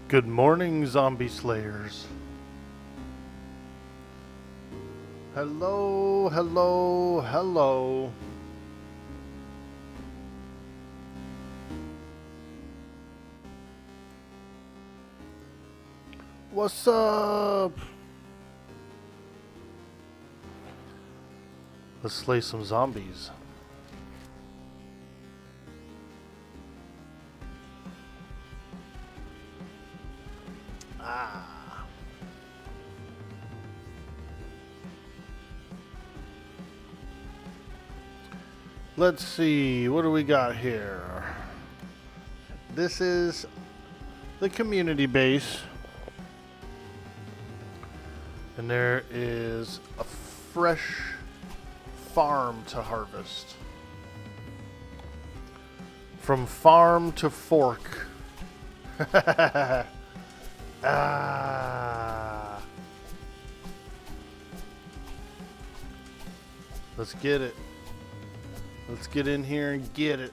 Good morning, zombie slayers. Hello, hello, hello. What's up? Let's slay some zombies. Ah. Let's see, what do we got here? This is the community base. And there is a fresh farm to harvest. From farm to fork. Ah. Let's get it. Let's get in here and get it.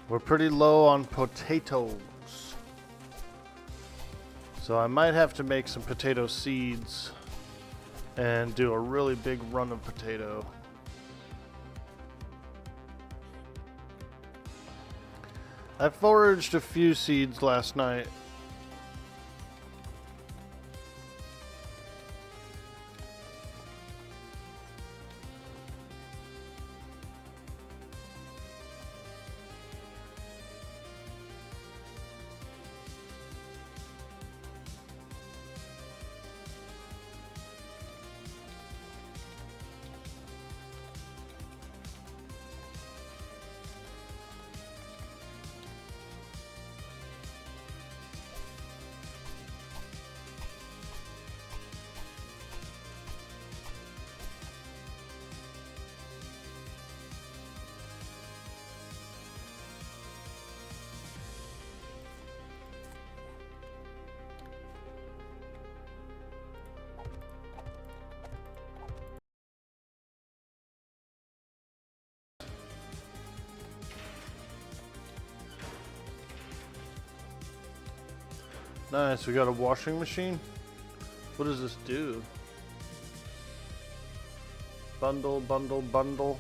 We're pretty low on potatoes. So I might have to make some potato seeds and do a really big run of potato. I foraged a few seeds last night. Nice, we got a washing machine. What does this do? Bundle, bundle, bundle.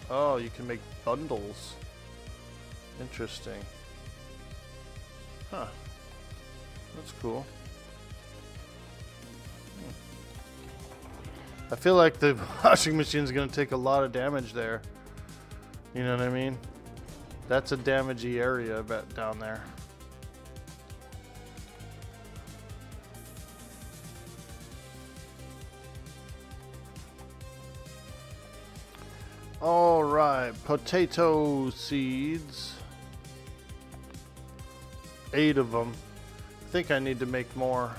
Oh, you can make bundles. Interesting. Huh. That's cool. I feel like the washing machine is going to take a lot of damage there. You know what I mean? That's a damagey area down there. All right, potato seeds. 8 of them. I think I need to make more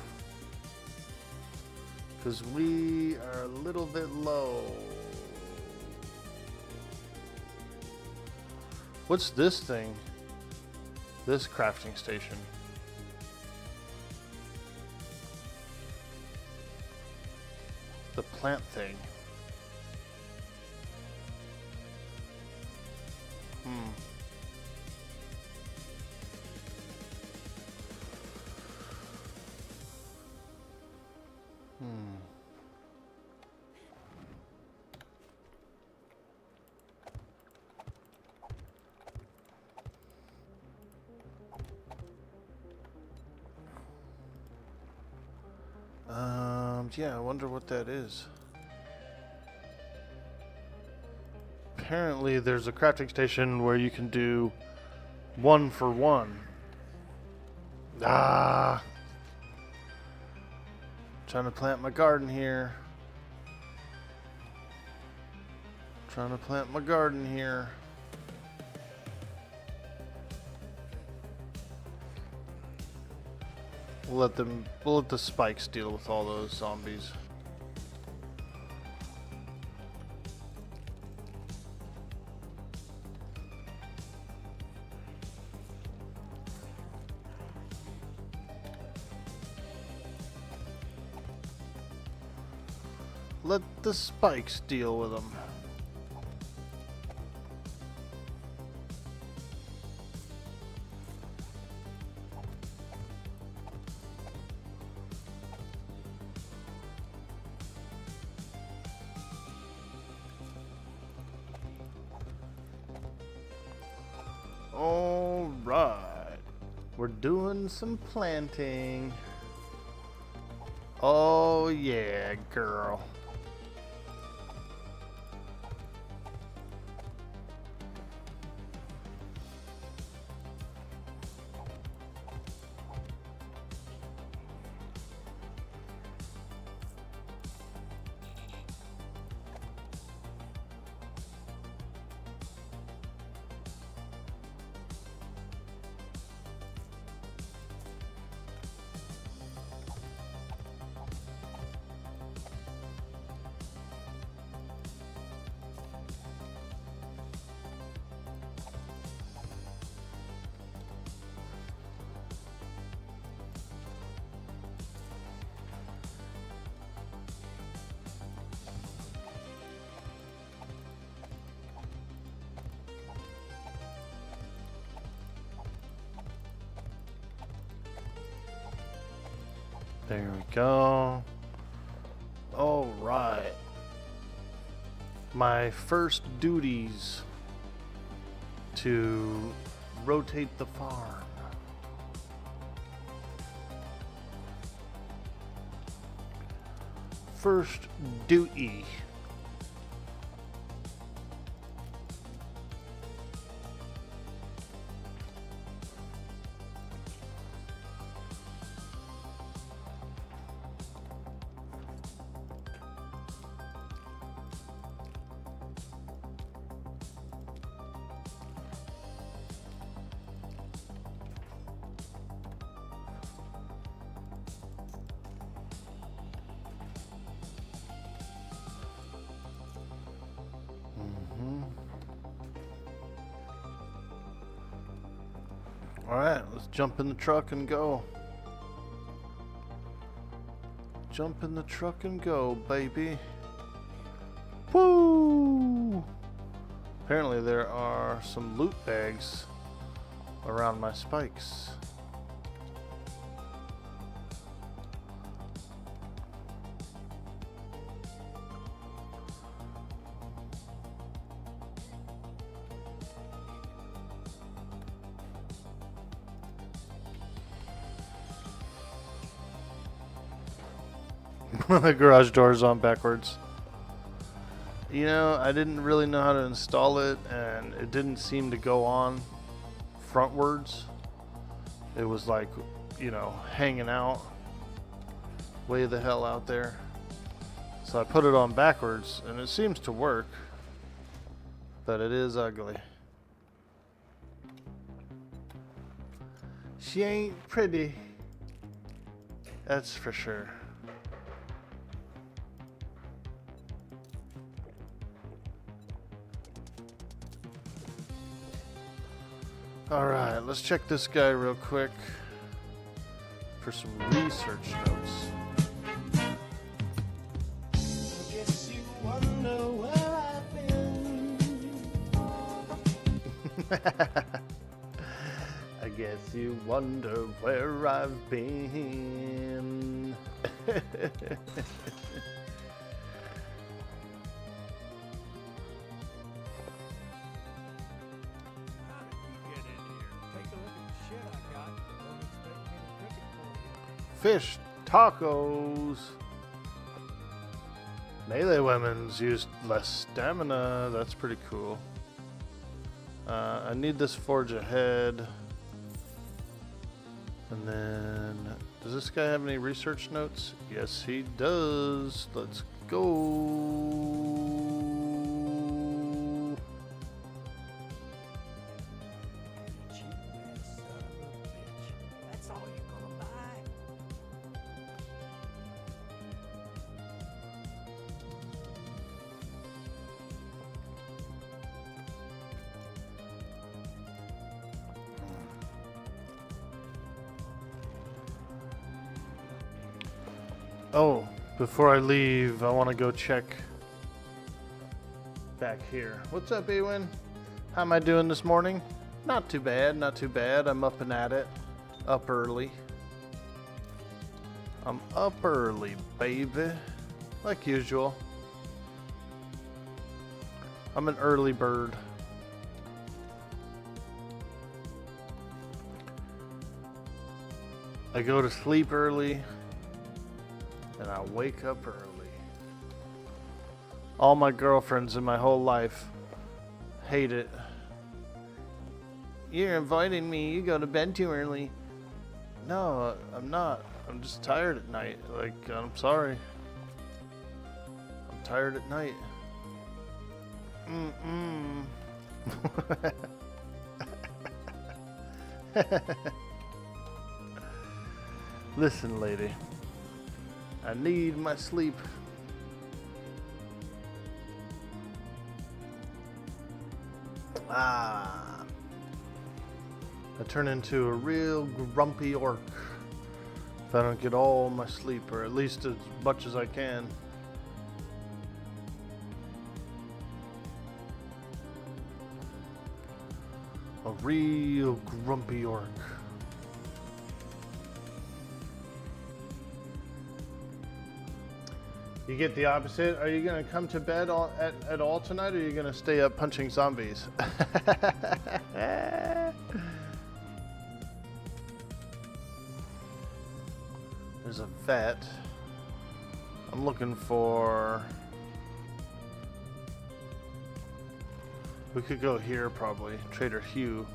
because we are a little bit low. What's this thing? This crafting station. The plant thing. Yeah, I wonder what that is. Apparently there's a crafting station where you can do 1 for 1. Ah! Trying to plant my garden here. Trying to plant my garden here. We'll let the spikes deal with all those zombies. let the spikes deal with them. All right, we're doing some planting. Oh yeah, girl. There we go. All right. My first duties to rotate the farm. First duty. Alright, let's jump in the truck and go. Jump in the truck and go, baby. Woo! Apparently there are some loot bags around my spikes. The garage door's on backwards. You know, I didn't really know how to install it, and it didn't seem to go on frontwards. It was like, you know, hanging out way the hell out there. So I put it on backwards, and it seems to work, but it is ugly. She ain't pretty, that's for sure. Alright, let's check this guy real quick for some research notes. I guess you wonder where I've been. I guess you wonder where I've been. Fish tacos. Melee weapons use less stamina. That's pretty cool. I need this forge ahead. And then, does this guy have any research notes? Yes, he does. Let's go. Oh, Before I leave, I want to go check back here. What's up, Ewan? How am I doing this morning? Not too bad, not too bad. I'm up and at it. Up early. I'm up early, baby. Like usual. I'm an early bird. I go to sleep early and I wake up early. All my girlfriends in my whole life hate it. You're inviting me, you go to bed too early. No, I'm not. I'm just tired at night. Like, I'm sorry. I'm tired at night. Listen, lady. I need my sleep. I turn into a real grumpy orc if I don't get all my sleep, or at least as much as I can. A real grumpy orc. You get the opposite. Are you going to come to bed at all tonight, or are you going to stay up punching zombies? There's a vet. I'm looking for... We could go here probably. Trader Hugh.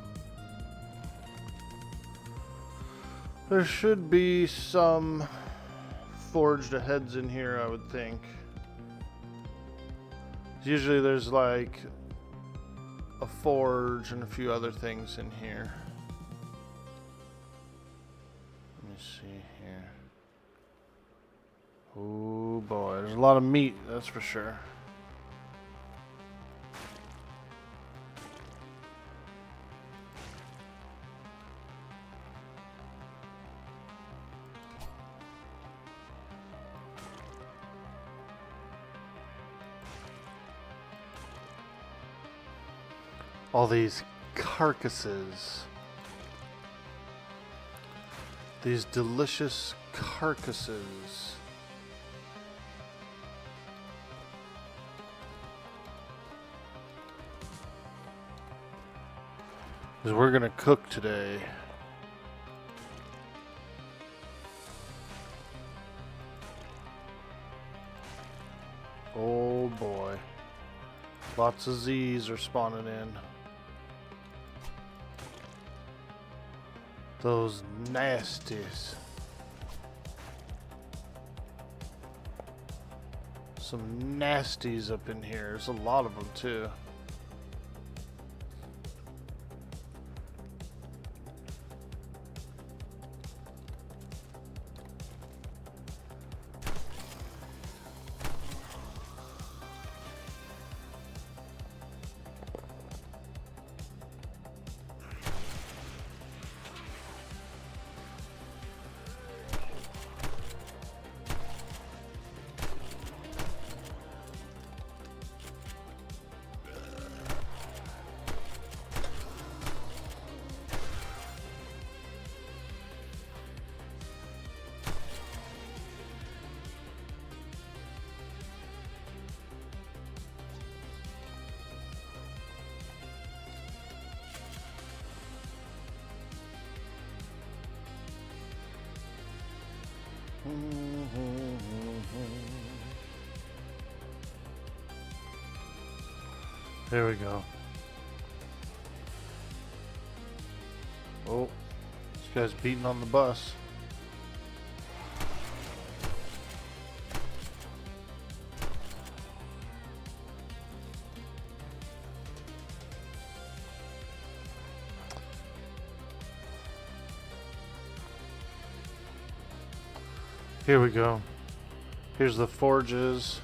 There should be some forged heads in here, I would think. Usually there's like a forge and a few other things in here. Let me see here. Oh boy, there's a lot of meat, that's for sure. All these carcasses. These delicious carcasses. Because we're gonna cook today. Oh boy. Lots of Z's are spawning in. Those nasties. Some nasties up in here. There's a lot of them too. There we go. Oh, this guy's beating on the bus. Here we go. Here's the forges.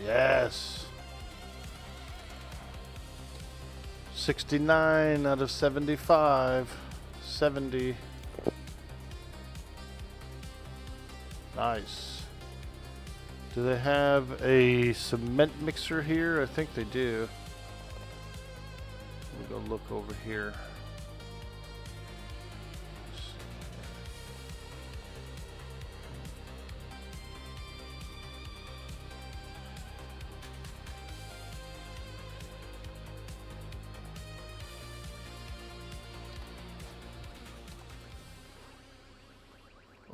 Yes. 69 out of 75. 70. Nice. Do they have a cement mixer here? I think they do. Let me go look over here.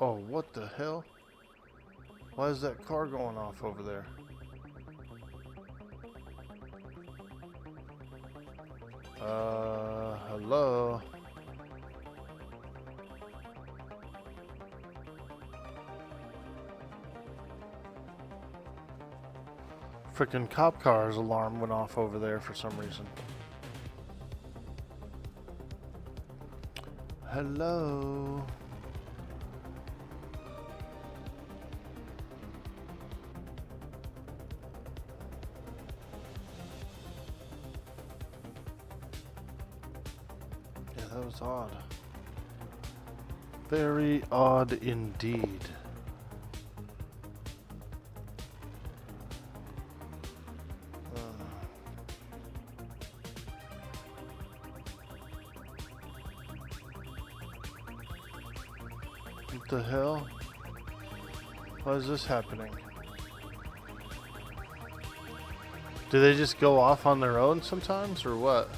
Oh, what the hell? Why is that car going off over there? Hello? Frickin' cop car's alarm went off over there for some reason. Hello? Yeah, that was odd. Very odd indeed. What the hell? Why is this happening? Do they just go off on their own sometimes, or what?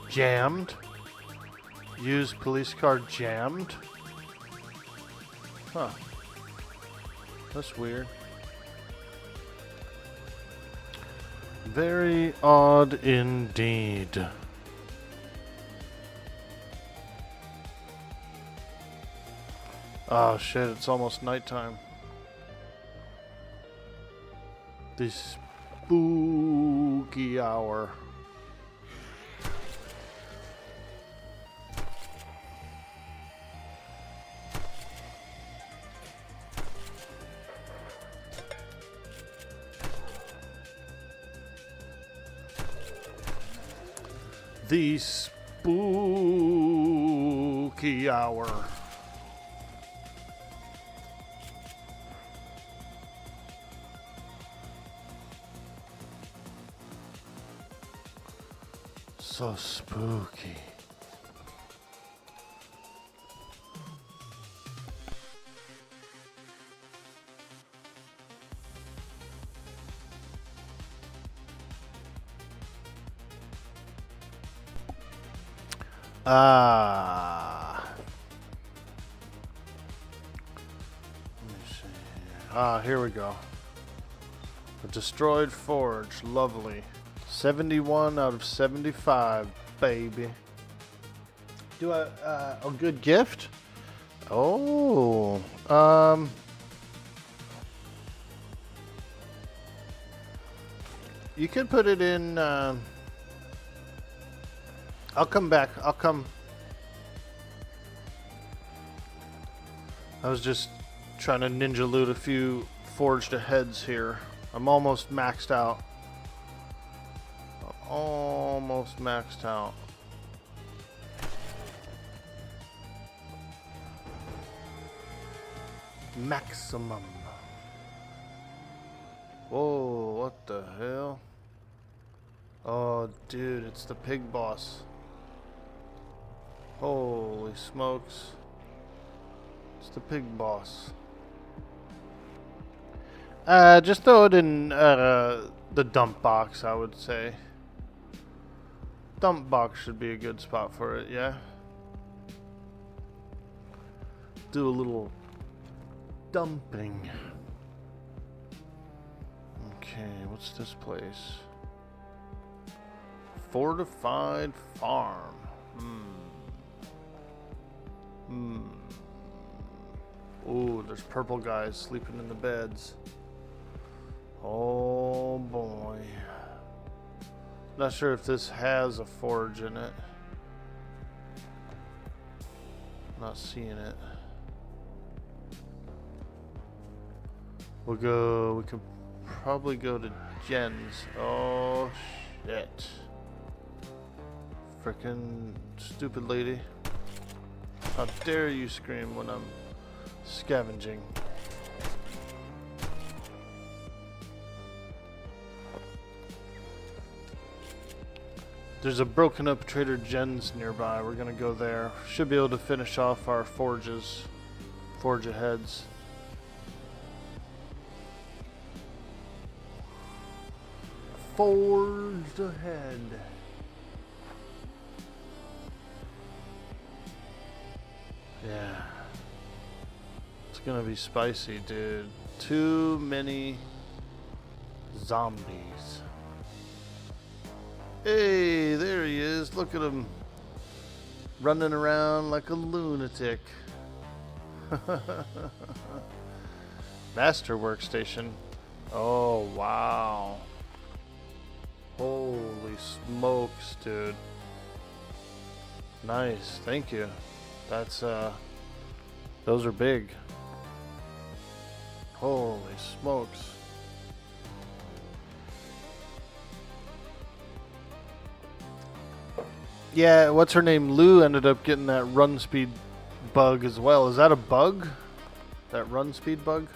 Jammed? Used police car jammed? Huh. That's weird. Very odd indeed. Oh shit, it's almost nighttime. This spooky hour. The spooky hour. So spooky. Let me see. Here we go. A destroyed forge. Lovely. 71 out of 75, baby. Do a good gift? Oh. You could put it in. I'll come back. I'll come. I was just trying to ninja loot a few forged heads here. I'm almost maxed out. Almost maxed out. Maximum. Whoa, what the hell? Oh, dude, it's the pig boss. Holy smokes. It's the pig boss. Just throw it in the dump box, I would say. Dump box should be a good spot for it, yeah? Do a little dumping. Okay, what's this place? Fortified farm. Ooh, there's purple guys sleeping in the beds. Oh boy. Not sure if this has a forge in it. Not seeing it. We could probably go to Jen's. Oh shit. Frickin' stupid lady. How dare you scream when I'm scavenging. There's a broken up Trader Jen's nearby. We're gonna go there. Should be able to finish off our forge aheads. Forged ahead. Yeah. It's gonna be spicy, dude. Too many zombies. Hey, there he is. Look at him. Running around like a lunatic. Master workstation. Oh, wow. Holy smokes, dude. Nice. Thank you. That's, those are big. Holy smokes. Yeah, what's her name? Lou ended up getting that run speed bug as well. Is that a bug? That run speed bug?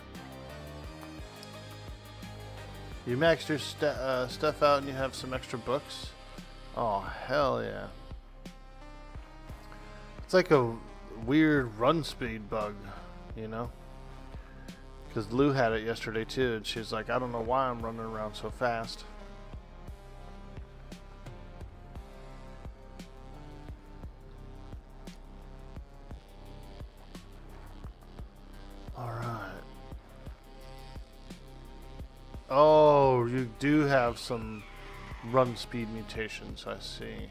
You maxed your stuff out and you have some extra books? Oh, hell yeah. It's like a weird run speed bug, you know? Because Lou had it yesterday too, and she's like, I don't know why I'm running around so fast. Oh, you do have some run speed mutations, I see.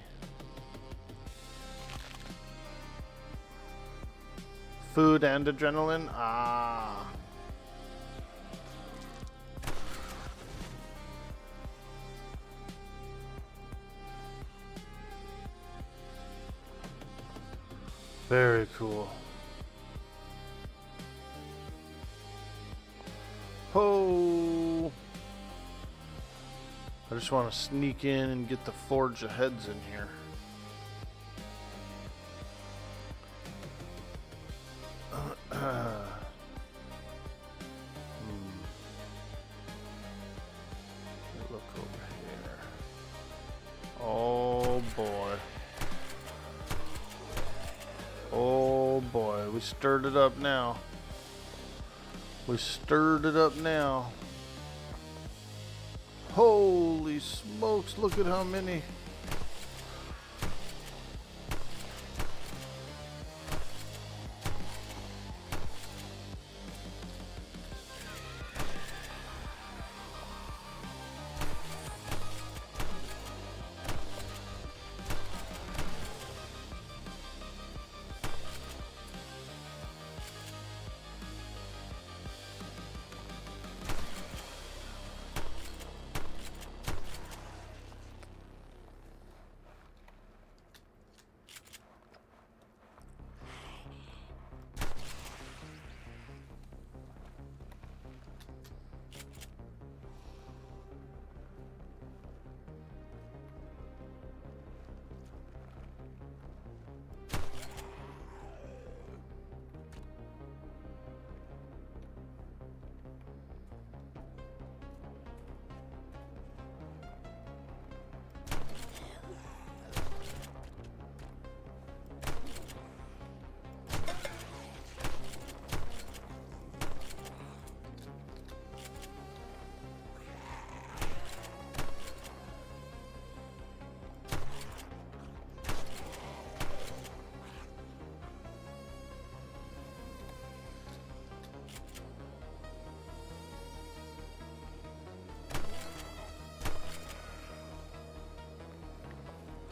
Food and adrenaline? Ah. Very cool. Oh. I just want to sneak in and get the forge aheads in here. Look over here. Oh boy. Oh boy, we stirred it up now. We stirred it up now. Holy smokes, look at how many.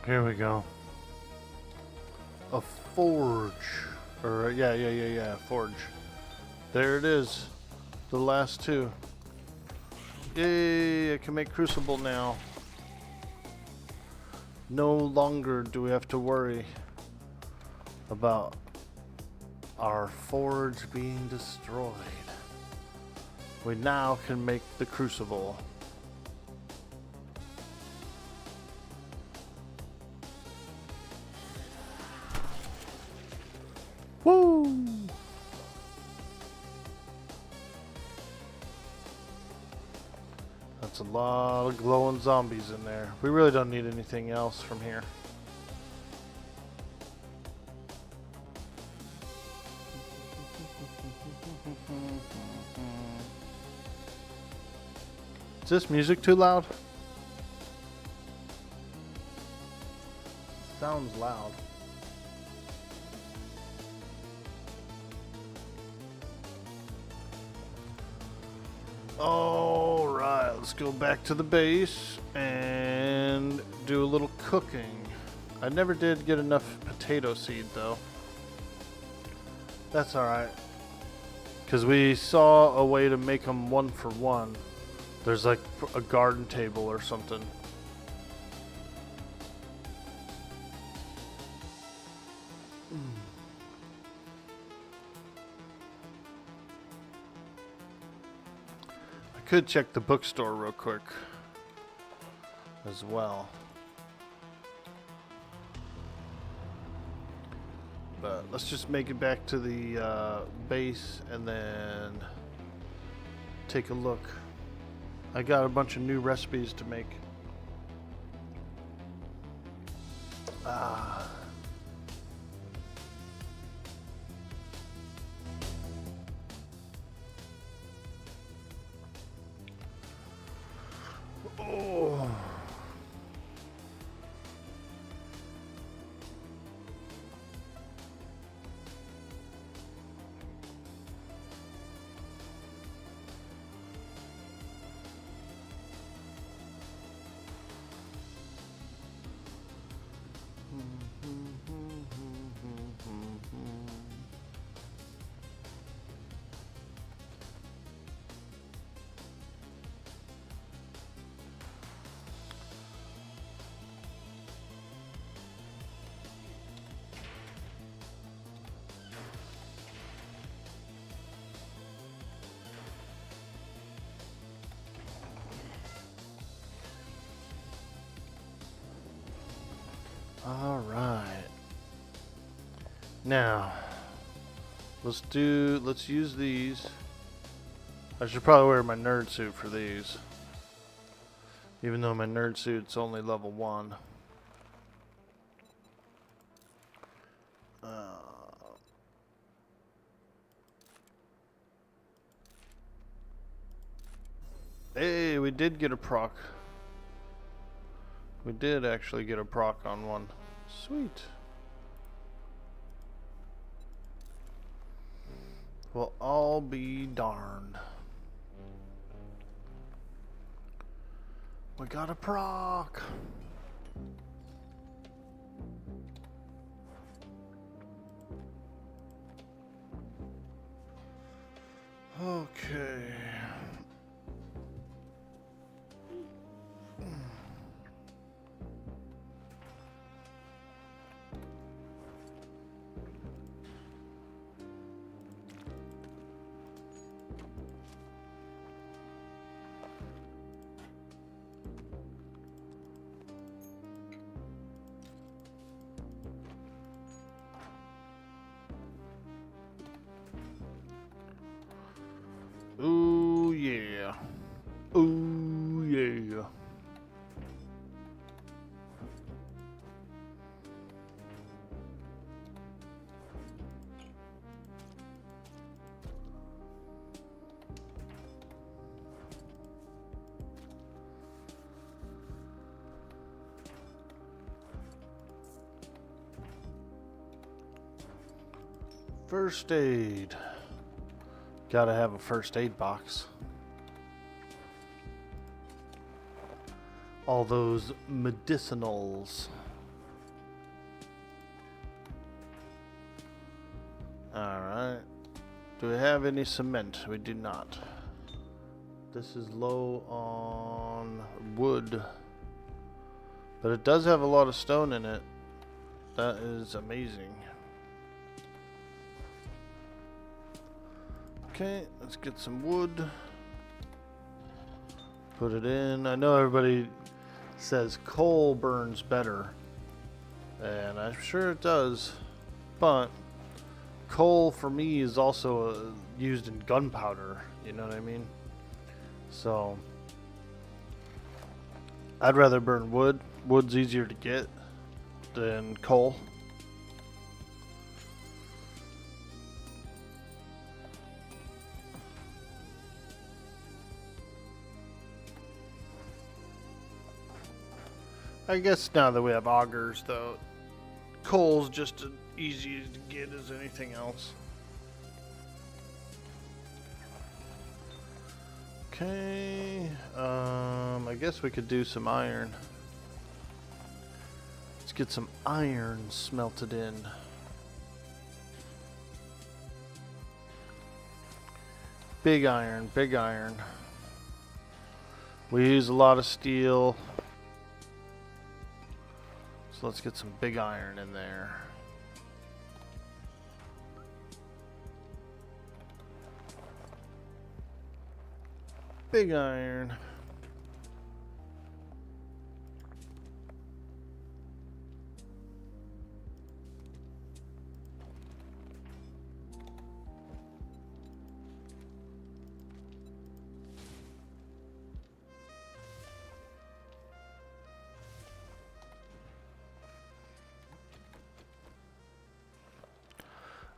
Here we go. A forge. Or, yeah, forge. There it is. The last two. Yay, I can make crucible now. No longer do we have to worry about our forge being destroyed. We now can make the crucible. Woo! That's a lot of glowing zombies in there. We really don't need anything else from here. Is this music too loud? Sounds loud. Alright, let's go back to the base and do a little cooking. I never did get enough potato seed though. That's alright. Because we saw a way to make them 1 for 1. There's like a garden table or something. I could check the bookstore real quick as well. But let's just make it back to the base and then take a look. I got a bunch of new recipes to make. Ah. Oh. All right. Now, let's use these. I should probably wear my nerd suit for these. Even though my nerd suit's only level 1. Hey, we did get a proc. We did actually get a proc on one. Sweet. Well, I'll be darned. We got a proc. Okay. Ooh yeah. Ooh yeah. First aid. Gotta have a first aid box. All those medicinals. Alright. Do we have any cement? We do not. This is low on wood. But it does have a lot of stone in it. That is amazing. Okay, let's get some wood. Put it in. I know everybody says coal burns better. And I'm sure it does. But coal for me is also used in gunpowder. You know what I mean? So I'd rather burn wood. Wood's easier to get than coal. I guess now that we have augers, though, coal's just as easy to get as anything else. Okay, I guess we could do some iron. Let's get some iron smelted in. Big iron, big iron. We use a lot of steel. So let's get some big iron in there. Big iron.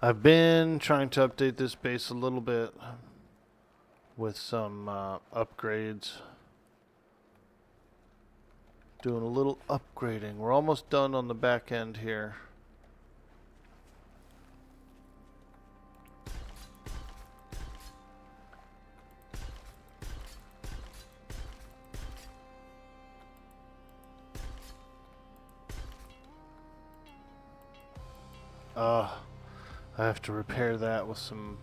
I've been trying to update this base a little bit with some upgrades. Doing a little upgrading. We're almost done on the back end here. I have to repair that with some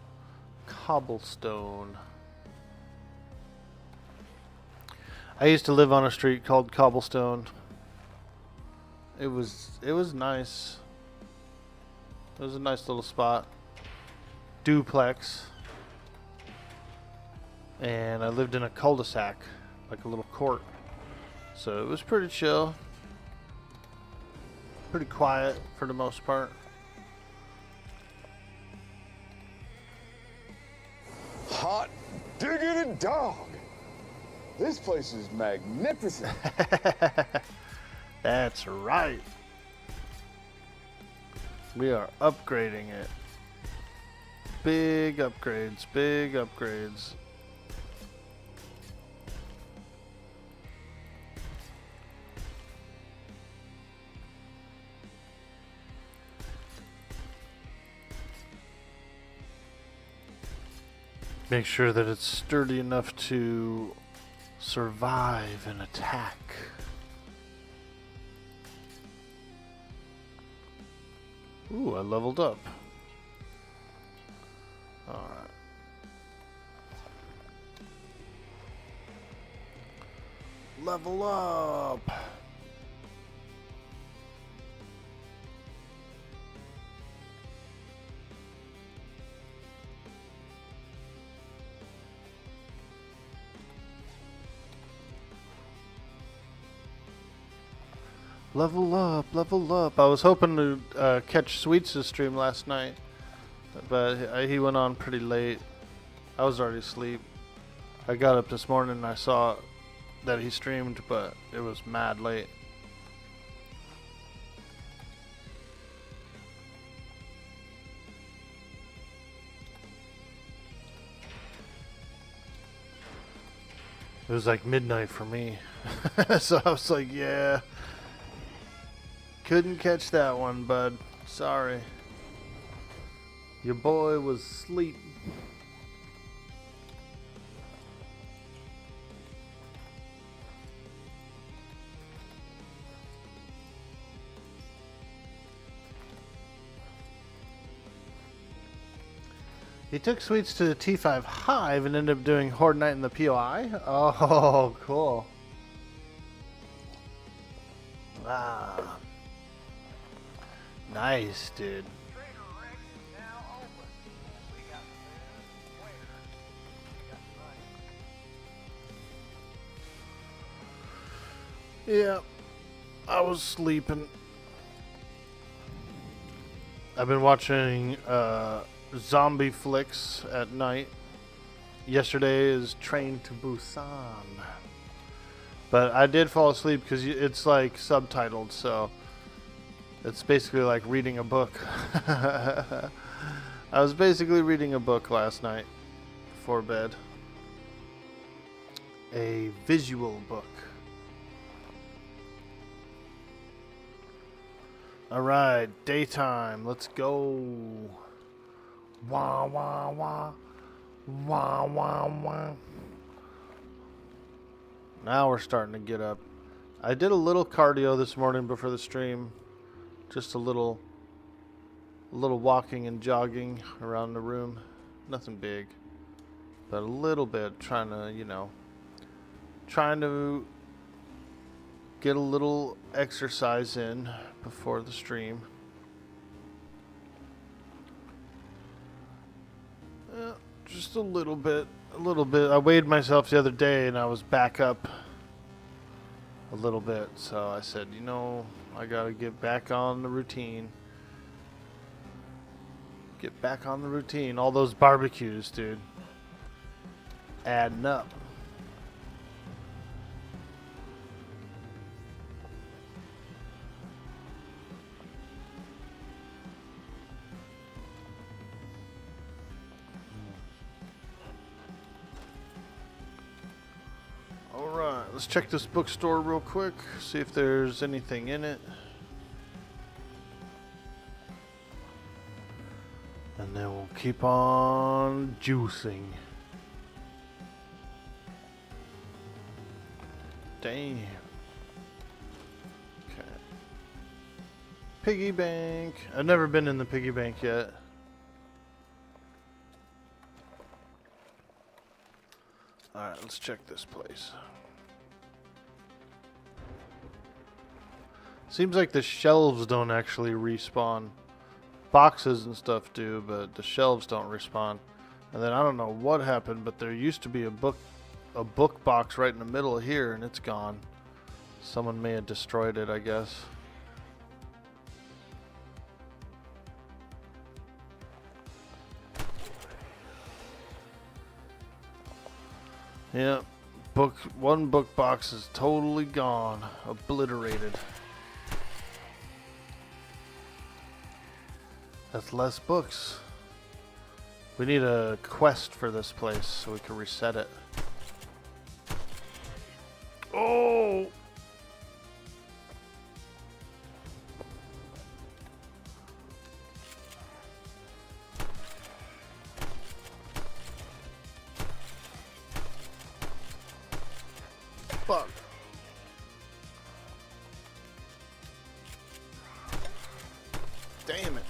cobblestone. I used to live on a street called Cobblestone. It was nice. It was a nice little spot. Duplex. And I lived in a cul-de-sac, like a little court. So it was pretty chill. Pretty quiet for the most part. Hot diggity dog. This place is magnificent. That's right. We are upgrading it. Big upgrades, big upgrades. Make sure that it's sturdy enough to survive an attack. Ooh, I leveled up. Alright. Level up! Level up, level up. I was hoping to catch Sweets' stream last night, but he went on pretty late. I was already asleep. I got up this morning and I saw that he streamed, but it was mad late. It was like midnight for me. So I was like, yeah. Couldn't catch that one, bud. Sorry. Your boy was asleep. He took Sweets to the T5 Hive and ended up doing Horde Night in the POI? Oh, cool. Ah. Nice, dude. Yeah, I was sleeping. I've been watching zombie flicks at night. Yesterday is Train to Busan. But I did fall asleep because it's like subtitled, so it's basically like reading a book. I was basically reading a book last night before bed. A visual book. Alright, daytime. Let's go. Wah, wah, wah. Wah, wah, wah. Now we're starting to get up. I did a little cardio this morning before the stream. Just a little walking and jogging around the room. Nothing big. But a little bit, trying to get a little exercise in before the stream. Just a little bit. I weighed myself the other day and I was back up a little bit. So I said, I gotta get back on the routine. Get back on the routine. All those barbecues, dude. Adding up. Alright, let's check this bookstore real quick. See if there's anything in it. And then we'll keep on juicing. Damn. Okay. Piggy bank. I've never been in the piggy bank yet. Alright, let's check this place. Seems like the shelves don't actually respawn. Boxes and stuff do, but the shelves don't respawn. And then I don't know what happened, but there used to be a book box right in the middle of here, and it's gone. Someone may have destroyed it, I guess. Yeah, one book box is totally gone, obliterated. That's less books. We need a quest for this place so we can reset it. Oh! Fuck. Damn it.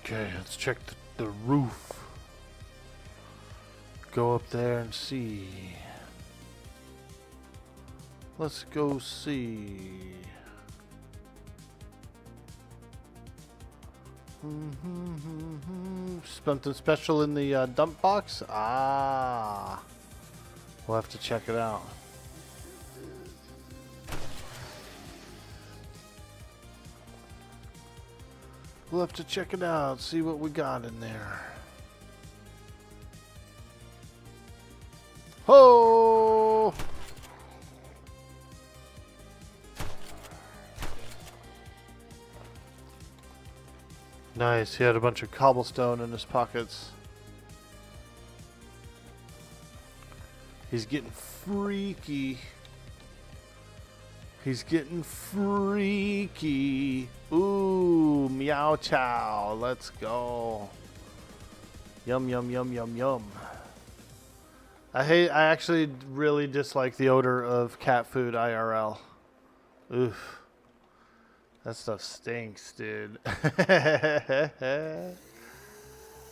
Okay, let's check the roof. Go up there and see. Let's go see. Something special in the dump box? Ah. We'll have to check it out. We'll have to check it out, see what we got in there. Ho! Nice, he had a bunch of cobblestone in his pockets. He's getting freaky. He's getting freaky. Ooh, meow chow. Let's go. Yum, yum, yum, yum, yum. I actually really dislike the odor of cat food IRL. Oof. That stuff stinks, dude.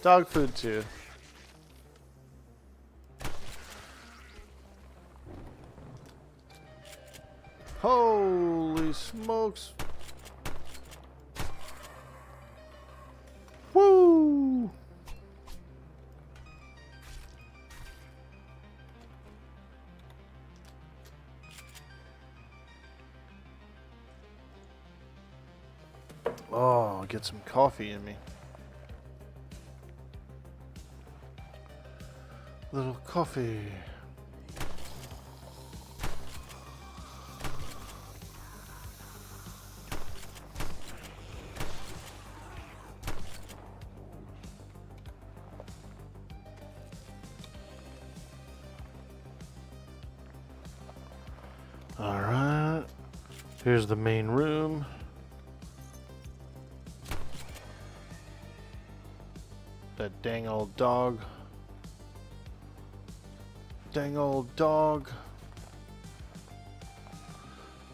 Dog food too. Holy smokes. Woo! Oh, get some coffee in me. Little coffee. All right. Here's the main room. That dang old dog. Dang old dog.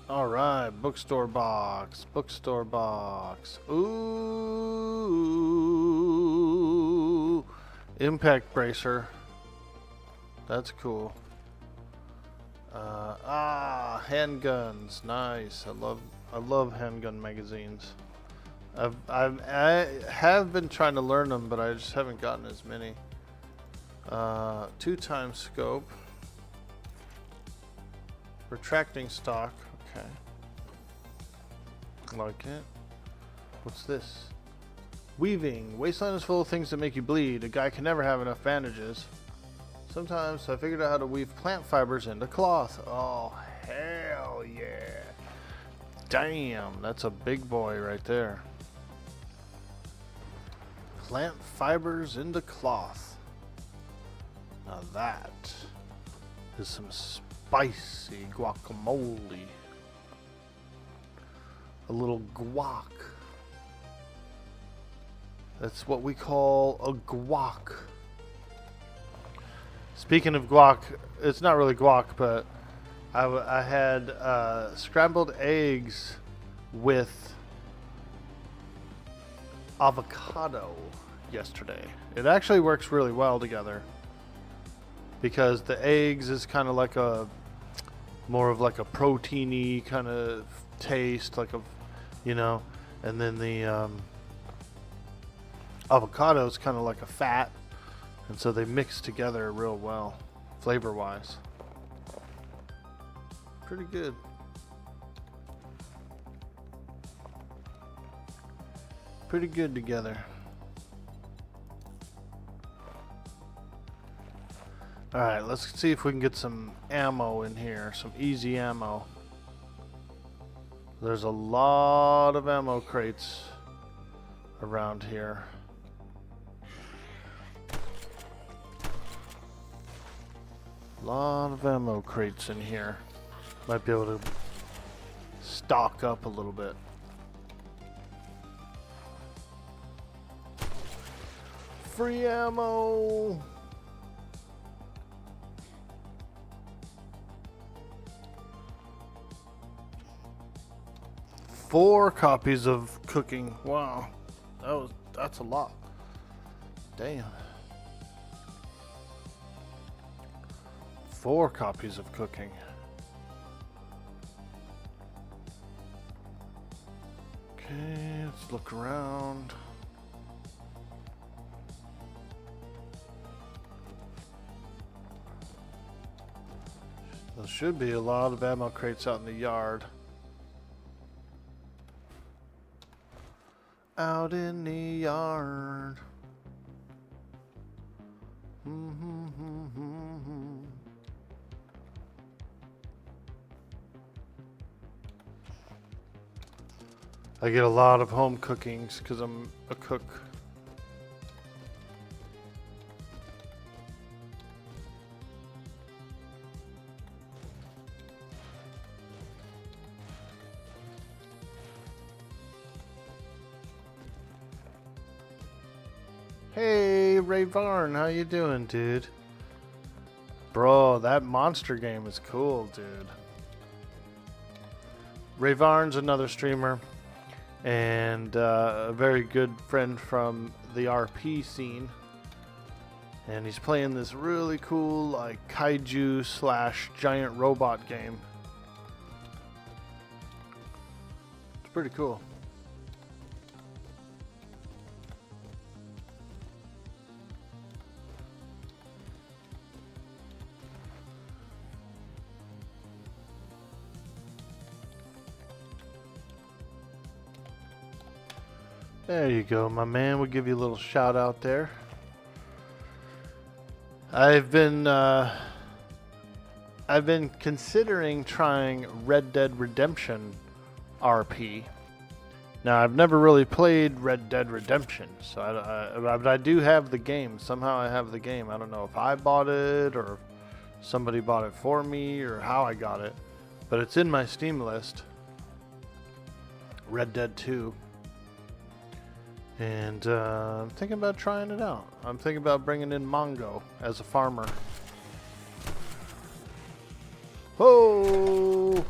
Alright, bookstore box. Bookstore box. Ooh. Impact bracer. That's cool. Handguns. Nice. I love handgun magazines. I have been trying to learn them, but I just haven't gotten as many. 2x scope. Retracting stock. Okay. Like it. What's this? Weaving. Wasteland is full of things that make you bleed. A guy can never have enough bandages. Sometimes I figured out how to weave plant fibers into cloth. Oh, hell yeah. Damn, that's a big boy right there. Plant fibers into cloth. Now that is some spicy guacamole. A little guac. That's what we call a guac. Speaking of guac, it's not really guac, but I had scrambled eggs with avocado yesterday. It actually works really well together because the eggs is kind of like a more of like a proteiny kind of taste, like a, you know, and then the avocado is kind of like a fat, and so they mix together real well, flavor wise. Pretty good. Pretty good together. Alright, let's see if we can get some ammo in here. Some easy ammo. There's a lot of ammo crates around here. A lot of ammo crates in here. Might be able to stock up a little bit. Free ammo! Four copies of cooking. Wow. That's a lot. Damn. 4 copies of cooking. Okay, let's look around. There should be a lot of ammo crates out in the yard. out in the yard. I get a lot of home cookings because I'm a cook. Hey, Ray Varn, how you doing, dude? Bro, that monster game is cool, dude. Ray Varn's another streamer and a very good friend from the RP scene. And he's playing this really cool, like, kaiju / giant robot game. It's pretty cool. There you go, my man. We'll give you a little shout out there. I've been considering trying Red Dead Redemption RP. Now, I've never really played Red Dead Redemption, so but I do have the game. Somehow I have the game. I don't know if I bought it or somebody bought it for me or how I got it, but it's in my Steam list. Red Dead 2. And I'm thinking about trying it out. I'm thinking about bringing in Mongo as a farmer. Oh!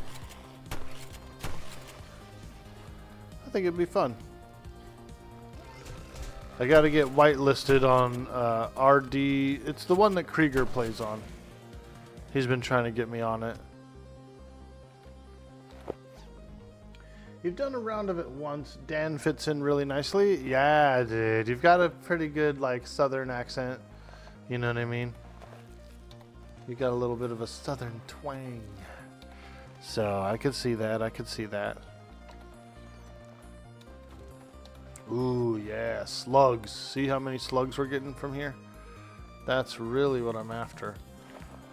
I think it'd be fun. I gotta get whitelisted on RD. It's the one that Krieger plays on. He's been trying to get me on it. You've done a round of it once. Dan fits in really nicely. Yeah, dude. You've got a pretty good, like, southern accent. You know what I mean? You got a little bit of a southern twang. So, I could see that. I could see that. Ooh, yeah. Slugs. See how many slugs we're getting from here? That's really what I'm after.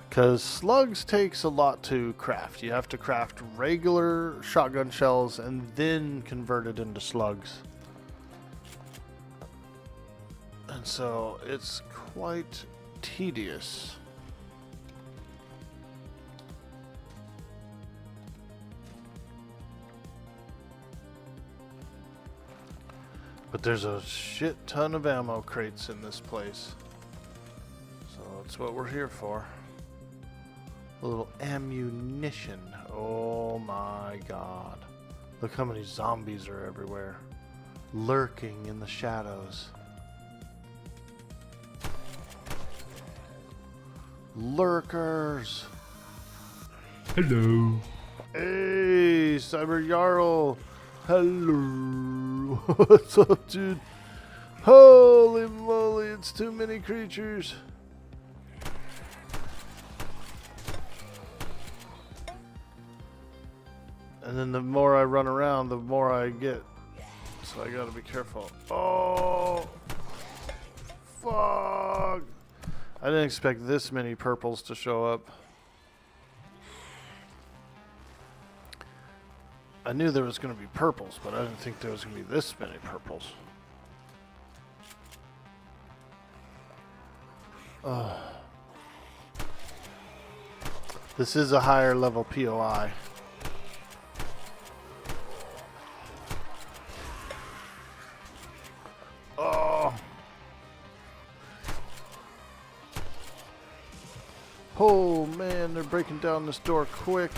Because slugs takes a lot to craft. You have to craft regular shotgun shells and then convert it into slugs. And so it's quite tedious. But there's a shit ton of ammo crates in this place. So that's what we're here for. A little ammunition. Oh my god. Look how many zombies are everywhere. Lurking in the shadows. Lurkers. Hello. Hey, Cyber Jarl. Hello. What's up, dude? Holy moly, it's too many creatures. And then the more I run around, the more I get. So I gotta be careful. Oh! Fuck! I didn't expect this many purples to show up. I knew there was gonna be purples, but I didn't think there was gonna be this many purples. Oh. This is a higher level POI. Oh man, they're breaking down this door quick.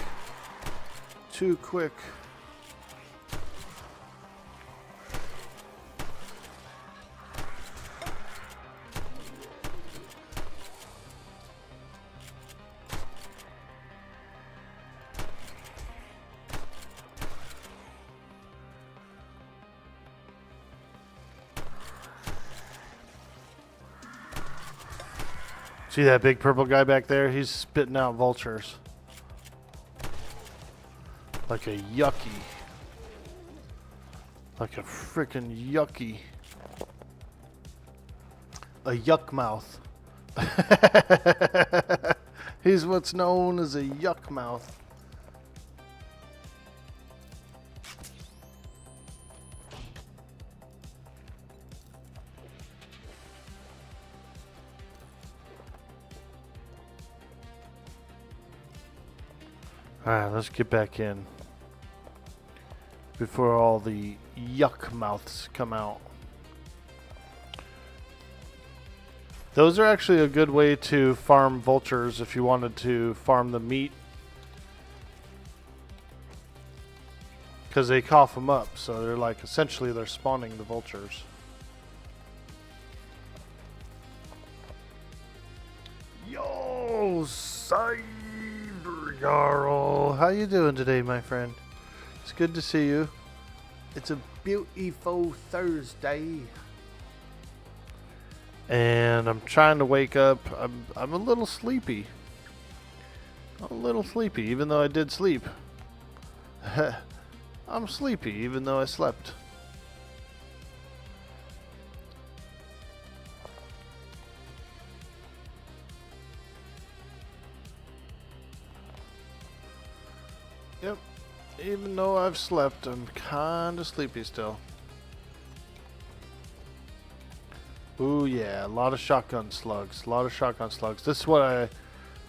Too quick. See that big purple guy back there? He's spitting out vultures. Like a yucky. Like a freaking yucky. A yuck mouth. He's what's known as a yuck mouth. Alright, let's get back in before all the yuck mouths come out. Those are actually a good way to farm vultures if you wanted to farm the meat. Because they cough them up, so they're like, essentially they're spawning the vultures. Yo, Cyber Jarl, how you doing today, my friend? It's good to see you. It's a beautiful Thursday. And I'm trying to wake up. I'm a little sleepy. I'm a little sleepy, even though I did sleep. I'm sleepy, even though I slept. Yep. Even though I've slept, I'm kinda sleepy still. Ooh yeah, a lot of shotgun slugs. A lot of shotgun slugs. This is what I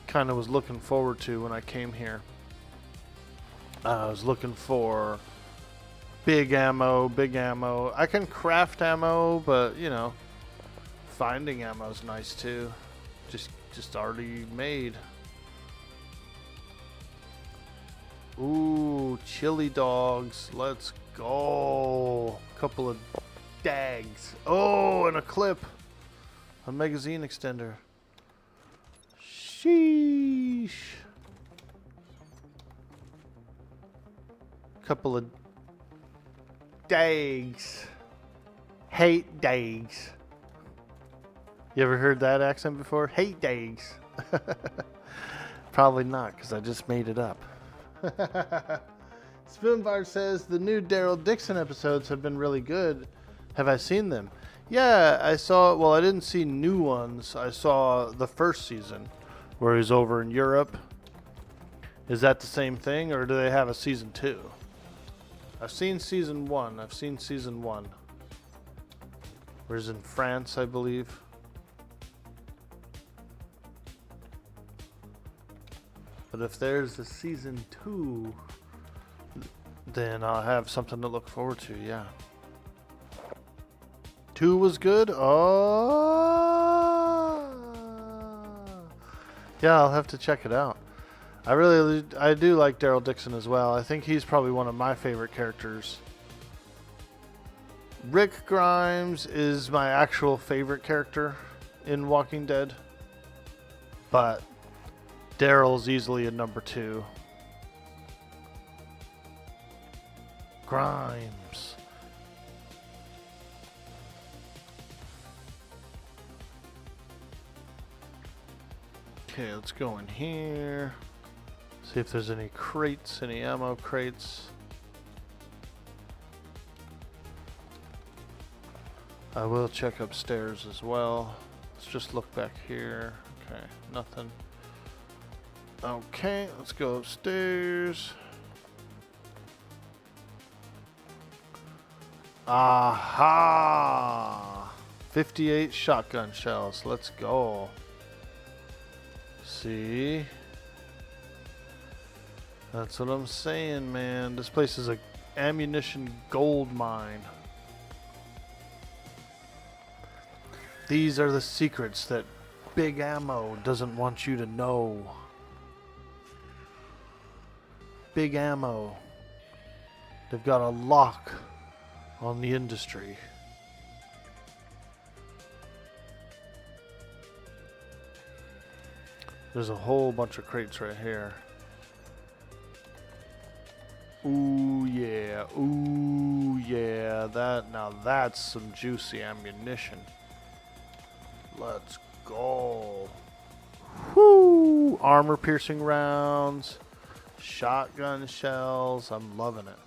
kind of was looking forward to when I came here. I was looking for big ammo, big ammo. I can craft ammo, but you know, finding ammo is nice too. Just already made. Ooh, chili dogs. Let's go. Couple of dags. Oh, and a clip. A magazine extender. Sheesh. Couple of dags. Hate dags. You ever heard that accent before? Hate dags. Probably not, because I just made it up. Spoonfire says the new Daryl Dixon episodes have been really good. Have I seen them? Yeah, I saw. Well, I didn't see new ones. I saw the first season where he's over in Europe. Is that the same thing, or do they have a season 2? I've seen season 1. I've seen season 1. Where he's in France, I believe. But if there's a season 2, then I'll have something to look forward to, yeah. 2 was good? Oh! Yeah, I'll have to check it out. I do like Daryl Dixon as well. I think he's probably one of my favorite characters. Rick Grimes is my actual favorite character in Walking Dead. But Daryl's easily a number 2. Grimes. Okay, let's go in here. See if there's any crates, any ammo crates. I will check upstairs as well. Let's just look back here. Okay, nothing. Okay, let's go upstairs. Aha! 58 shotgun shells. Let's go. See? That's what I'm saying, man. This place is a ammunition gold mine. These are the secrets that Big Ammo doesn't want you to know. Big Ammo. They've got a lock on the industry. There's a whole bunch of crates right here. Ooh yeah, ooh yeah. Now that's some juicy ammunition. Let's go. Whoo! Armor piercing rounds, shotgun shells. I'm loving it.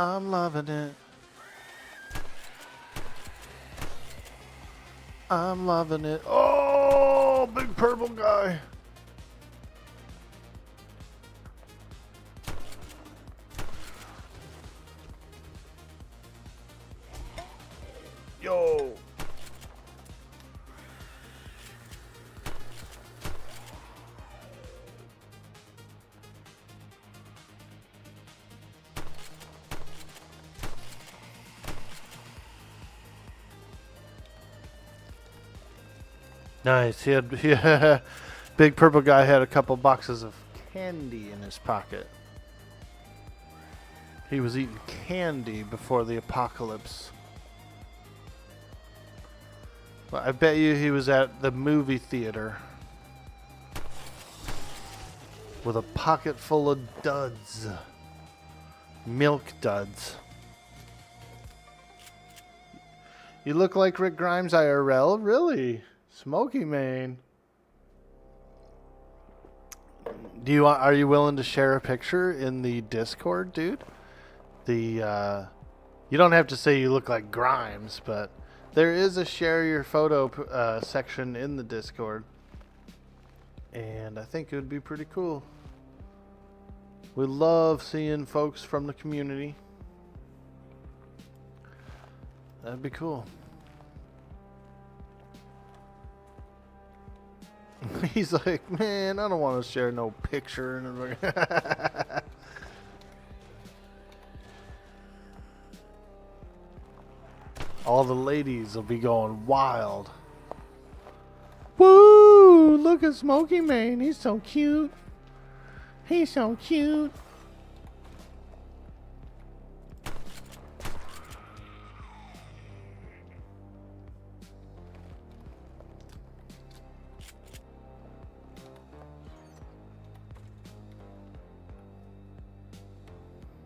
I'm loving it. I'm loving it. Oh, big purple guy. Yo. Nice. He had big purple guy had a couple boxes of candy in his pocket. He was eating candy before the apocalypse. Well, I bet you he was at the movie theater with a pocket full of duds. Milk duds. You look like Rick Grimes IRL? Really? Smoky Mane. Are you willing to share a picture in the Discord, dude? You don't have to say you look like Grimes, but there is a share your photo section in the Discord. And I think it would be pretty cool. We love seeing folks from the community. That'd be cool. He's like, man, I don't want to share no picture. And all the ladies will be going wild. Woo! Look at Smoky Mane. He's so cute. He's so cute.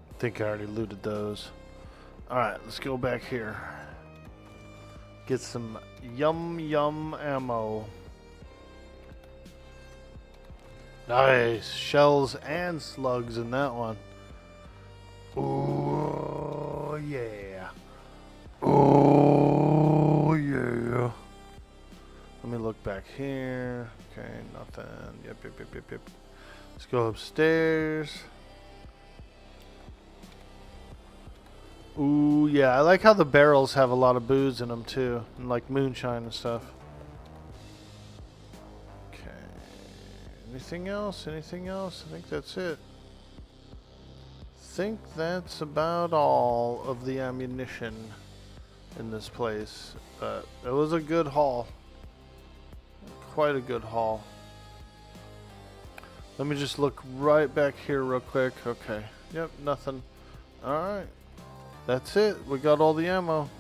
I think I already looted those. Alright, let's go back here. Get some yum ammo. Nice. Shells and slugs in that one. Oh, yeah. Oh, yeah. Let me look back here. Okay, nothing. Yep. Let's go upstairs. Ooh, yeah. I like how the barrels have a lot of booze in them, too. And like moonshine and stuff. Okay. Anything else? Anything else? I think that's it. I think that's about all of the ammunition in this place. But it was a good haul. Quite a good haul. Let me just look right back here real quick. Okay. Yep, nothing. Alright. That's it. We got all the ammo.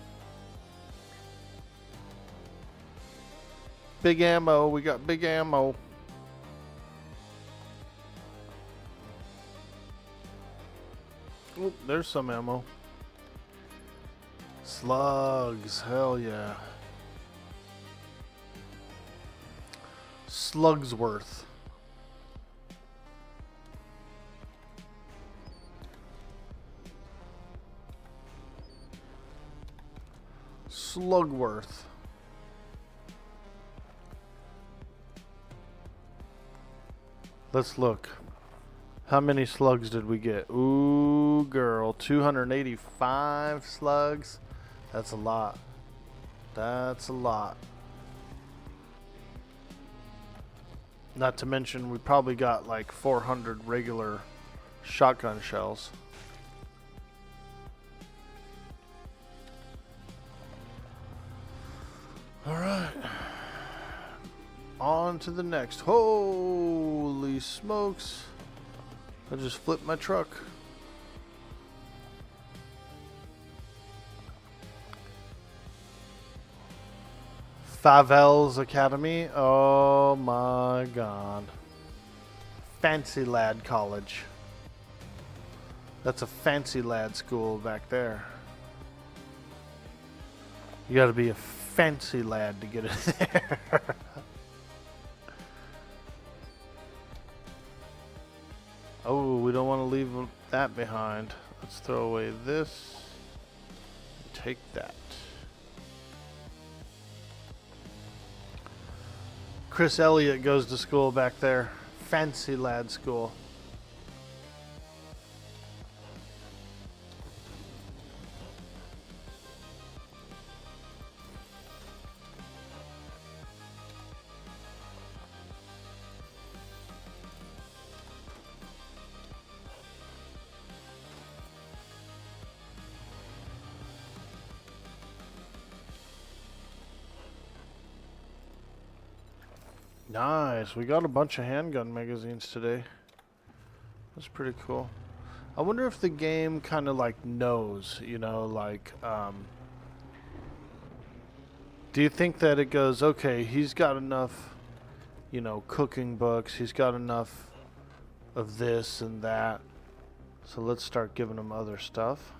Big ammo. We got big ammo. Oop, there's some ammo. Slugs. Hell yeah. Slugs worth. Slugworth. Let's look. How many slugs did we get? Ooh, girl. 285 slugs. That's a lot. That's a lot. Not to mention, we probably got like 400 regular shotgun shells. Alright. On to the next. Holy smokes. I just flipped my truck. Favels Academy. Oh my god. Fancy Lad College. That's a fancy lad school back there. You gotta be a fancy lad to get it there. Oh, we don't want to leave that behind. Let's throw away this. Take that. Chris Elliott goes to school back there. Fancy lad school. Nice. We got a bunch of handgun magazines today. That's pretty cool. I wonder if the game kind of like knows, you know, like, do you think that it goes, okay, he's got enough, you know, cooking books, he's got enough of this and that, so let's start giving him other stuff.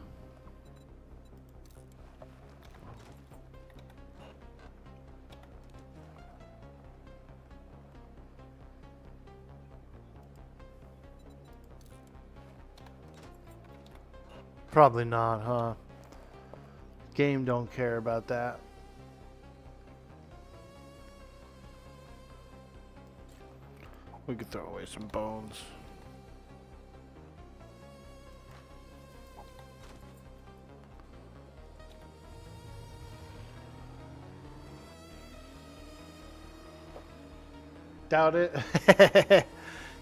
Probably not, huh? Game don't care about that. We could throw away some bones. Doubt it.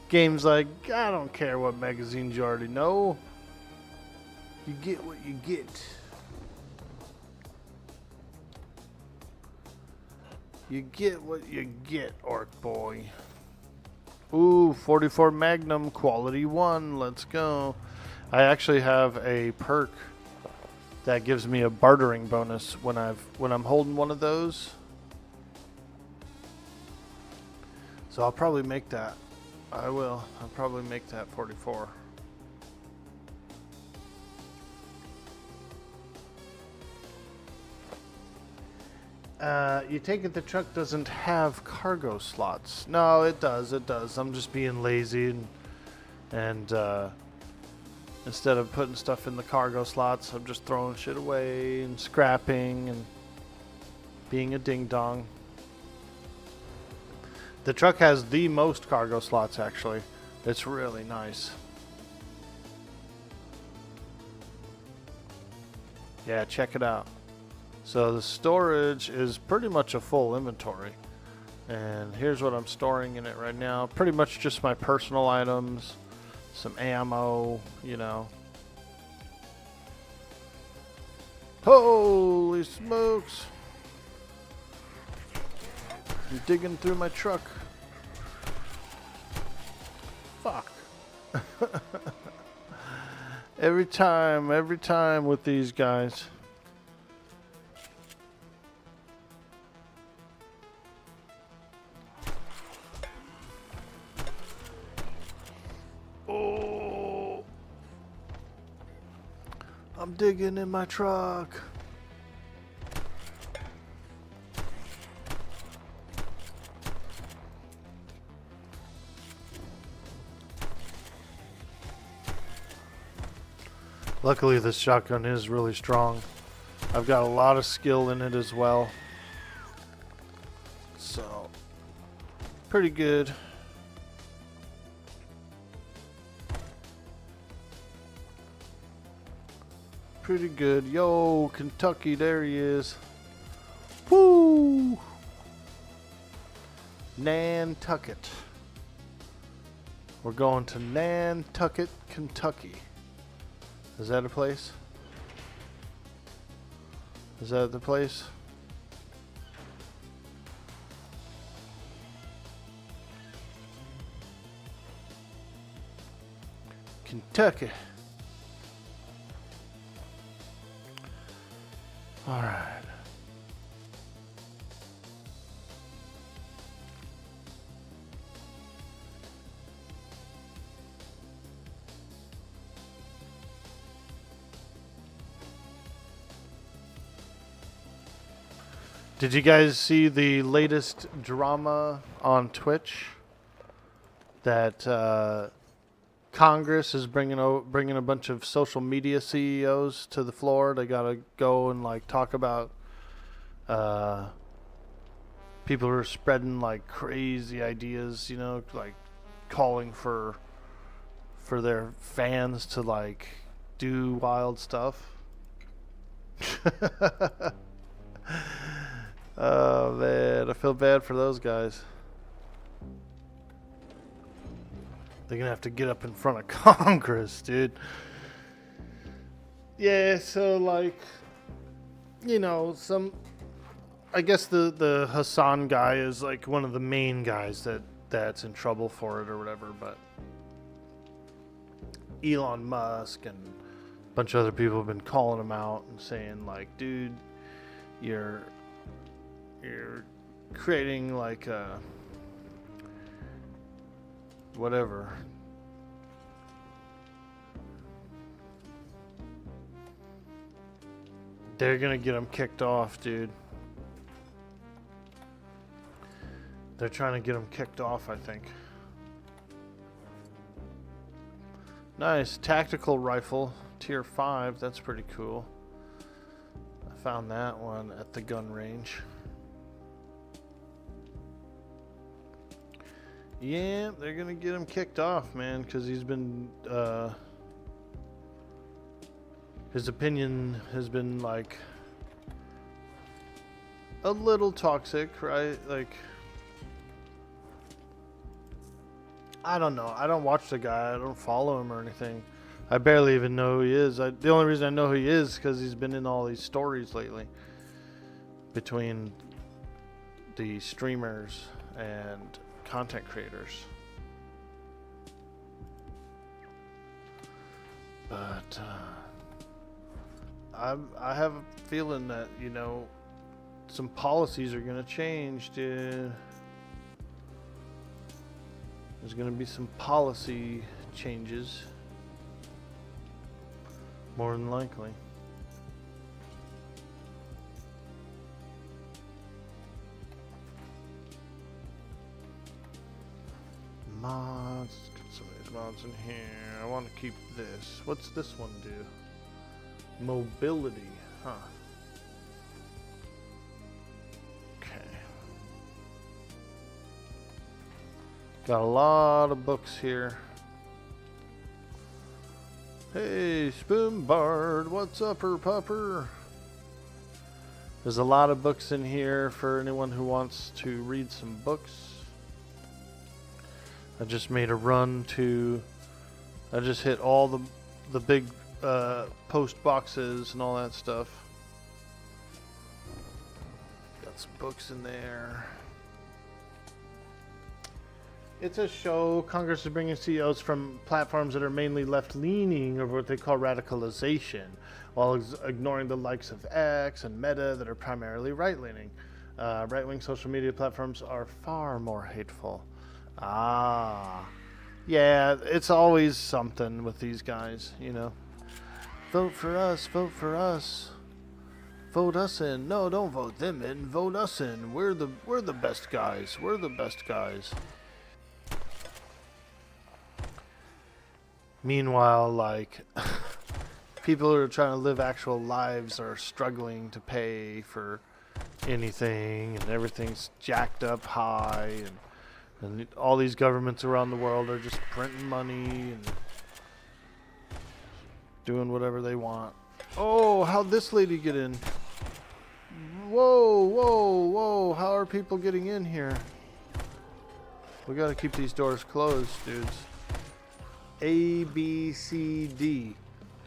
Game's like, I don't care what magazines you already know. You get what you get. You get what you get, Orkboy. Ooh, 44 Magnum, quality 1. Let's go. I actually have a perk that gives me a bartering bonus when I'm holding one of those. So I'll probably make that. I will. I'll probably make that 44. You take it the truck doesn't have cargo slots. No, it does. It does. I'm just being lazy and instead of putting stuff in the cargo slots, I'm just throwing shit away and scrapping and being a ding dong. The truck has the most cargo slots, actually. It's really nice. Yeah, check it out. So the storage is pretty much a full inventory. And here's what I'm storing in it right now. Pretty much just my personal items, some ammo, you know. Holy smokes! I'm digging through my truck. Fuck. every time with these guys. Oh. I'm digging in my truck. Luckily, this shotgun is really strong. I've got a lot of skill in it as well. So, pretty good. Pretty good. Yo, Kentucky, there he is. Woo! Nantucket. We're going to Nantucket, Kentucky. Is that a place? Is that the place? Kentucky. All right. Did you guys see the latest drama on Twitch? That Congress is bringing a bunch of social media CEOs to the floor. They gotta go and like talk about people who are spreading like crazy ideas, you know, like calling for their fans to like do wild stuff. Oh man, I feel bad for those guys. They're gonna have to get up in front of Congress, dude. Yeah, so like, you know, I guess the Hassan guy is like one of the main guys that's in trouble for it or whatever, but Elon Musk and a bunch of other people have been calling him out and saying like, dude, you're creating like a whatever. They're gonna get him kicked off, dude. They're trying to get him kicked off, I think. Nice tactical rifle, tier 5. That's pretty cool. I found that one at the gun range. Yeah, they're gonna get him kicked off, man, because he's been his opinion has been like a little toxic, right? Like, I don't know. I don't watch the guy. I don't follow him or anything. I barely even know who he is. The only reason I know who he is because he's been in all these stories lately between the streamers and content creators. But I have a feeling that, you know, some policies are going to change, dude. There's going to be some policy changes. More than likely. Mods. Let's get some of these mods in here. I want to keep this. What's this one do? Mobility. Huh. Got a lot of books here. Hey, Spoonbard, what's upper pupper? There's a lot of books in here for anyone who wants to read some books. I just made a run to... I just hit all the big post boxes and all that stuff. Got some books in there. It's a show. Congress is bringing CEOs from platforms that are mainly left-leaning, or what they call radicalization, while ignoring the likes of X and Meta that are primarily right-leaning. Right-wing social media platforms are far more hateful. Ah. Yeah, it's always something with these guys, you know. Vote for us, vote for us. Vote us in. No, don't vote them in. Vote us in. We're the best guys. We're the best guys. Meanwhile, like, people who are trying to live actual lives are struggling to pay for anything, and everything's jacked up high, and all these governments around the world are just printing money and doing whatever they want. Oh, how'd this lady get in? Whoa, whoa, whoa, how are people getting in here? We gotta keep these doors closed, dudes. A, B, C, D.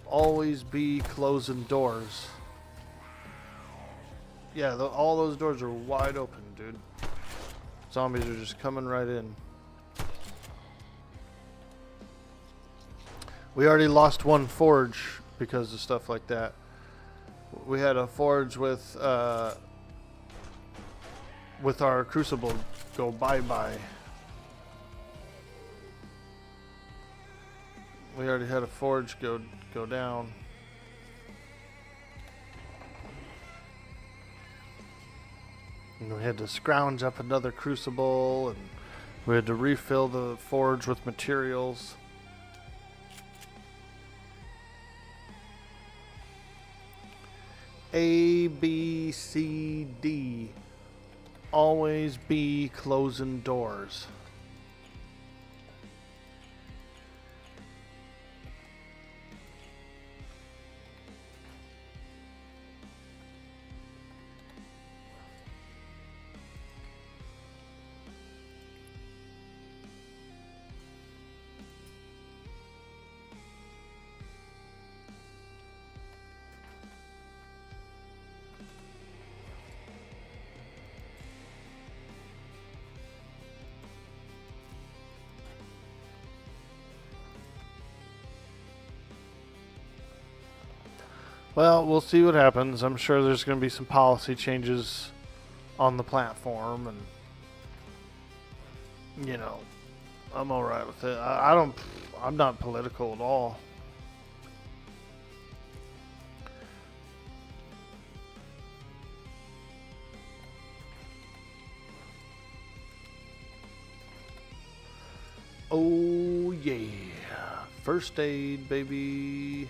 Always be closing doors. Yeah, all those doors are wide open, dude. Zombies are just coming right in. We already lost one forge because of stuff like that. We had a forge with our crucible go bye-bye. We already had a forge go down. And we had to scrounge up another crucible, and we had to refill the forge with materials. A, B, C, D. Always be closing doors. Well, we'll see what happens. I'm sure there's going to be some policy changes on the platform, and you know, I'm all right with it. I'm not political at all. Oh yeah, first aid, baby.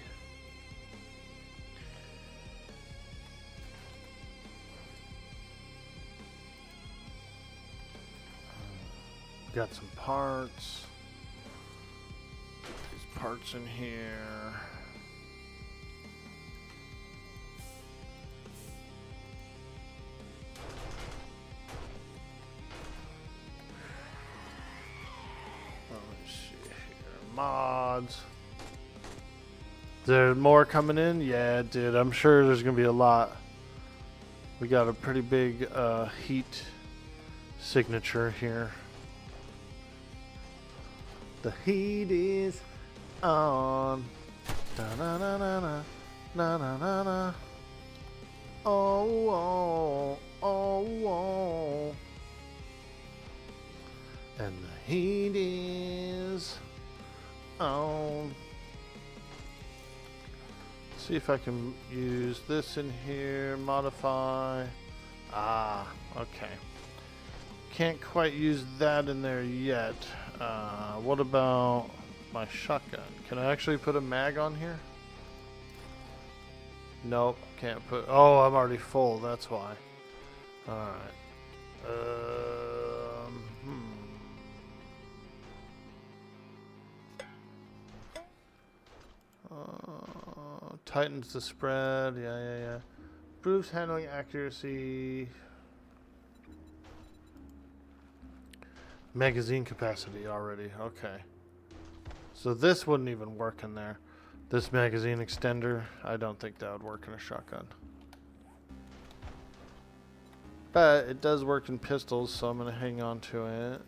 Got some parts. Put these parts in here. Let's see here. Mods. There's more coming in? Yeah, dude. I'm sure there's gonna be a lot. We got a pretty big heat signature here. The heat is on. Da na na na na na na na na. Oh oh oh oh. And the heat is on. See if I can use this in here. Modify. Ah, okay. Can't quite use that in there yet. What about my shotgun? Can I actually put a mag on here? Nope, can't put. Oh, I'm already full. That's why. All right. Tightens the spread. Yeah. Improves handling accuracy. Magazine capacity already. Okay. So this wouldn't even work in there. This magazine extender, I don't think that would work in a shotgun. But it does work in pistols, so I'm going to hang on to it.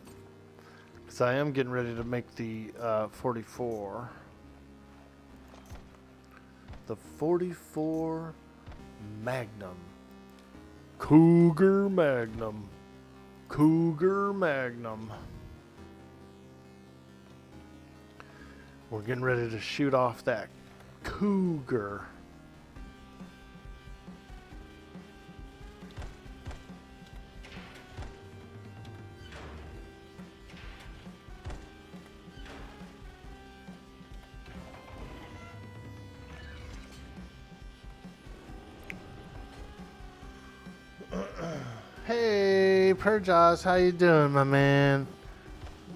Because I am getting ready to make the 44. The 44 Magnum. Cougar Magnum. Cougar Magnum. We're getting ready to shoot off that Cougar. Hey, Perjas, how you doing, my man?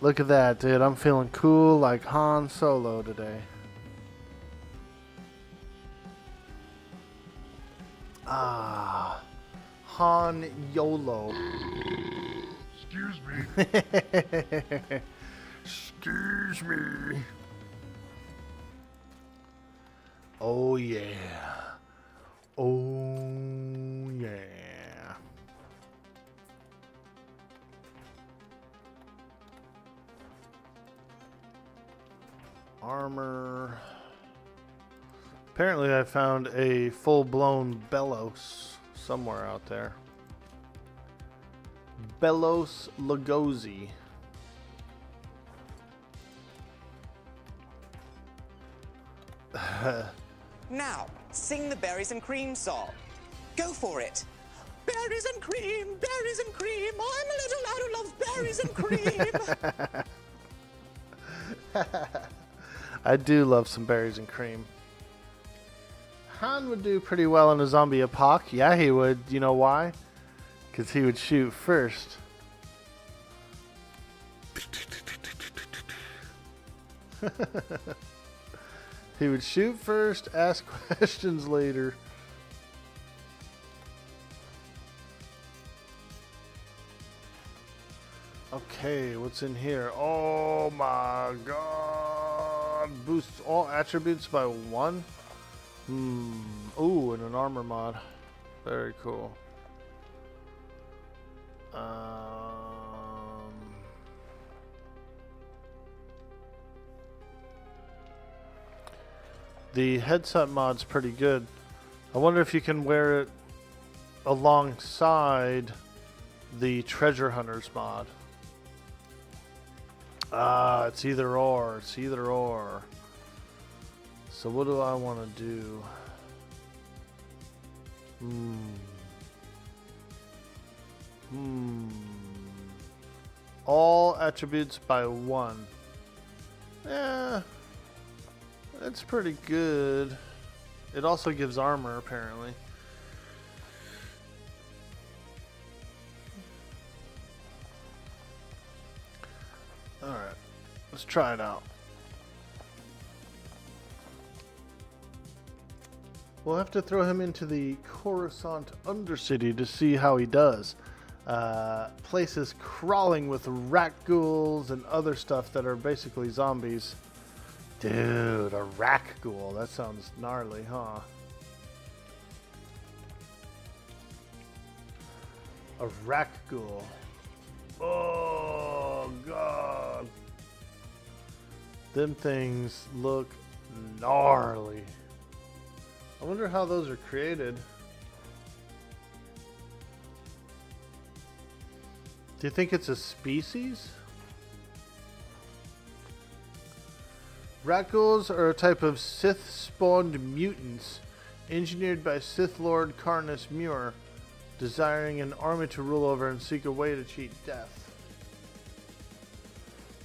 Look at that, dude. I'm feeling cool like Han Solo today. Ah, Han YOLO. Excuse me. Excuse me. Oh, yeah. Oh, yeah. Armor. Apparently I found a full-blown Belos somewhere out there. Belos Lugosi. Now, sing the berries and cream song. Go for it. Berries and cream, berries and cream. I'm a little lad who loves berries and cream. I do love some berries and cream. Han would do pretty well in a zombie apoc. Yeah, he would. You know why? Because he would shoot first. He would shoot first, ask questions later. Okay, what's in here? Oh my god. Boosts all attributes by 1? Ooh, and an armor mod. Very cool. The headset mod's pretty good. I wonder if you can wear it alongside the Treasure Hunters mod. It's either or. It's either or. So what do I want to do? All attributes by 1. Yeah. That's pretty good. It also gives armor, apparently. Alright. Let's try it out. We'll have to throw him into the Coruscant Undercity to see how he does. Place is crawling with rat ghouls and other stuff that are basically zombies. Dude, a rack ghoul. That sounds gnarly, huh? A rack ghoul. Oh, God. Them things look gnarly. I wonder how those are created. Do you think it's a species? Rat ghouls are a type of Sith-spawned mutants engineered by Sith Lord Carnus Muir, desiring an army to rule over and seek a way to cheat death.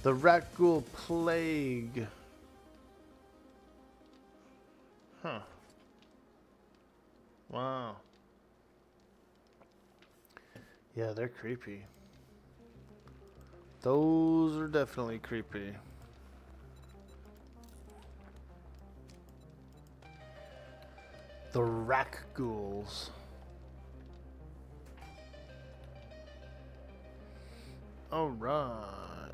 The rat ghoul plague. Huh. Wow. Yeah, they're creepy. Those are definitely creepy. The rack ghouls. All right.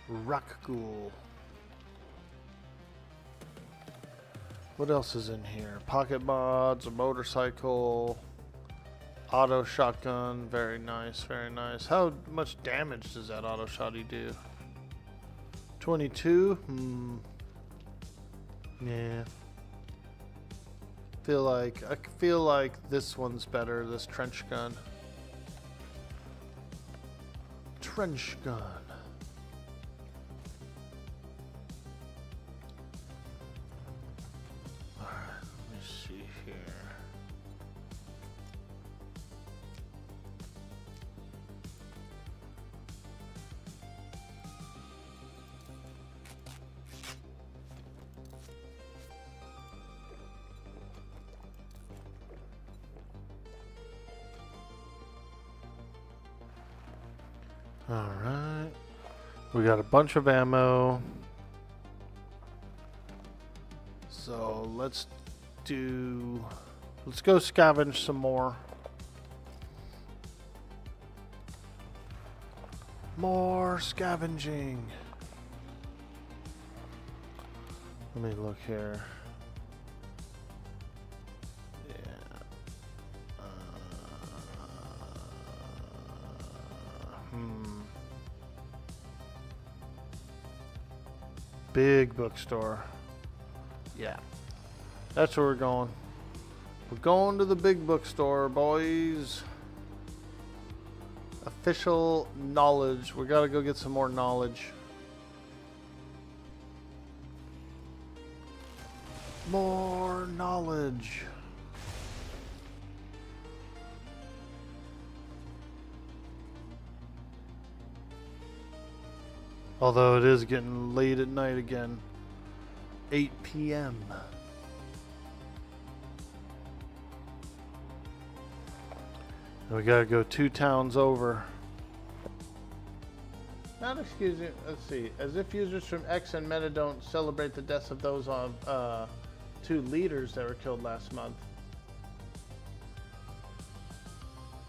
Rack ghoul. What else is in here? Pocket mods, a motorcycle, auto shotgun. Very nice, very nice. How much damage does that auto shotty do? 22? Yeah. I feel like this one's better, this trench gun. Trench gun. Alright, let me see here. Alright. We got a bunch of ammo. So let's go scavenge some more. More scavenging. Let me look here. Big bookstore. Yeah. That's where we're going. We're going to the big bookstore, boys. Official knowledge. We gotta go get some more knowledge. More knowledge. Although it is getting late at night again. 8 p.m. And we gotta go 2 towns over. Not excusing, let's see. As if users from X and Meta don't celebrate the deaths of those 2 leaders that were killed last month.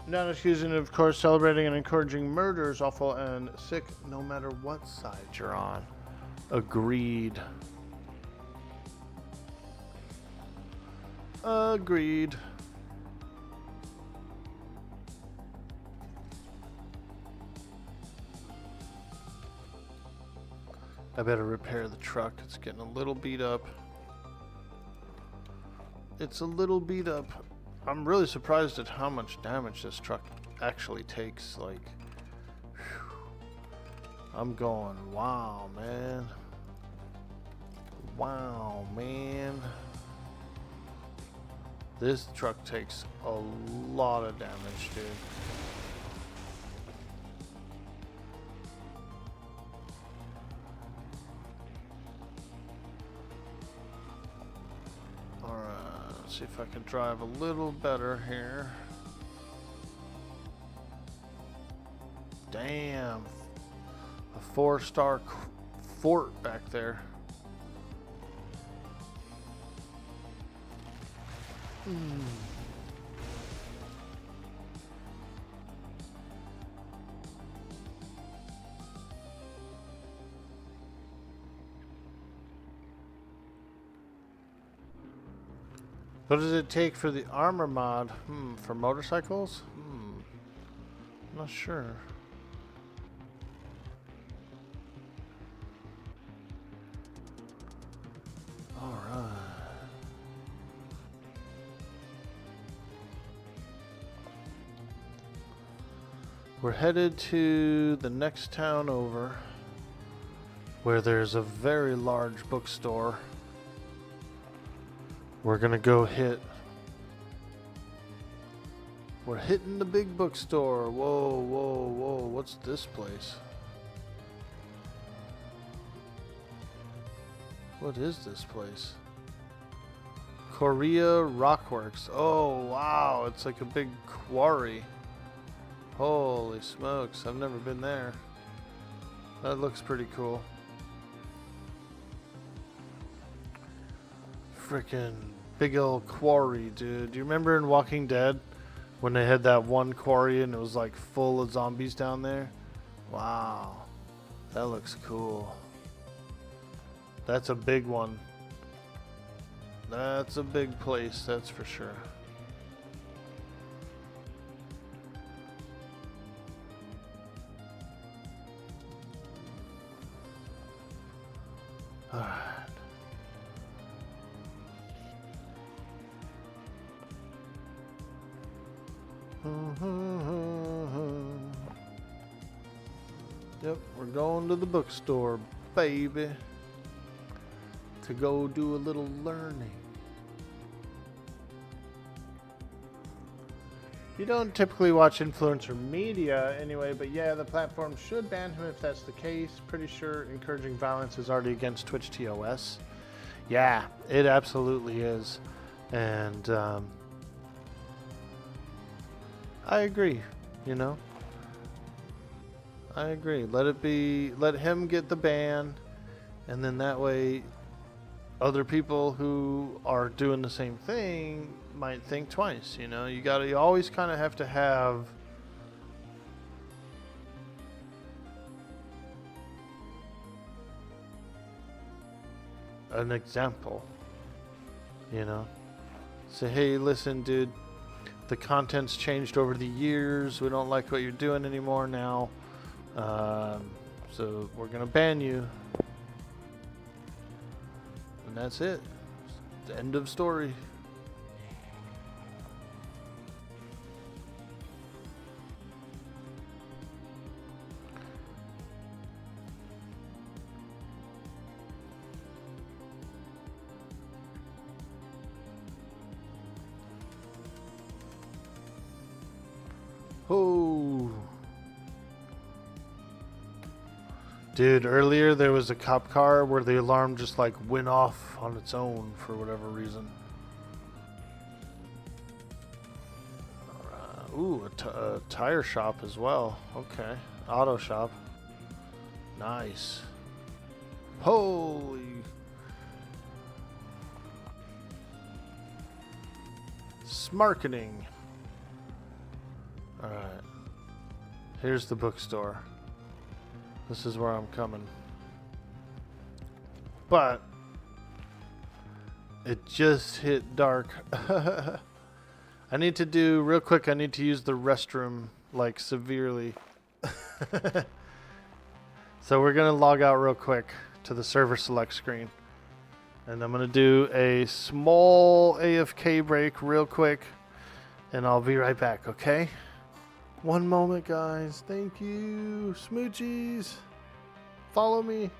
Not excusing, of course, celebrating and encouraging murder is awful and sick no matter what side you're on. Agreed. Agreed. I better repair the truck. It's getting a little beat up. It's a little beat up. I'm really surprised at how much damage this truck actually takes. Like, whew. I'm going, wow, man. Wow, man. This truck takes a lot of damage, dude. See if I can drive a little better here. Damn. A 4-star fort back there. What does it take for the armor mod? For motorcycles? I'm not sure. Alright. We're headed to the next town over, where there's a very large bookstore. We're gonna go hit. We're hitting the big bookstore. Whoa, whoa, whoa. What's this place? What is this place? Korea Rockworks. Oh, wow. It's like a big quarry. Holy smokes. I've never been there. That looks pretty cool. Freaking big old quarry, dude. Do you remember in Walking Dead when they had that one quarry and it was like full of zombies down there? Wow. That looks cool. That's a big one. That's a big place, that's for sure. Alright. Yep, we're going to the bookstore, baby, to go do a little learning. You don't typically watch influencer media anyway, but yeah, the platform should ban him if that's the case. Pretty sure encouraging violence is already against Twitch TOS. Yeah, it absolutely is. And I agree, you know. I agree. Let him get the ban, and then that way other people who are doing the same thing might think twice, you know. You always kind of have to have an example, you know. Say, hey, listen, dude, the content's changed over the years. We don't like what you're doing anymore now. So we're gonna ban you. And that's it. It's the end of story. Oh. Dude, earlier there was a cop car where the alarm just like went off on its own for whatever reason. Ooh, a tire shop as well. Okay. Auto shop. Nice. Holy. Smarketing. Alright. Here's the bookstore. This is where I'm coming. But it just hit dark. I need to do real quick. I need to use the restroom like severely. So we're gonna log out real quick to the server select screen, and I'm gonna do a small AFK break real quick, and I'll be right back. Okay? One moment, guys. Thank you, smoochies. Follow me.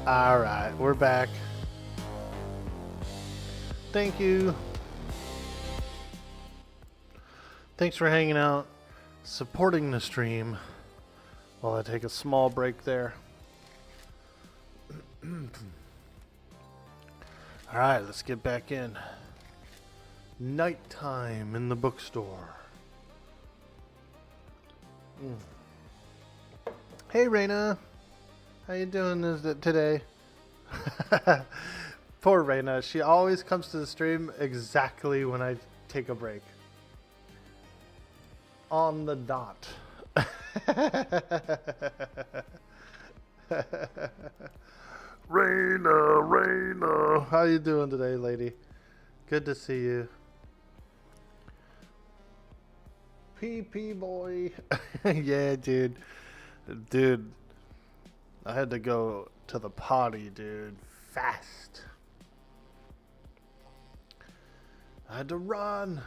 Alright, we're back. Thank you. Thanks for hanging out, supporting the stream while I take a small break there. Alright, let's get back in. Nighttime in the bookstore. Hey, Raina. How you doing today? Poor Raina. She always comes to the stream exactly when I take a break. On the dot. Raina. How you doing today, lady? Good to see you. PP boy. Yeah, dude. Dude. I had to go to the potty, dude. Fast. I had to run.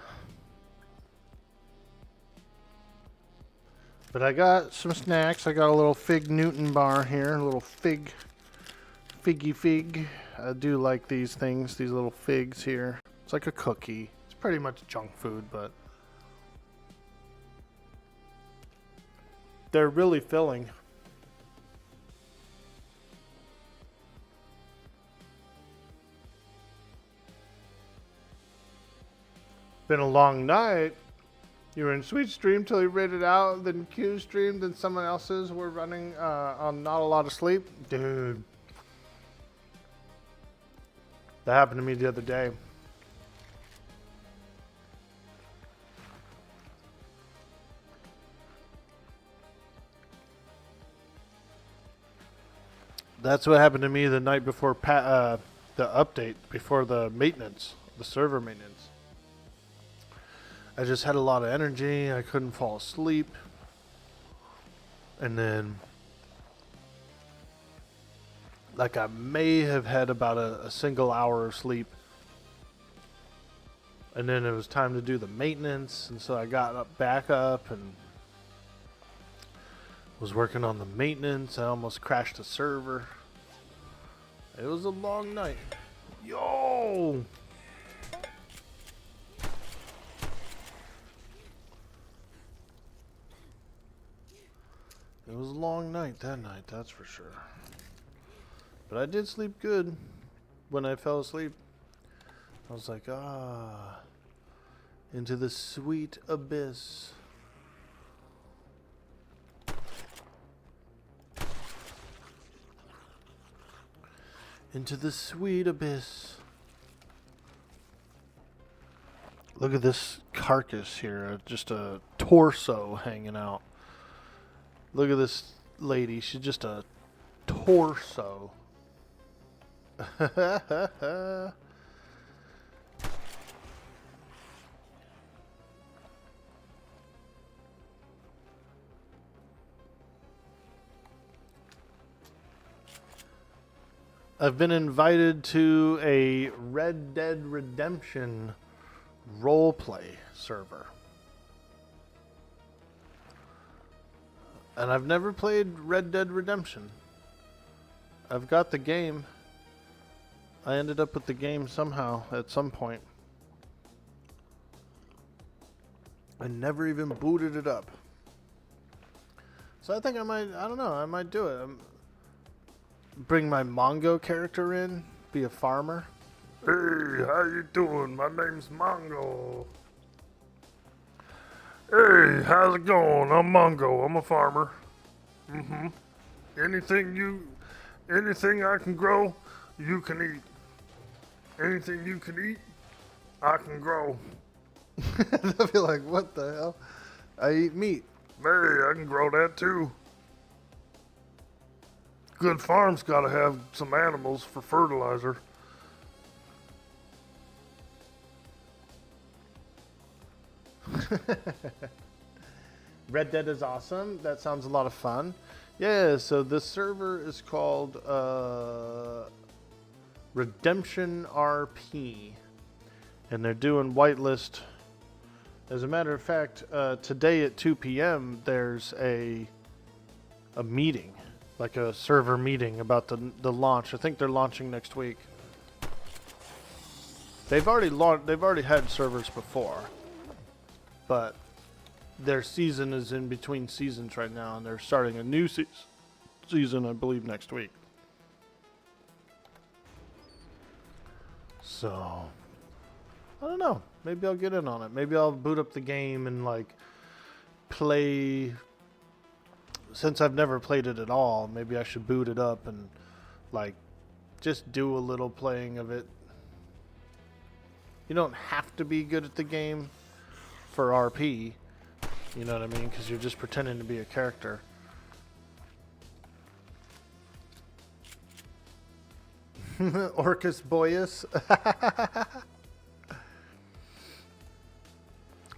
But I got some snacks. I got a little Fig Newton bar here. A little figgy fig. I do like these things, these little figs here. It's like a cookie. It's pretty much junk food, but they're really filling. Been a long night. You were in Sweet Stream till you rated out, then Q streamed, then someone else's were running on not a lot of sleep. Dude. That happened to me the other day. That's what happened to me the night before the update, before the maintenance, the server maintenance. I just had a lot of energy. I couldn't fall asleep. And then, like, I may have had about a single hour of sleep. And then it was time to do the maintenance. And so I got back up and was working on the maintenance. I almost crashed the server. It was a long night. Yo! It was a long night that night, that's for sure. But I did sleep good when I fell asleep. I was like, into the sweet abyss. Into the sweet abyss. Look at this carcass here, just a torso hanging out. Look at this lady. She's just a torso. I've been invited to a Red Dead Redemption roleplay server. And I've never played Red Dead Redemption. I've got the game. I ended up with the game somehow at some point. I never even booted it up. So I think I don't know, I might do it. Bring my Mongo character in, be a farmer. Hey, how you doing? My name's Mongo. Hey, how's it going? I'm Mongo. I'm a farmer. Anything I can grow, you can eat. Anything you can eat, I can grow. They'll be like, what the hell? I eat meat. Hey, I can grow that too. Good farm's gotta have some animals for fertilizer. Red Dead is awesome. That sounds a lot of fun. Yeah, so this server is called Redemption RP. And they're doing whitelist. As a matter of fact, today at 2 p.m. there's a meeting like a server meeting about the launch. I think they're launching next week. They've already had servers before, but their season is in between seasons right now, and they're starting a new season, I believe, next week. So, I don't know. Maybe I'll get in on it. Maybe I'll boot up the game and like play. Since I've never played it at all, maybe I should boot it up and like just do a little playing of it. You don't have to be good at the game for RP. You know what I mean? Because you're just pretending to be a character. Orcus Boyus.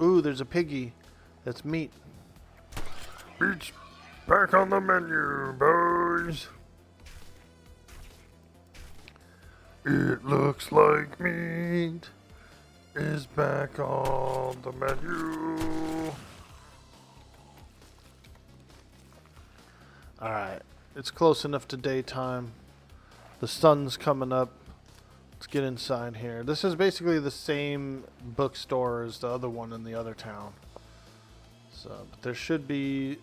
Ooh, there's a piggy. That's meat. Meat's back on the menu, boys. It looks like meat is back on the menu. Alright. It's close enough to daytime. The sun's coming up. Let's get inside here. This is basically the same bookstore as the other one in the other town. So, but there should be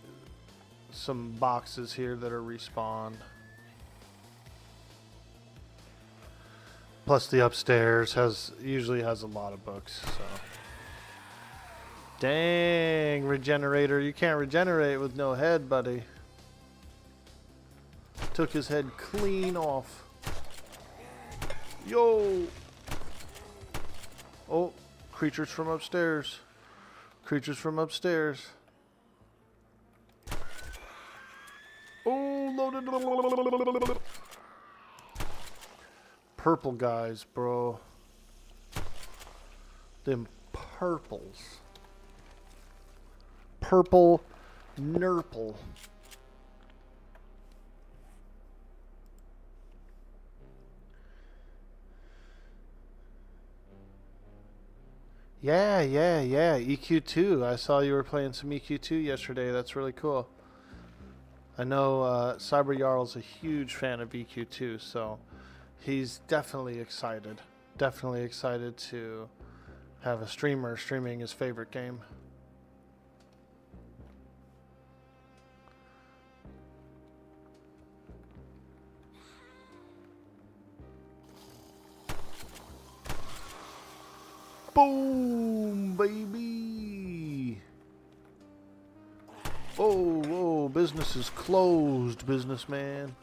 some boxes here that are respawned. Plus the upstairs usually has a lot of books, so. Dang, Regenerator, you can't regenerate with no head, buddy. Took his head clean off. Yo! Oh, creatures from upstairs. Creatures from upstairs. Oh, loaded. Purple guys, bro. Them purples. Purple nurple. Yeah. EQ2. I saw you were playing some EQ2 yesterday. That's really cool. I know Cyber Jarl's a huge fan of EQ2, so he's definitely excited. Definitely excited to have a streamer streaming his favorite game. Boom, baby. Whoa, business is closed, businessman.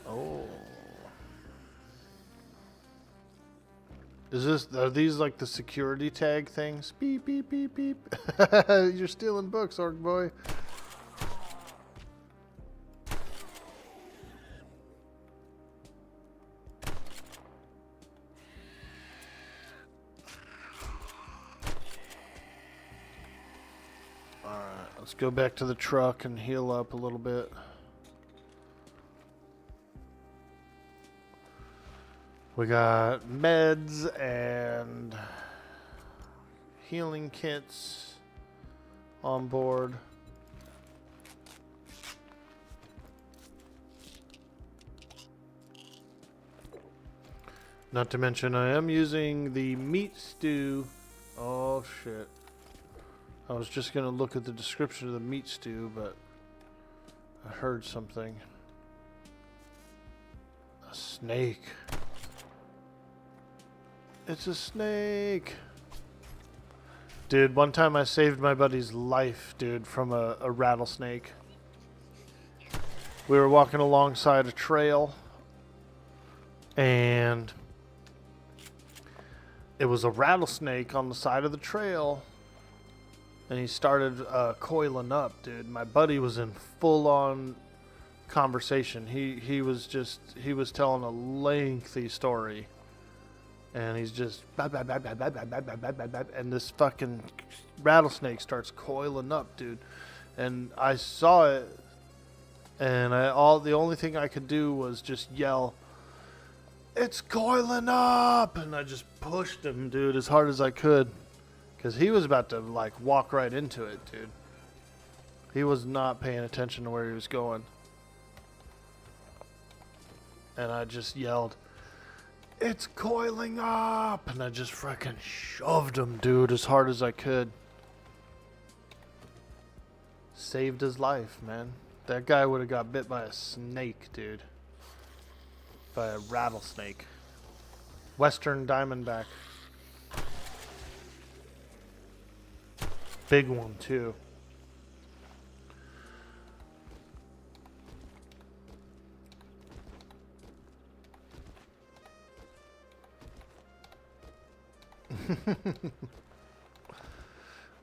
Oh. Are these like the security tag things? Beep, beep, beep, beep. You're stealing books, Orkboy. Let's go back to the truck and heal up a little bit. We got meds and healing kits on board. Not to mention I am using the meat stew. Oh shit. I was just going to look at the description of the meat stew, but I heard something. A snake. It's a snake. Dude, one time I saved my buddy's life, dude, from a rattlesnake. We were walking alongside a trail, and it was a rattlesnake on the side of the trail. And he started coiling up, dude. My buddy was in full-on conversation. He was telling a lengthy story, and he's just and this fucking rattlesnake starts coiling up, dude. And I saw it, and the only thing I could do was just yell, "It's coiling up!" And I just pushed him, dude, as hard as I could. Because he was about to, like, walk right into it, dude. He was not paying attention to where he was going. And I just yelled, "It's coiling up!" And I just freaking shoved him, dude, as hard as I could. Saved his life, man. That guy would have got bit by a snake, dude. By a rattlesnake. Western diamondback. Big one, too.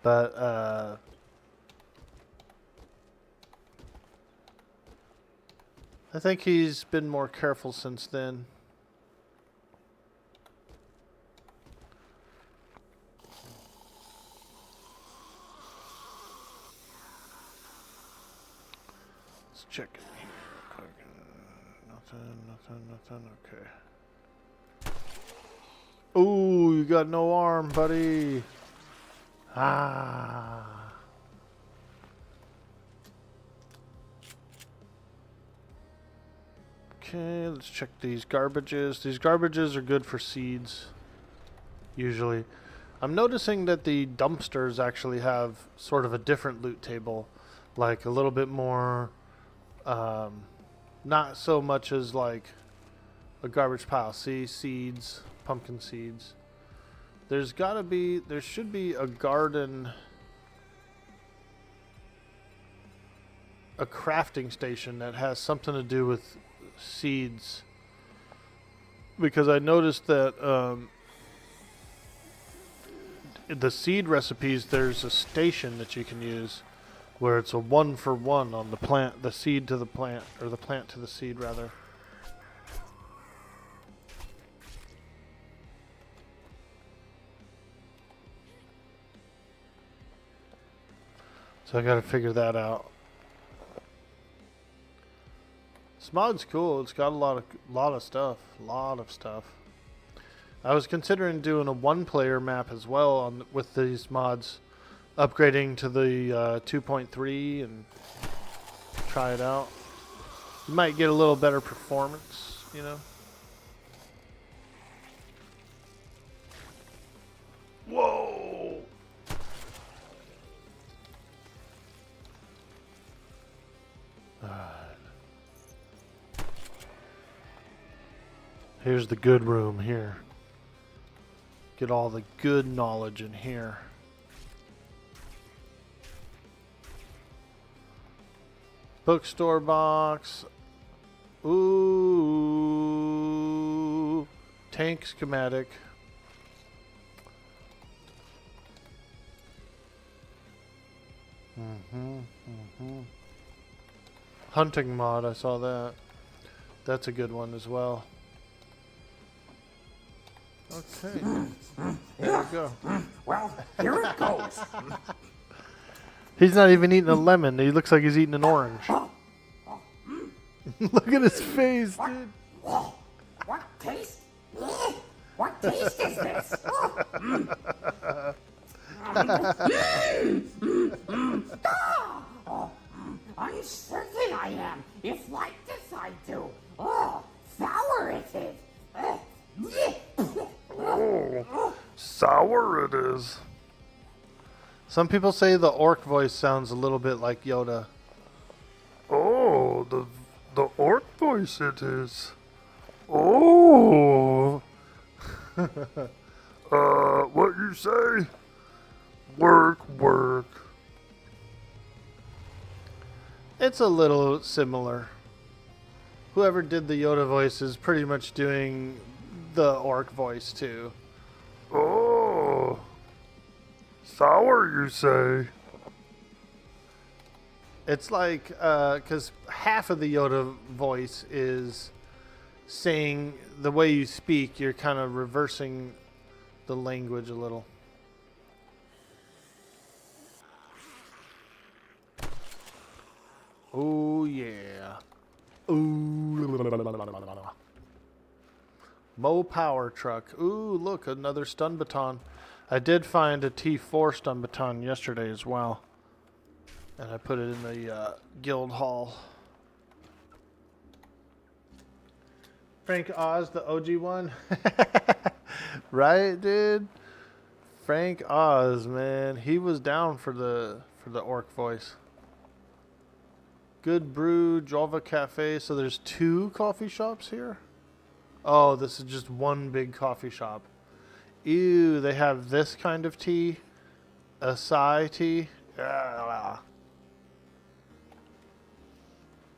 But, I think he's been more careful since then. Let's check it here real quick. Nothing, okay. Ooh, you got no arm, buddy. Ah. Okay, let's check these garbages. These garbages are good for seeds, usually. I'm noticing that the dumpsters actually have sort of a different loot table, like a little bit more, not so much as like a garbage pile. See, seeds, pumpkin seeds. There should be a garden, a crafting station that has something to do with seeds, because I noticed that the seed recipes, there's a station that you can use where it's a 1-for-1 on the plant, the seed to the plant, or the plant to the seed rather. So I gotta figure that out. This mod's cool. It's got a lot of stuff. I was considering doing a one-player map as well with these mods, upgrading to the 2.3 and try it out. You might get a little better performance, you know. Whoa! Here's the good room here. Get all the good knowledge in here. Bookstore box. Ooh. Tank schematic. Hunting mod, I saw that. That's a good one as well. Okay. There we go. Well, here it goes. He's not even eating a lemon. He looks like he's eating an orange. Look at his face, dude. What taste? What taste is this? I'm certain I am, if like this I do. Oh, sour it is. Oh, sour it is. Some people say the orc voice sounds a little bit like Yoda. Oh, the orc voice it is. Oh. What you say? Work. It's a little similar. Whoever did the Yoda voice is pretty much doing the orc voice too. Oh. Sour, you say? It's like, because half of the Yoda voice is saying the way you speak, you're kind of reversing the language a little. Oh, yeah. Ooh. Mo power truck. Ooh, look, another stun baton. I did find a T4 stun baton yesterday as well. And I put it in the guild hall. Frank Oz, the OG one. Right, dude? Frank Oz, man. He was down for the orc voice. Good Brew, Java Cafe. So there's 2 coffee shops here? Oh, this is just one big coffee shop. Ew, they have this kind of tea. Acai tea. Ah.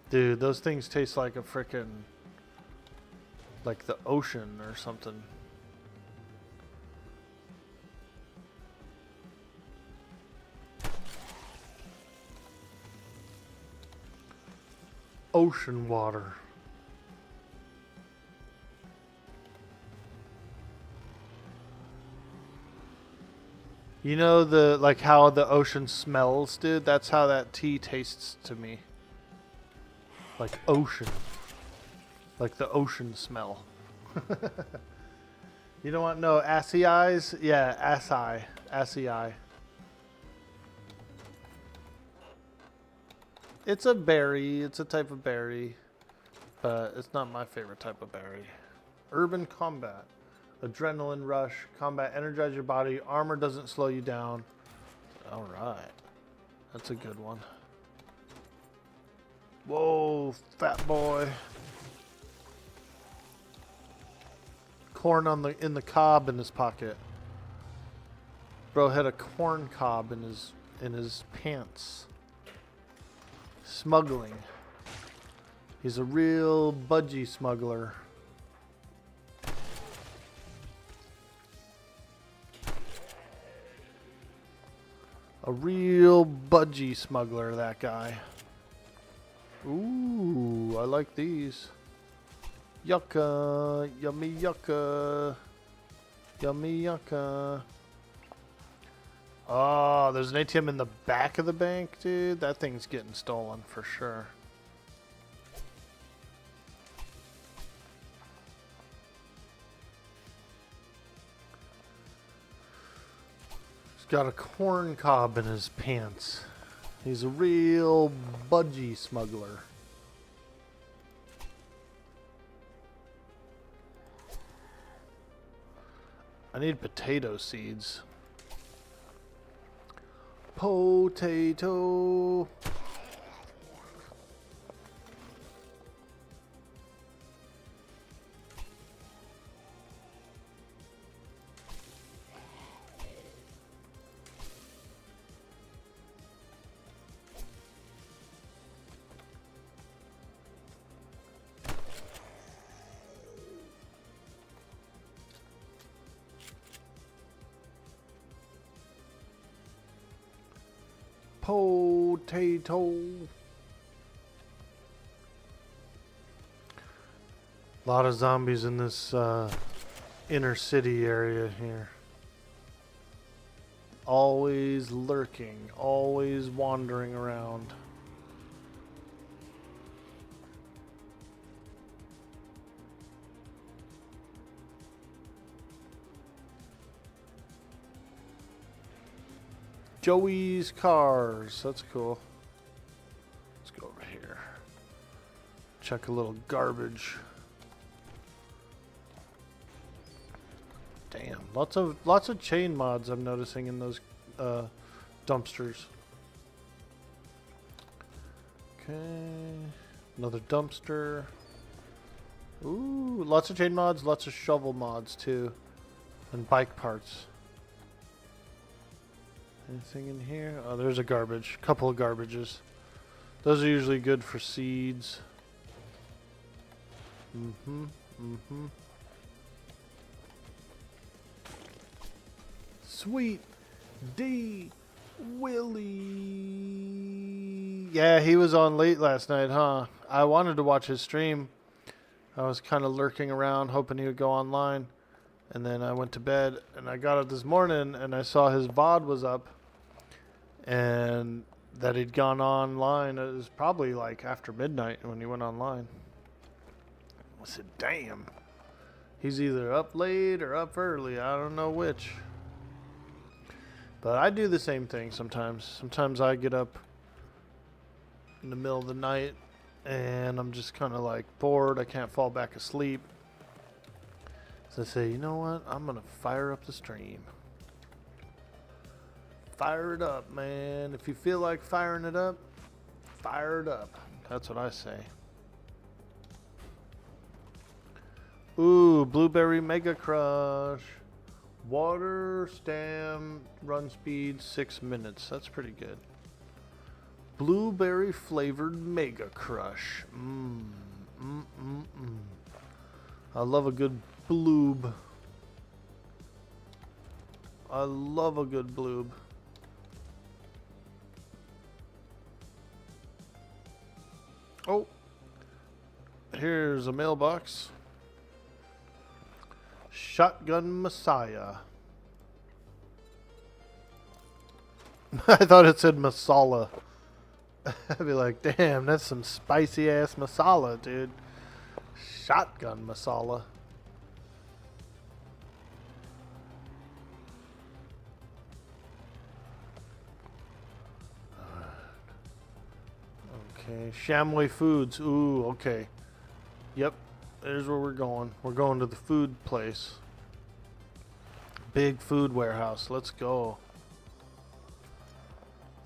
Dude, those things taste like a frickin'... like the ocean or something. Ocean water. You know the like how the ocean smells, dude? That's how that tea tastes to me. Like ocean. Like the ocean smell. You don't want no assy eyes? Yeah, assy. Assy eye. It's a berry. It's a type of berry. But it's not my favorite type of berry. Urban combat. Adrenaline rush. Combat energize your body. Armor doesn't slow you down. Alright. That's a good one. Whoa, fat boy. Corn in the cob in his pocket. Bro had a corn cob in his pants. Smuggling. He's a real budgie smuggler. A real budgie smuggler, that guy. Ooh, I like these. Yucca, yummy yucca, yummy yucca. Oh, there's an ATM in the back of the bank, dude. That thing's getting stolen for sure. He's got a corn cob in his pants. He's a real budgie smuggler. I need potato seeds. Potato. Potato. A lot of zombies in this inner city area here. Always lurking, always wandering around. Joey's cars. That's cool. Let's go over here. Check a little garbage. Damn, lots of chain mods I'm noticing in those dumpsters. Okay, another dumpster. Ooh, lots of chain mods, lots of shovel mods too, and bike parts. Anything in here? Oh, there's a garbage. Couple of garbages. Those are usually good for seeds. Sweet D Willie. Yeah, he was on late last night, huh? I wanted to watch his stream. I was kind of lurking around, hoping he would go online. And then I went to bed, and I got up this morning, and I saw his VOD was up, and that he'd gone online. It was probably like after midnight when he went online. I said, damn. He's either up late or up early. I don't know which. But I do the same thing sometimes. Sometimes I get up in the middle of the night and I'm just kind of like bored. I can't fall back asleep. So I say, you know what? I'm going to fire up the stream. Fire it up, man. If you feel like firing it up, fire it up. That's what I say. Ooh, Blueberry Mega Crush. Water, stam, run speed, 6 minutes. That's pretty good. Blueberry flavored Mega Crush. I love a good bloob. I love a good bloob. Oh, here's a mailbox. Shotgun Messiah. I thought it said masala. I'd be like, damn, that's some spicy ass masala, dude. Shotgun masala. Okay, Shamway Foods. Ooh, okay. Yep, there's where we're going. We're going to the food place. Big food warehouse. Let's go.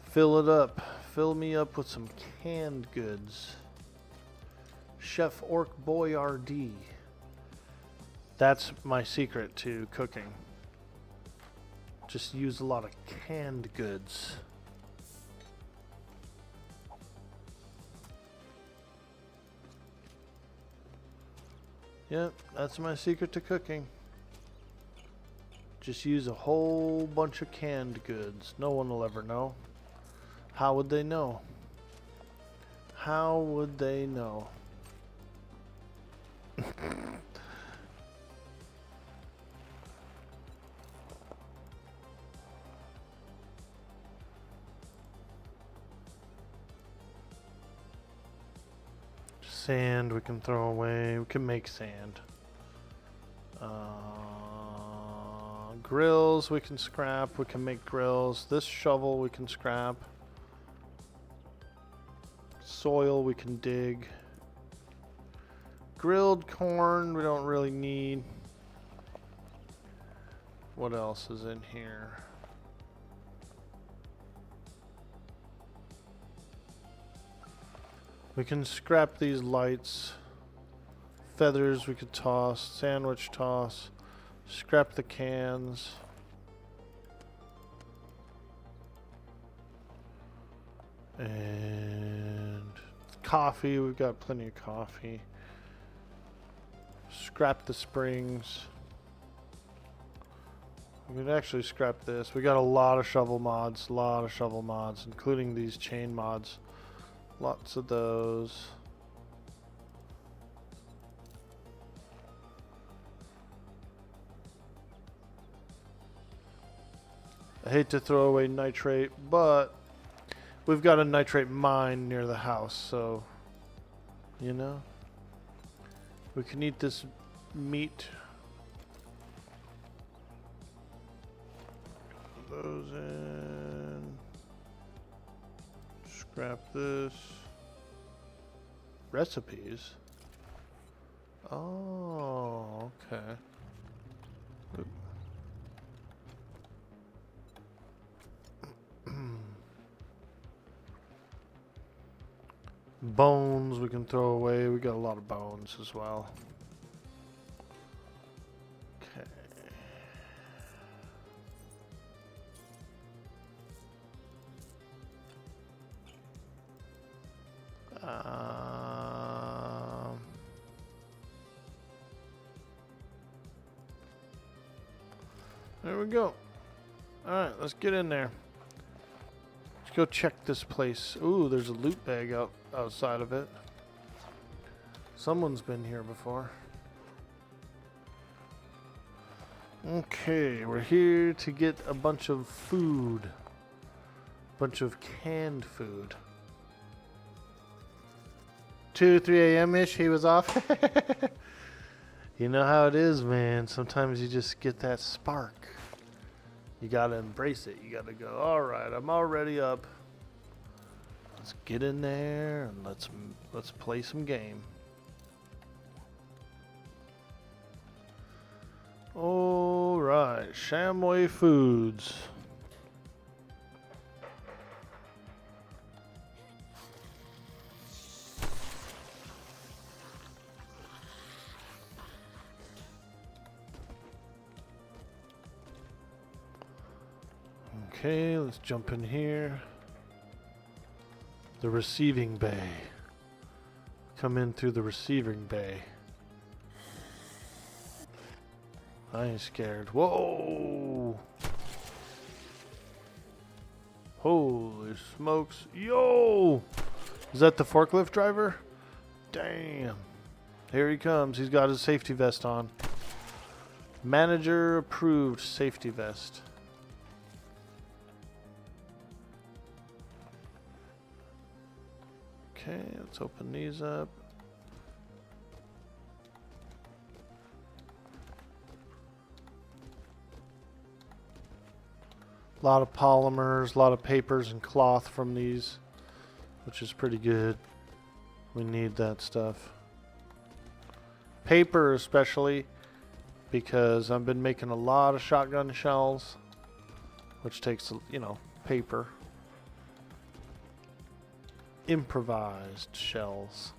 Fill it up. Fill me up with some canned goods. Chef Orkboy RD. That's my secret to cooking. Just use a lot of canned goods. Yep, that's my secret to cooking. Just use a whole bunch of canned goods. No one will ever know. How would they know? How would they know? Sand we can throw away. We can make sand. Grills we can scrap. We can make grills. This shovel we can scrap. Soil we can dig. Grilled corn we don't really need. What else is in here? We can scrap these lights. Feathers we could toss. Sandwich toss. Scrap the cans. And coffee, we've got plenty of coffee. Scrap the springs. We could actually scrap this. We got a lot of shovel mods, including these chain mods. Lots of those. I hate to throw away nitrate, but we've got a nitrate mine near the house, so, you know, we can eat this meat. Put those in. Scrap this. Recipes. Oh, okay. Oop. Bones we can throw away. We got a lot of bones as well. Okay. There we go. Alright, let's get in there. Let's go check this place. Ooh, there's a loot bag outside of it. Someone's been here before. Okay, we're here to get a bunch of food. Bunch of canned food. 2, 3 a.m.-ish, he was off. You know how it is, man. Sometimes you just get that spark. You gotta embrace it. You gotta go, all right, I'm already up. Let's get in there and let's play some game. All right, Shamway Foods. Okay, let's jump in here. The receiving bay. Come in through the receiving bay. I ain't scared. Whoa! Holy smokes. Yo! Is that the forklift driver? Damn. Here he comes. He's got his safety vest on. Manager approved safety vest. Okay, let's open these up. A lot of polymers, a lot of papers and cloth from these, which is pretty good. We need that stuff. Paper especially, because I've been making a lot of shotgun shells, which takes, you know, paper. Improvised shells.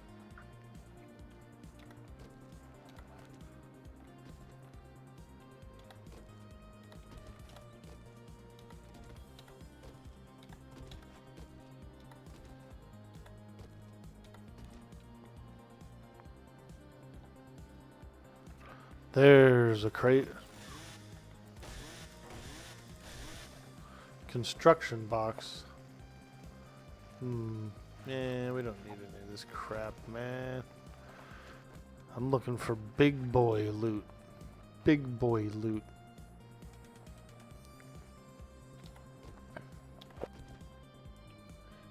There's a crate. Construction box. Yeah, we don't need any of this crap, man. I'm looking for big boy loot. Big boy loot.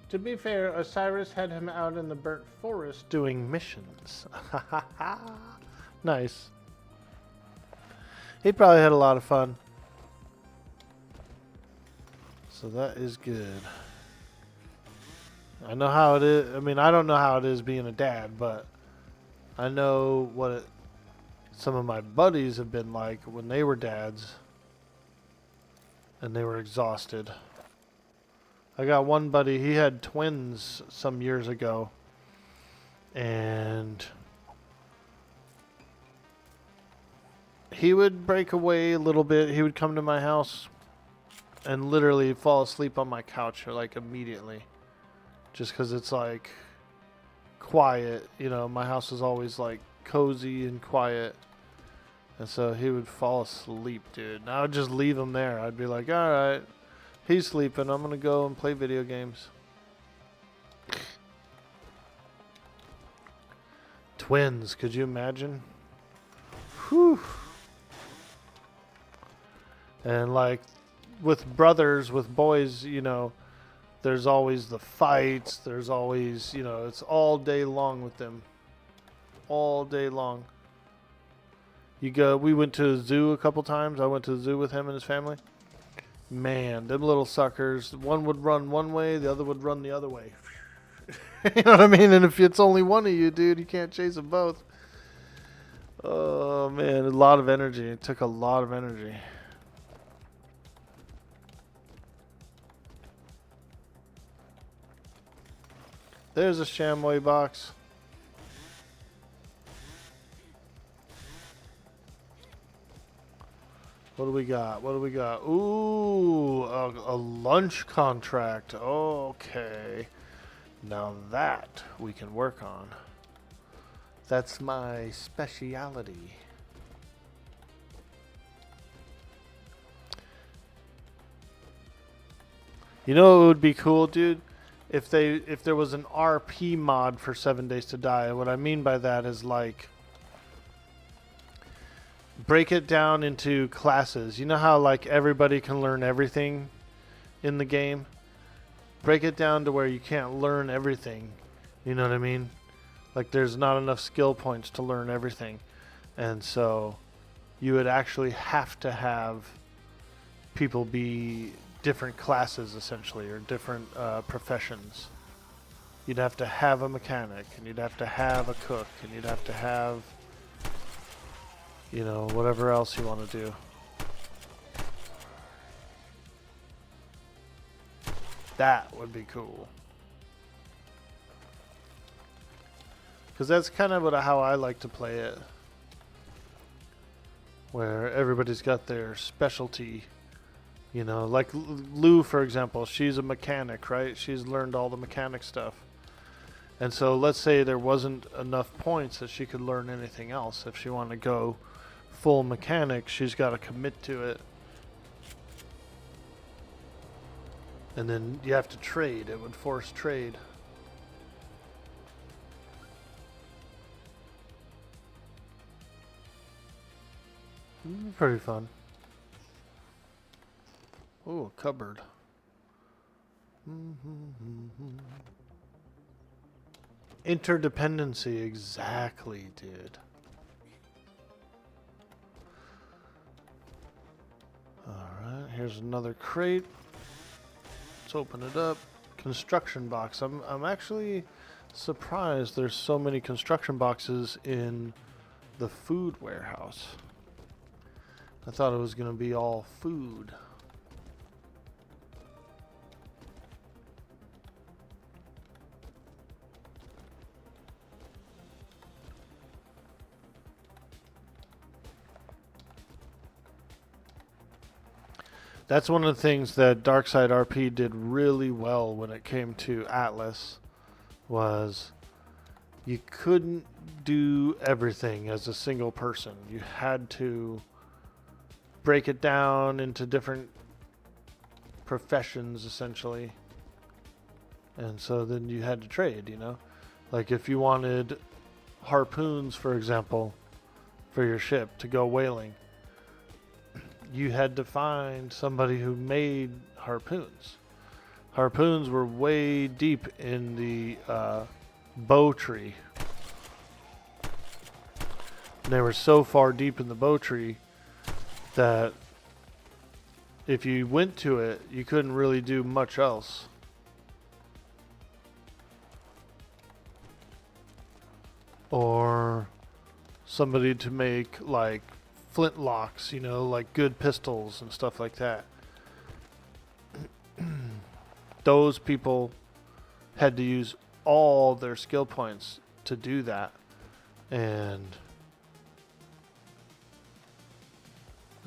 To be fair, Osiris had him out in the burnt forest doing missions. Nice. He probably had a lot of fun. So that is good. I know how it is. I mean, I don't know how it is being a dad, but I know what some of my buddies have been like when they were dads and they were exhausted. I got one buddy, he had twins some years ago, and he would break away a little bit. He would come to my house and literally fall asleep on my couch like immediately. Just because it's like quiet, you know, my house is always like cozy and quiet. And so he would fall asleep, dude. And I would just leave him there. I'd be like, all right, he's sleeping. I'm going to go and play video games. Twins, could you imagine? Whew. And like with brothers, with boys, you know, there's always the fights. There's always, you know, it's all day long with them. All day long. We went to the zoo a couple times. I went to the zoo with him and his family. Man, them little suckers. One would run one way, the other would run the other way. You know what I mean? And if it's only one of you, dude, you can't chase them both. Oh, man, a lot of energy. It took a lot of energy. There's a chamois box. What do we got? What do we got? Ooh, a lunch contract. Okay. Now that we can work on. That's my speciality. You know what would be cool, dude? If there was an RP mod for 7 Days to Die. What I mean by that is like break it down into classes. You know how like everybody can learn everything in the game? Break it down to where you can't learn everything. You know what I mean? Like there's not enough skill points to learn everything. And so you would actually have to have people be different classes essentially, or different professions. You'd have to have a mechanic, and you'd have to have a cook, and you'd have to have, you know, whatever else you want to do. That would be cool. Because that's kind of how I like to play it. Where everybody's got their specialty. You know, like Lou, for example, she's a mechanic, right? She's learned all the mechanic stuff. And so let's say there wasn't enough points that she could learn anything else. If she wanted to go full mechanic, she's got to commit to it. And then you have to trade. It would force trade. Pretty fun. Ooh, a cupboard. Interdependency, exactly, dude. Alright, here's another crate. Let's open it up. Construction box. I'm actually surprised there's so many construction boxes in the food warehouse. I thought it was going to be all food. That's one of the things that Darkside RP did really well when it came to Atlas, was you couldn't do everything as a single person. You had to break it down into different professions, essentially. And so then you had to trade, you know? Like if you wanted harpoons, for example, for your ship to go whaling, you had to find somebody who made harpoons. Harpoons were way deep in the bow tree. And they were so far deep in the bow tree that if you went to it, you couldn't really do much else. Or somebody to make like flintlocks, you know, like good pistols and stuff like that. Those people had to use all their skill points to do that. And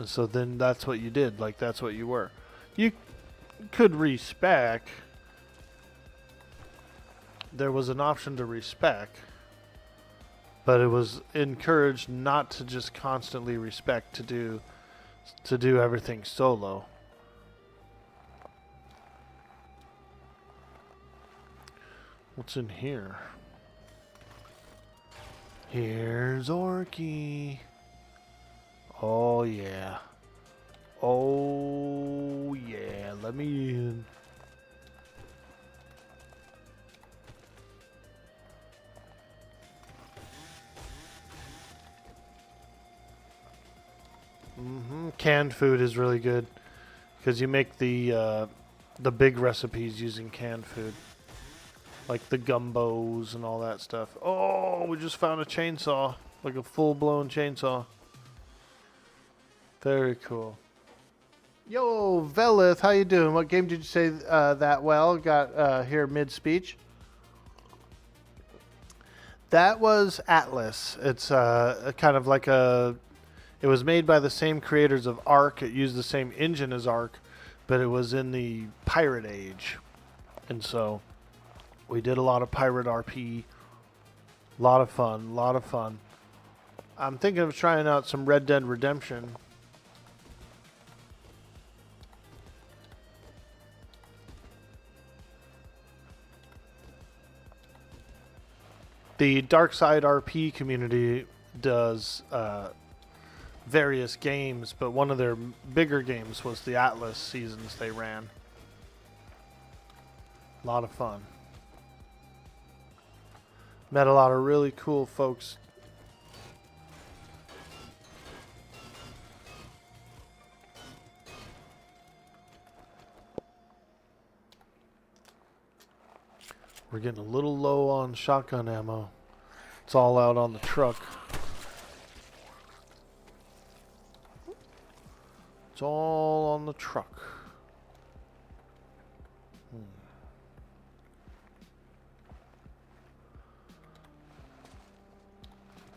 so then that's what you did. Like that's what you were. You could respec. There was an option to respec. But it was encouraged not to just constantly respec to do everything solo. What's in here? Here's Orky. Oh yeah. Oh yeah, let me in. Canned food is really good because you make the big recipes using canned food, like the gumbos and all that stuff. Oh, we just found a chainsaw, like a full-blown chainsaw. Very cool. Yo, Velith, how you doing? What game did you say that well? Got here mid-speech. That was Atlas. It's kind of like a... It was made by the same creators of Ark. It used the same engine as Ark, but it was in the pirate age. And so we did a lot of pirate RP. A lot of fun. I'm thinking of trying out some Red Dead Redemption. The Darkside RP community does various games, but one of their bigger games was the Atlas seasons they ran. A lot of fun. Met a lot of really cool folks. We're getting a little low on shotgun ammo. It's all out on the truck. It's all on the truck.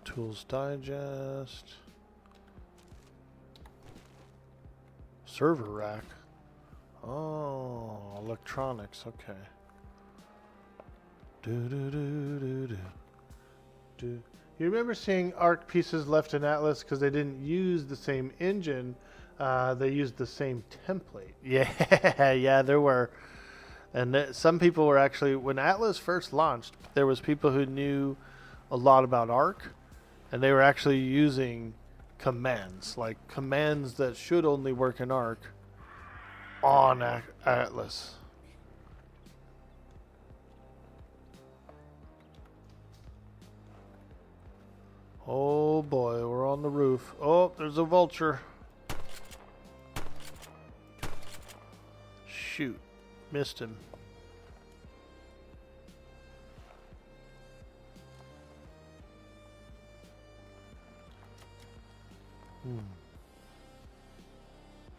Tools Digest. Server rack. Oh, electronics. Okay. Do do do do do do. You remember seeing ARC pieces left in Atlas because they didn't use the same engine? They used the same template. Yeah, yeah, there were. And some people were actually, when Atlas first launched, there was people who knew a lot about ARC, and they were actually using commands, like commands that should only work in ARC on Atlas. Oh boy, we're on the roof. Oh, there's a vulture. Shoot, missed him.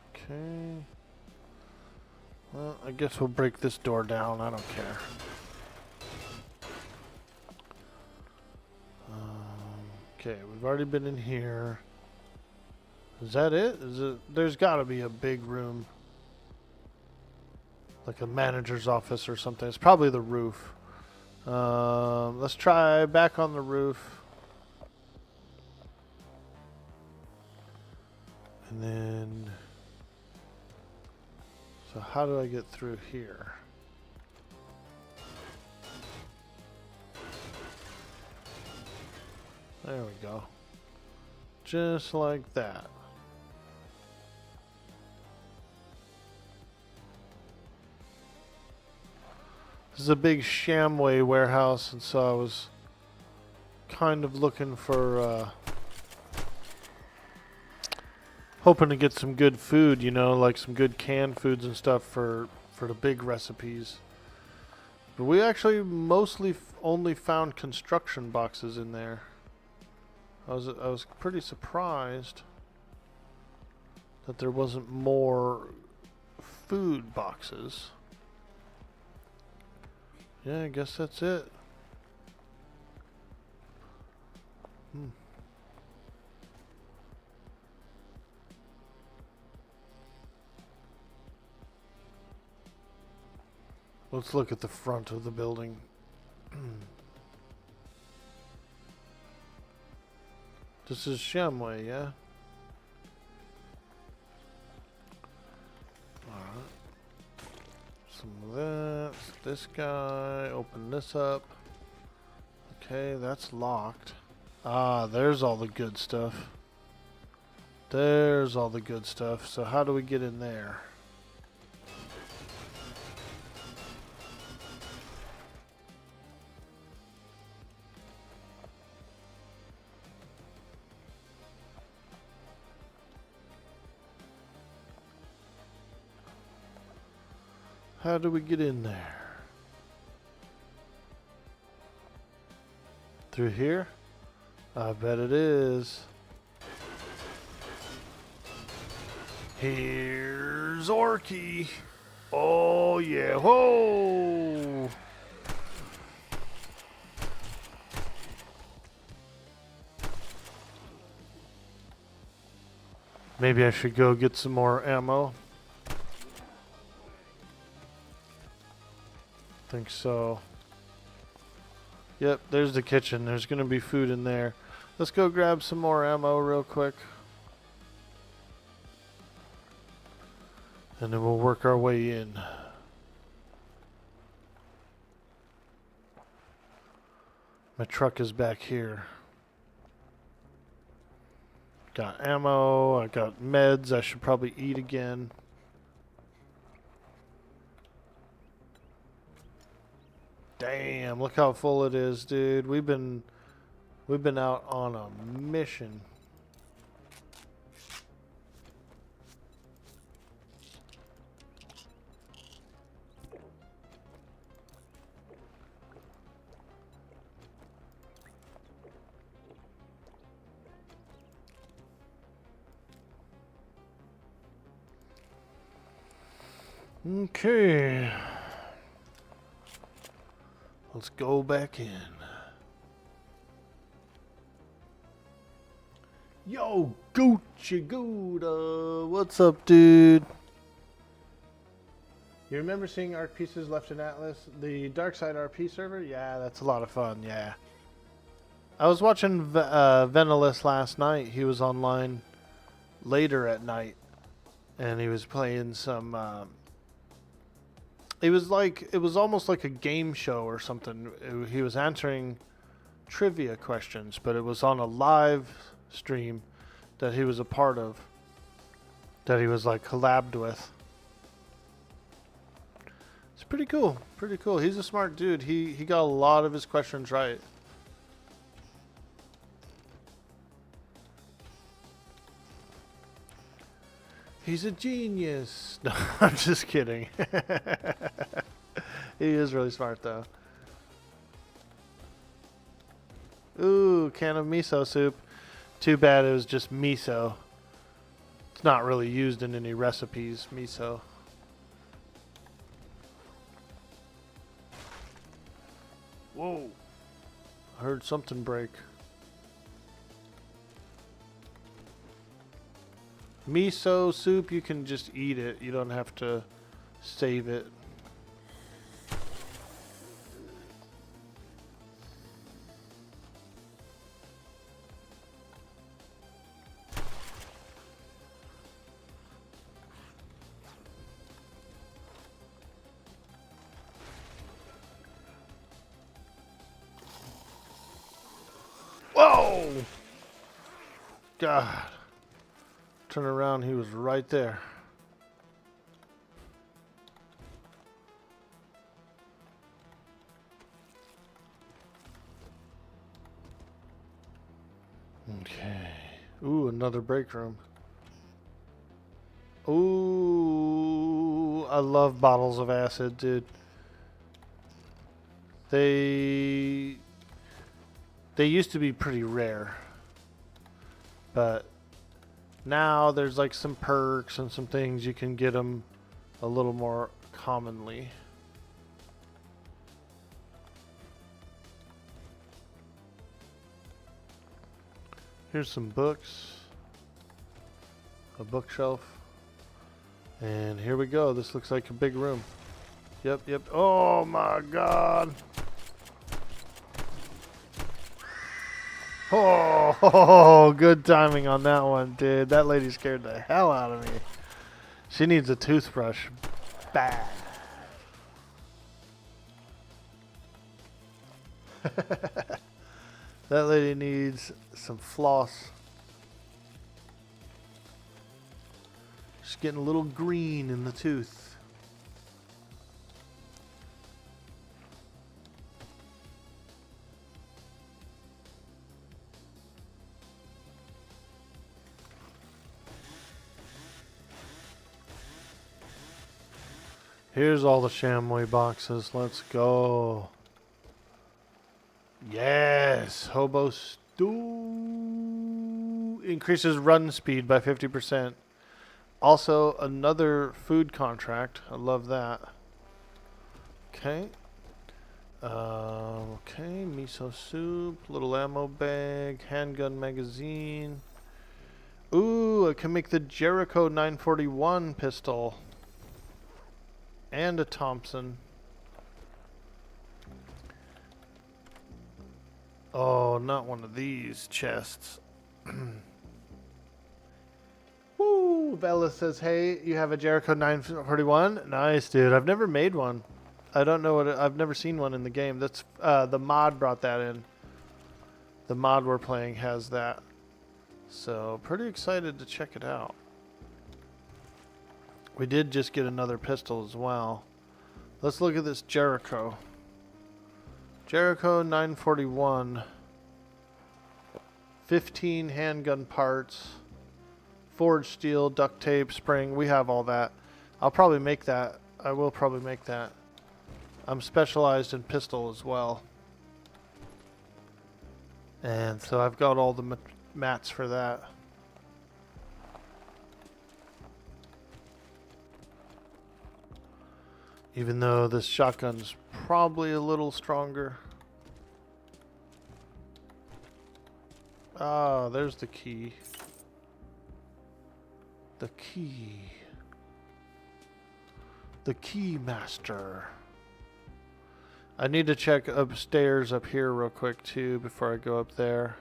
Okay. Well, I guess we'll break this door down. I don't care. Okay, we've already been in here. Is that it? Is it? There's got to be a big room, like a manager's office or something. It's probably the roof. Let's try back on the roof. And then, so how do I get through here? There we go. Just like that. This is a big Shamway warehouse, and so I was kind of looking for hoping to get some good food, you know, like some good canned foods and stuff for the big recipes. But we actually mostly only found construction boxes in there. I was pretty surprised that there wasn't more food boxes. Yeah, I guess that's it. Let's look at the front of the building. This is Shamway, yeah? Alright. Some of that. This guy. Open this up. Okay, that's locked. Ah, there's all the good stuff. There's all the good stuff. So how do we get in there? How do we get in there? Through here? I bet it is. Here's Orky. Oh yeah, whoa! Maybe I should go get some more ammo. Think so. Yep, there's the kitchen. There's gonna be food in there. Let's go grab some more ammo real quick. And then we'll work our way in. My truck is back here. Got ammo, I got meds, I should probably eat again. Damn, look how full it is, dude. We've been out on a mission. Okay. Let's go back in. Yo, Gucci Gouda. What's up, dude? You remember seeing Arc Pieces left in Atlas? The Dark Side RP server? Yeah, that's a lot of fun, yeah. I was watching Venilus last night. He was online later at night. And he was playing some... it was almost like a game show or something. He was answering trivia questions, but it was on a live stream that he was a part of, that he was like collabed with. It's pretty cool. Pretty cool. He's a smart dude. He got a lot of his questions right. He's a genius. No, I'm just kidding. He is really smart though. Ooh, can of miso soup. Too bad it was just miso. It's not really used in any recipes, miso. Whoa. I heard something break. Miso soup, you can just eat it. You don't have to save it. Whoa! God. Turn around, he was right there. Okay. Ooh, another break room. Ooh, I love bottles of acid, dude. They used to be pretty rare, but now there's like some perks and some things you can get them a little more commonly. Here's some books, a bookshelf, and here we go. This looks like a big room. Yep, yep. Oh my God. Oh, good timing on that one, dude. That lady scared the hell out of me. She needs a toothbrush. Bad. That lady needs some floss. She's getting a little green in the tooth. Here's all the chamois boxes. Let's go. Yes. Hobo stew. Increases run speed by 50%. Also, another food contract. I love that. Okay. Okay. Miso soup. Little ammo bag. Handgun magazine. Ooh, I can make the Jericho 941 pistol. And a Thompson. Oh, not one of these chests. Woo! Bella says, hey, you have a Jericho 941? Nice, dude. I've never made one. I don't know what I've never seen one in the game. That's the mod brought that in. The mod we're playing has that. So, pretty excited to check it out. We did just get another pistol as well. Let's look at this Jericho. Jericho 941. 15 handgun parts. Forged steel, duct tape, spring. We have all that. I'll probably make that. I will probably make that. I'm specialized in pistol as well. And so I've got all the mats for that. Even though this shotgun's probably a little stronger. Ah, there's the key. The key. The key master. I need to check upstairs up here real quick too before I go up there.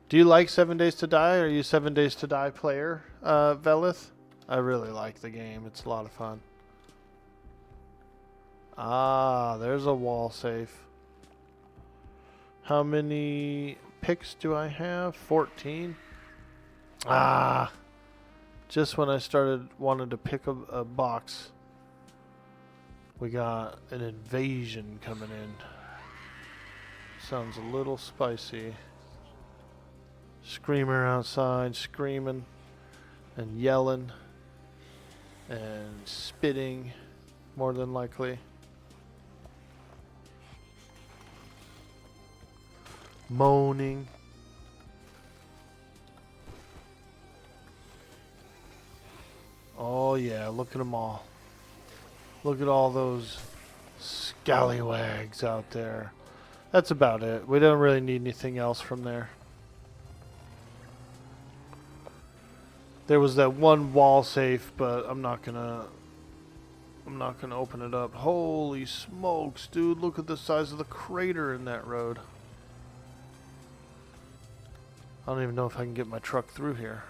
Do you like 7 Days to Die? Are you 7 Days to Die player, Velith? I really like the game. It's a lot of fun. Ah, there's a wall safe. How many picks do I have? 14. Ah, just when I wanted to pick a box, we got an invasion coming in. Sounds a little spicy. Screamer outside, screaming and yelling and spitting, more than likely. Moaning. Oh yeah, look at them all. Look at all those scallywags out there. That's about it. We don't really need anything else from there. There was that one wall safe, but I'm not gonna open it up. Holy smokes, dude, look at the size of the crater in that road. I don't even know if I can get my truck through here.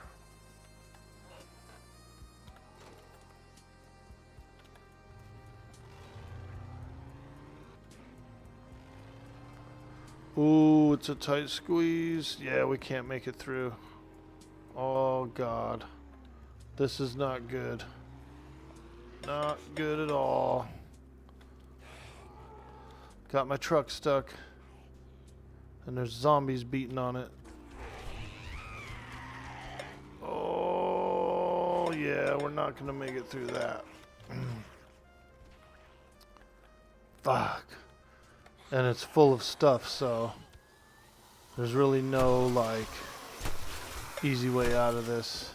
Ooh, it's a tight squeeze. Yeah, we can't make it through. Oh, God. This is not good. Not good at all. Got my truck stuck. And there's zombies beating on it. Oh, yeah, we're not going to make it through that. Fuck. And it's full of stuff, so there's really no, like, easy way out of this.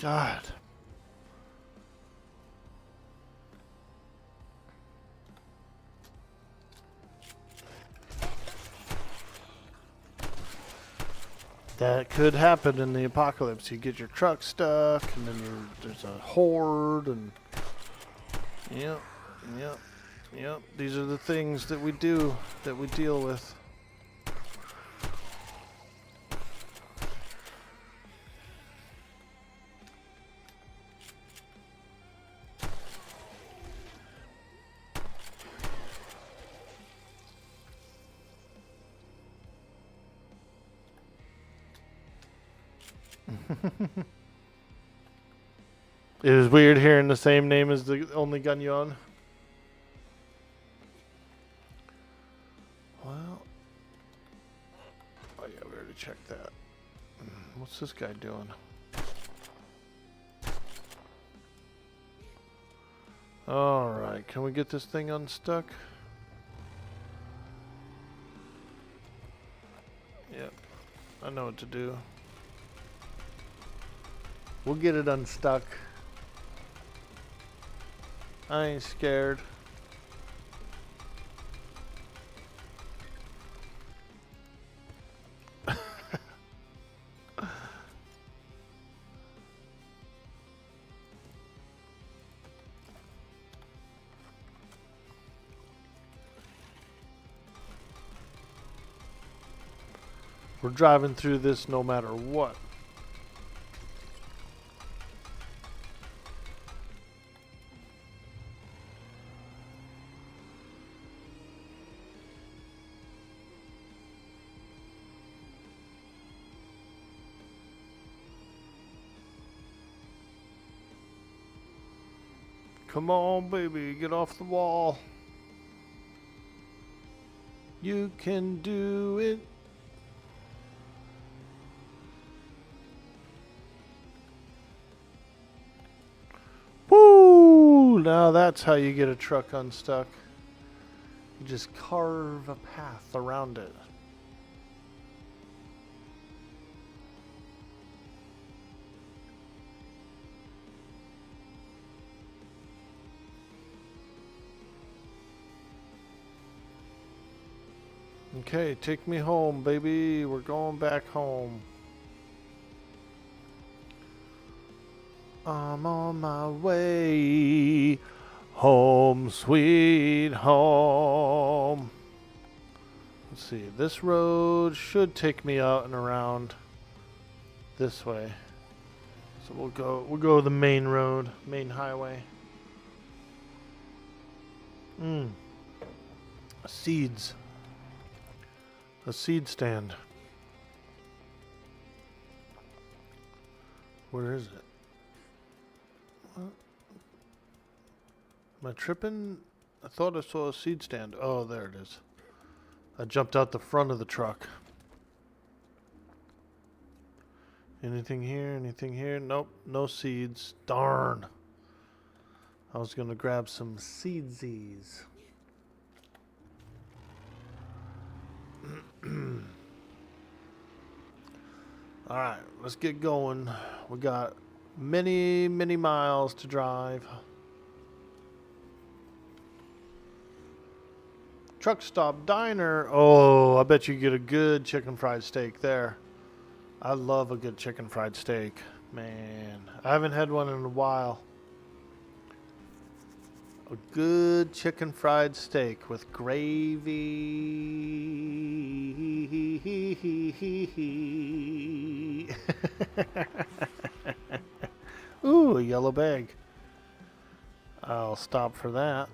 God. That could happen in the apocalypse. You get your truck stuck, and then there's a horde, and yep. These are the things that we do, that we deal with. It was weird hearing the same name as the only gun you own. Well, oh yeah, we already checked that. What's this guy doing? Alright, can we get this thing unstuck? Yep, I know what to do. We'll get it unstuck. I ain't scared. We're driving through this no matter what. Come on, baby, get off the wall. You can do it. Woo! Now that's how you get a truck unstuck. You just carve a path around it. Okay, take me home, baby. We're going back home. I'm on my way. Home, sweet home. Let's see. This road should take me out and around this way. So we'll go the main road, main highway. Seeds. A seed stand. Where is it? What? Am I tripping? I thought I saw a seed stand. Oh, there it is. I jumped out the front of the truck. Anything here? Anything here? Nope. No seeds. Darn. I was going to grab some seedsies. Alright, let's get going. We got many, many miles to drive. Truck stop diner. Oh, I bet you get a good chicken fried steak there. I love a good chicken fried steak. Man, I haven't had one in a while. A good chicken fried steak with gravy. Ooh, a yellow bag. I'll stop for that.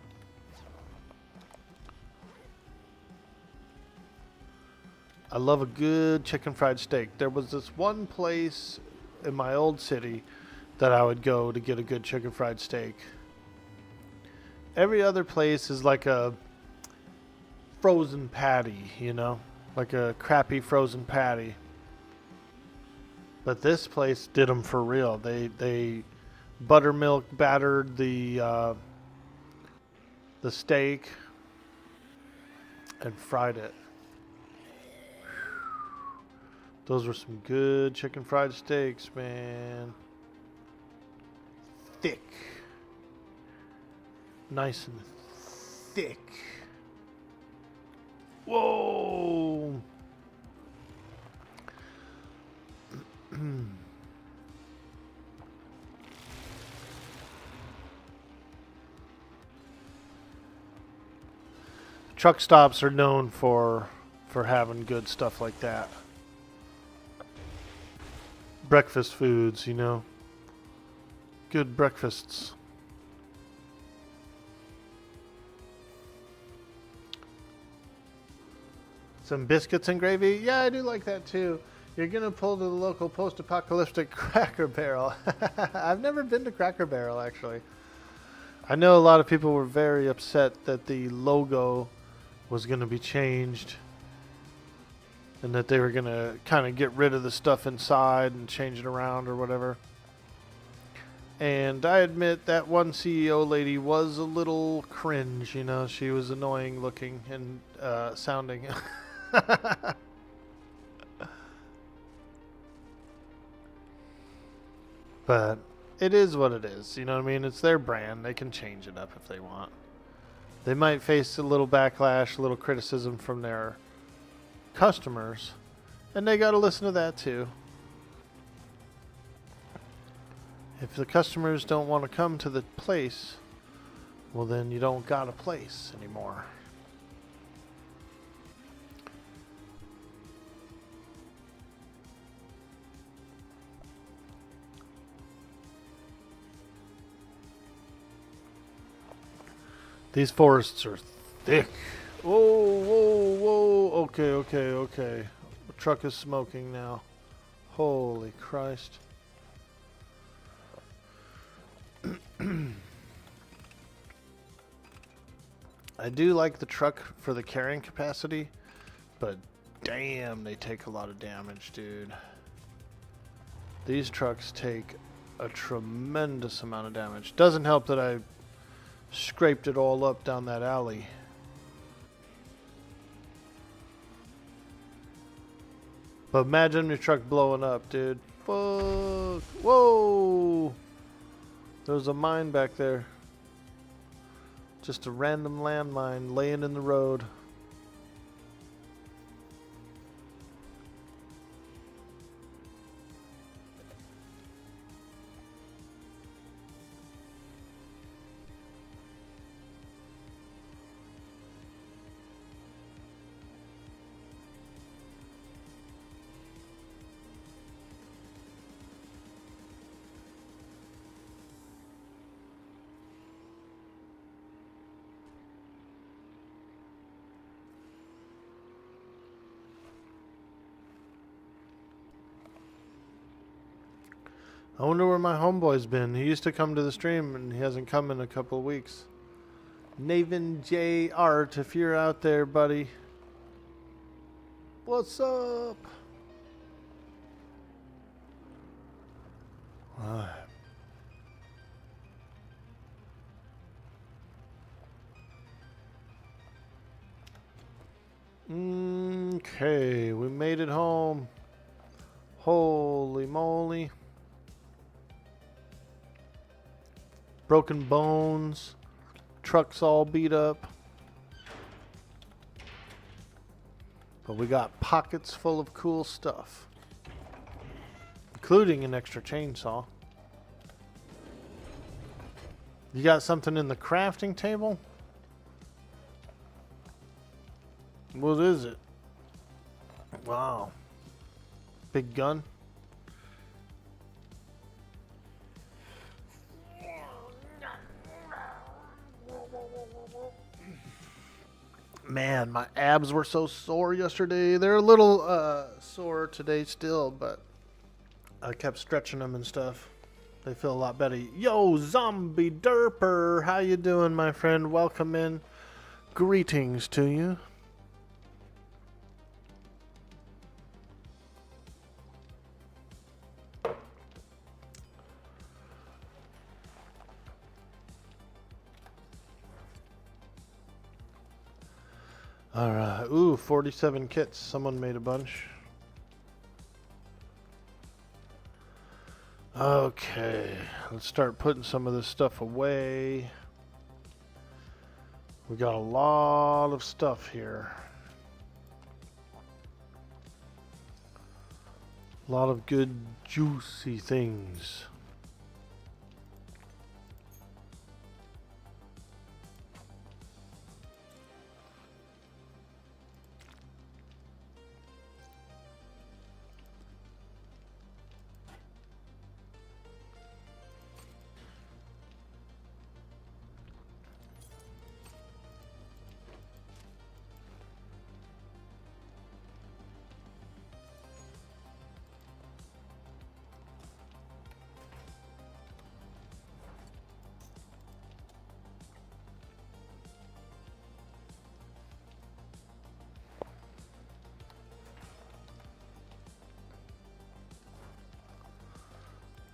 I love a good chicken fried steak. There was this one place in my old city that I would go to get a good chicken fried steak. Every other place is like a frozen patty, you know, like a crappy frozen patty. But this place did them for real. They buttermilk battered the steak and fried it. Those were some good chicken fried steaks, man. Thick. Nice and thick. Whoa. Truck stops are known for having good stuff like that. Breakfast foods, you know. Good breakfasts. Some biscuits and gravy? Yeah, I do like that too. You're going to pull to the local post-apocalyptic Cracker Barrel. I've never been to Cracker Barrel, actually. I know a lot of people were very upset that the logo was going to be changed and that they were going to kind of get rid of the stuff inside and change it around or whatever. And I admit that one CEO lady was a little cringe, you know. She was annoying looking and sounding. But it is what it is, you know what I mean? It's their brand. They can change it up if they want. They might face a little backlash, a little criticism from their customers, and they got to listen to that too. If the customers don't want to come to the place, well then you don't got a place anymore. These forests are thick. Whoa, whoa, whoa. Okay. The truck is smoking now. Holy Christ. I do like the truck for the carrying capacity, but damn, they take a lot of damage, dude. These trucks take a tremendous amount of damage. Doesn't help that I scraped it all up down that alley. But imagine your truck blowing up, dude. Fuck. Whoa! There's a mine back there. Just a random landmine laying in the road. I wonder where my homeboy's been. He used to come to the stream and he hasn't come in a couple of weeks. Naven J. Art, if you're out there, buddy. What's up? Okay, we made it home. Holy moly. Broken bones. Truck's all beat up. But we got pockets full of cool stuff. Including an extra chainsaw. You got something in the crafting table? What is it? Wow. Big gun? Man, my abs were so sore yesterday. They're a little sore today still, but I kept stretching them and stuff. They feel a lot better. Yo, Zombie Derper, how you doing, my friend? Welcome in. Greetings to you. Alright, ooh, 47 kits. Someone made a bunch. Okay, let's start putting some of this stuff away. We got a lot of stuff here. A lot of good, juicy things.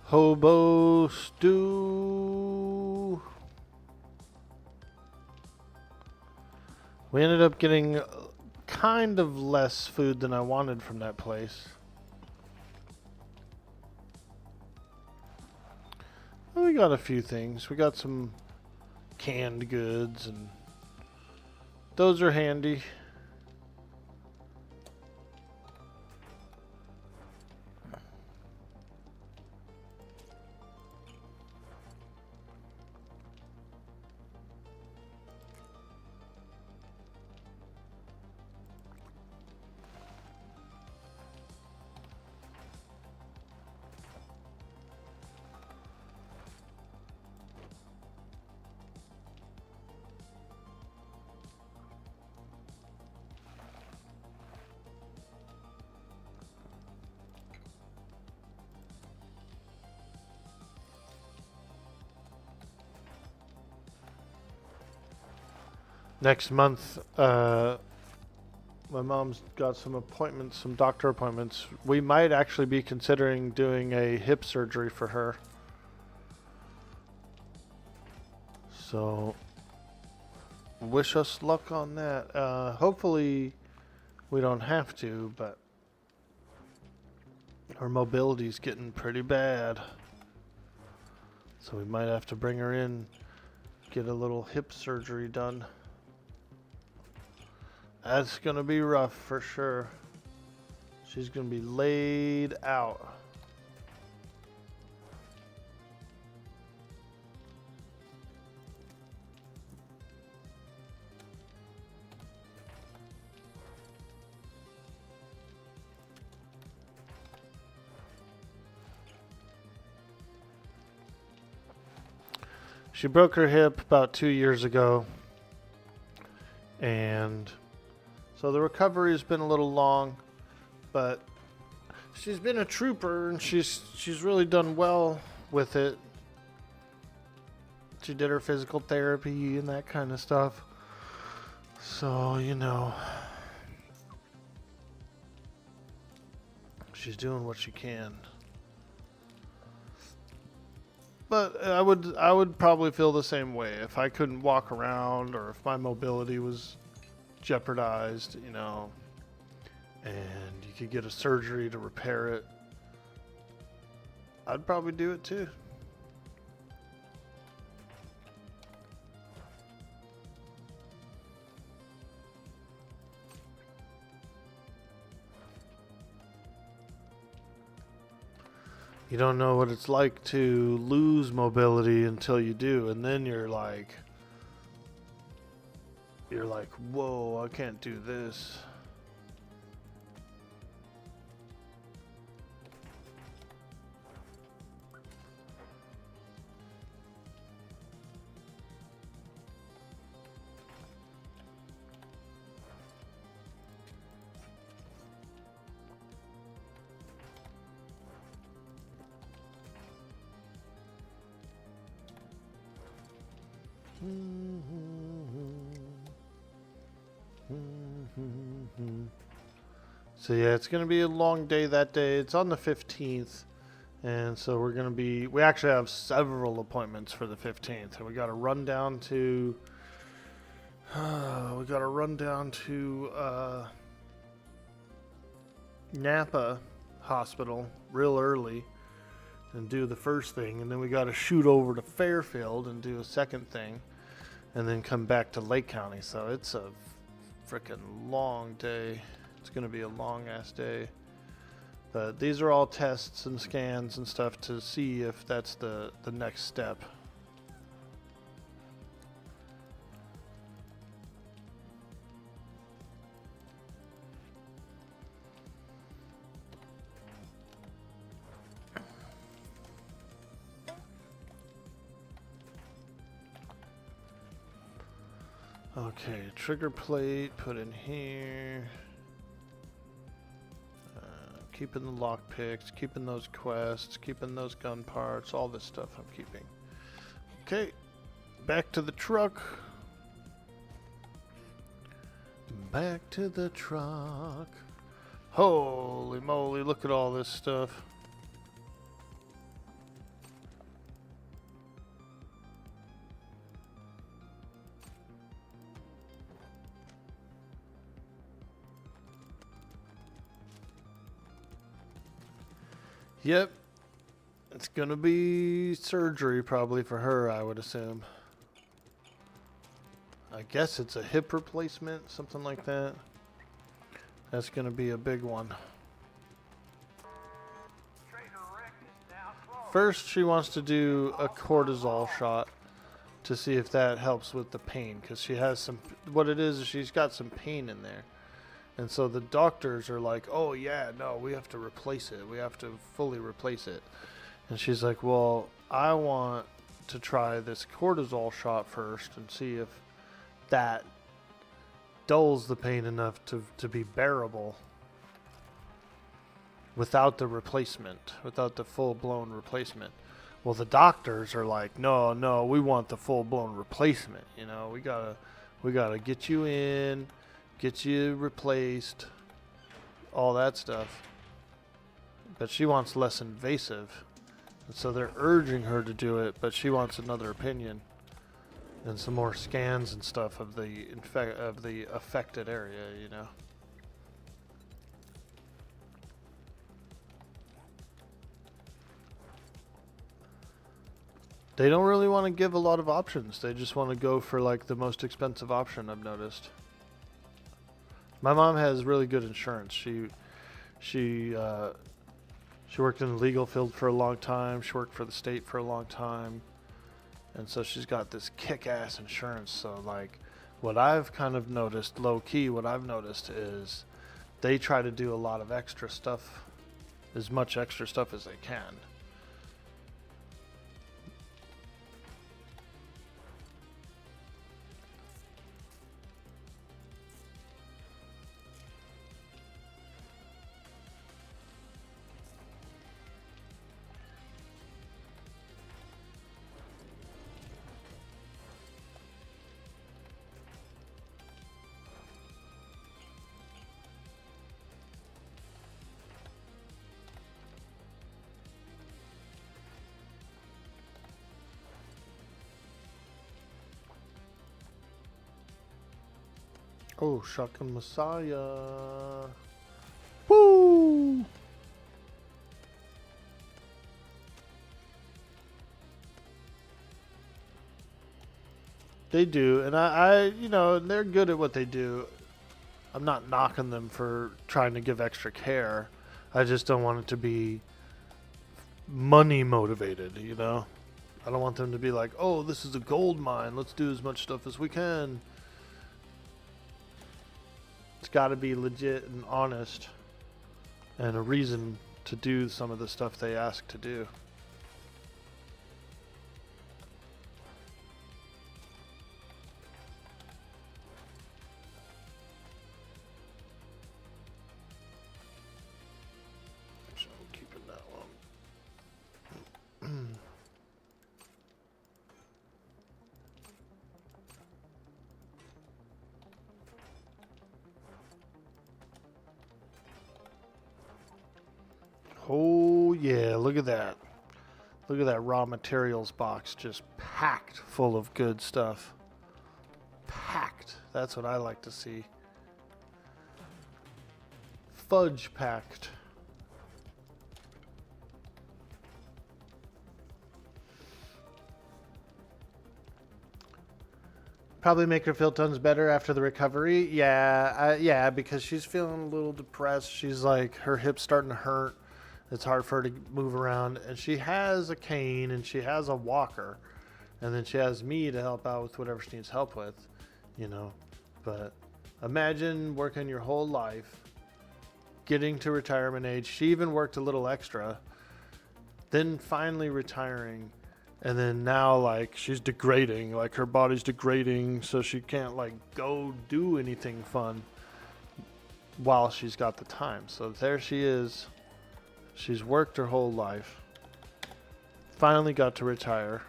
Hobo stew. We ended up getting kind of less food than I wanted from that place. Well, we got a few things. We got some canned goods, and those are handy. next month, my mom's got some appointments, some doctor appointments. We might actually be considering doing a hip surgery for her. So, wish us luck on that. Hopefully, we don't have to, but her mobility's getting pretty bad. So we might have to bring her in, get a little hip surgery done. That's gonna be rough for sure. She's gonna be laid out. She broke her hip about 2 years ago, and so the recovery has been a little long, but she's been a trooper and she's really done well with it. She did her physical therapy and that kind of stuff. So, you know, she's doing what she can. But I would probably feel the same way if I couldn't walk around or if my mobility was jeopardized, you know, and you could get a surgery to repair it. I'd probably do it too. You don't know what it's like to lose mobility until you do, and then you're like, whoa, I can't do this. So yeah, it's going to be a long day that day. It's on the 15th. And so we actually have several appointments for the 15th. And we got to run down to Napa Hospital real early and do the first thing. And then we got to shoot over to Fairfield and do a second thing. And then come back to Lake County. So it's a freaking long day. It's going to be a long ass day. But these are all tests and scans and stuff to see if that's the next step. Okay, trigger plate, put in here. Keeping the lockpicks, keeping those quests, keeping those gun parts, all this stuff I'm keeping. Okay, back to the truck. Back to the truck. Holy moly, look at all this stuff. Yep. It's gonna be surgery probably for her, I would assume. I guess it's a hip replacement, something like that. That's gonna be a big one. First, she wants to do a cortisol shot to see if that helps with the pain, because she has some, what it is she's got some pain in there. And so the doctors are like, oh yeah, no, we have to replace it. We have to fully replace it. And she's like, well, I want to try this cortisol shot first and see if that dulls the pain enough to be bearable without the replacement, without the full-blown replacement. Well, the doctors are like, no, we want the full-blown replacement. You know, we We gotta get you in, get you replaced, all that stuff. But she wants less invasive. And so they're urging her to do it, but she wants another opinion and some more scans and stuff of the affected area, you know. They don't really want to give a lot of options. They just want to go for like the most expensive option, I've noticed. My mom has really good insurance. She worked in the legal field for a long time. She worked for the state for a long time. And so she's got this kick-ass insurance. So like what I've kind of noticed, low-key, what I've noticed is they try to do a lot of extra stuff, as much extra stuff as they can. Oh, Shotgun Messiah. Woo! They do, and I, you know, they're good at what they do. I'm not knocking them for trying to give extra care. I just don't want it to be money motivated, you know? I don't want them to be like, oh, this is a gold mine. Let's do as much stuff as we can. It's got to be legit and honest and a reason to do some of the stuff they ask to do. So I'm keeping that one. Oh yeah, look at that. Look at that raw materials box just packed full of good stuff. Packed. That's what I like to see. Fudge packed. Probably make her feel tons better after the recovery. Yeah, because she's feeling a little depressed. She's like, her hip's starting to hurt. It's hard for her to move around. And she has a cane and she has a walker. And then she has me to help out with whatever she needs help with, you know. But imagine working your whole life, getting to retirement age. She even worked a little extra. Then finally retiring. And then now, like, she's degrading. Like, her body's degrading, so she can't, like, go do anything fun while she's got the time. So there she is. She's worked her whole life. Finally got to retire.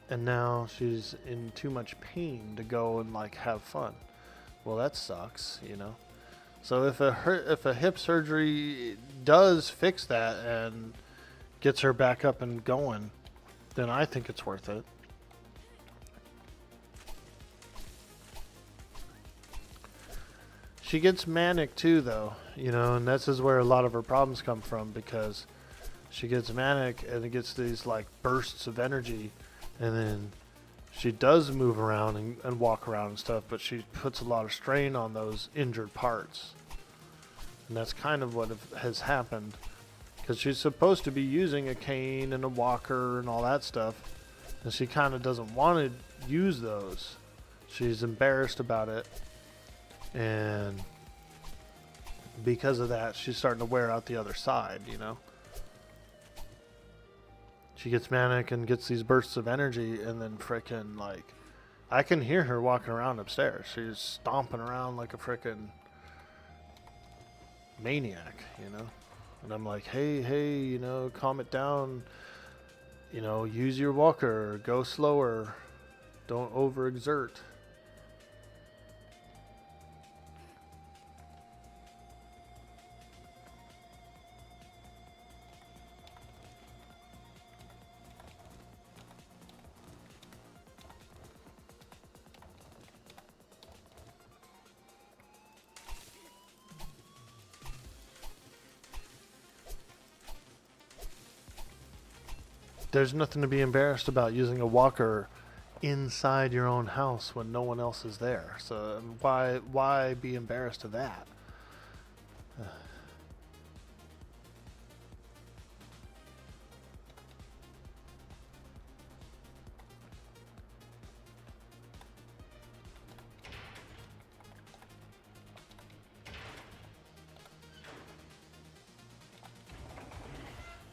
And now she's in too much pain to go and, like, have fun. Well, that sucks, you know. So if a hip surgery does fix that and gets her back up and going, then I think it's worth it. She gets manic too, though, you know, and this is where a lot of her problems come from, because she gets manic and it gets these like bursts of energy, and then she does move around and walk around and stuff, but she puts a lot of strain on those injured parts. And that's kind of what has happened. Because she's supposed to be using a cane and a walker and all that stuff. And she kind of doesn't want to use those. She's embarrassed about it. And because of that, she's starting to wear out the other side, you know. She gets manic and gets these bursts of energy, and then frickin' like, I can hear her walking around upstairs. She's stomping around like a frickin' maniac, you know. And I'm like, hey, you know, calm it down. You know, use your walker. Go slower. Don't overexert. There's nothing to be embarrassed about using a walker inside your own house when no one else is there. So why be embarrassed of that?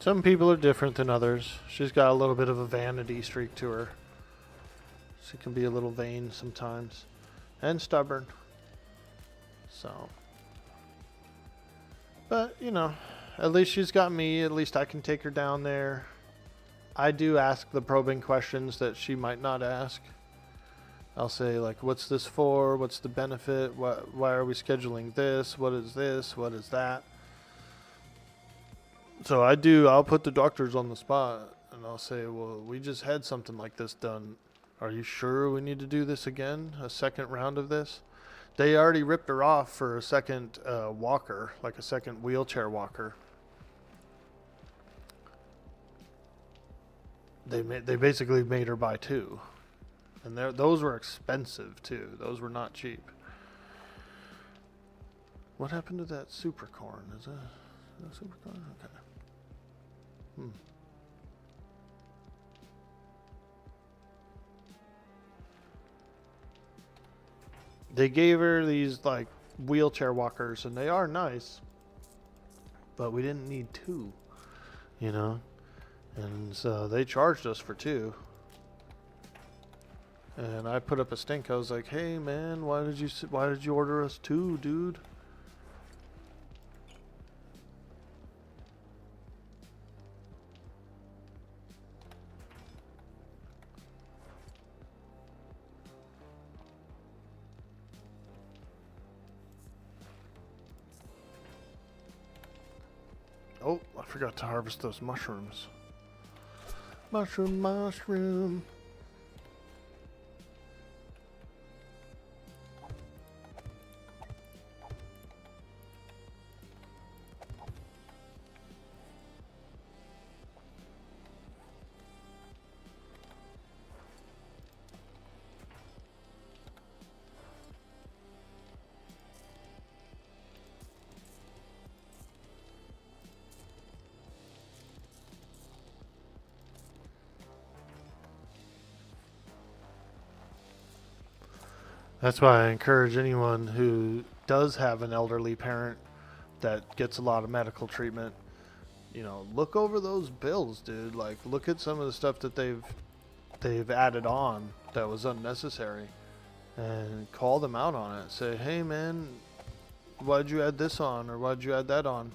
Some people are different than others. She's got a little bit of a vanity streak to her. She can be a little vain sometimes. And stubborn. So. But, you know, at least she's got me. At least I can take her down there. I do ask the probing questions that she might not ask. I'll say, like, what's this for? What's the benefit? Why are we scheduling this? What is this? What is that? So I'll put the doctors on the spot and I'll say, well, we just had something like this done. Are you sure we need to do this again? A second round of this? They already ripped her off for a second walker, like a second wheelchair walker. They basically made her buy two. And those were expensive too. Those were not cheap. What happened to that super corn? Is that a super corn? Okay. They gave her these like wheelchair walkers and they are nice, but we didn't need two, you know, and so they charged us for two. And I put up a stink. I was like, hey man, why did you order us two, dude? Oh, I forgot to harvest those mushrooms. Mushroom. That's why I encourage anyone who does have an elderly parent that gets a lot of medical treatment, you know, look over those bills, dude. Like, look at some of the stuff that they've added on that was unnecessary and call them out on it. Say, hey man, why'd you add this on, or why'd you add that on?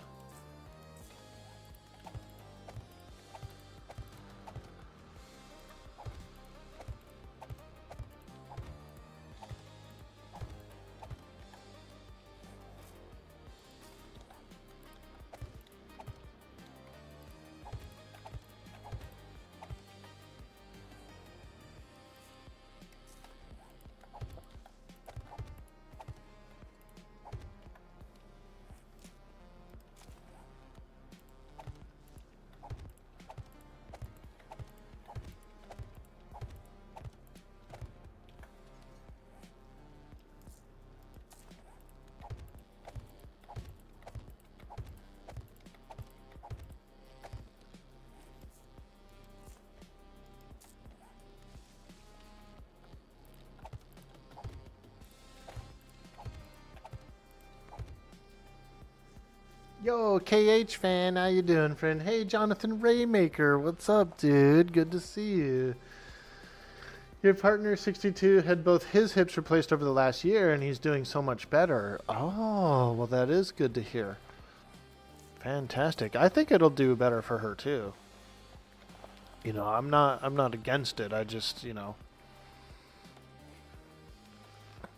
Yo, KH fan, how you doing, friend? Hey, Jonathan Raymaker, what's up, dude? Good to see you. Your partner, 62, had both his hips replaced over the last year, and he's doing so much better. Oh, well, that is good to hear. Fantastic. I think it'll do better for her, too. You know, I'm not against it. I just, you know,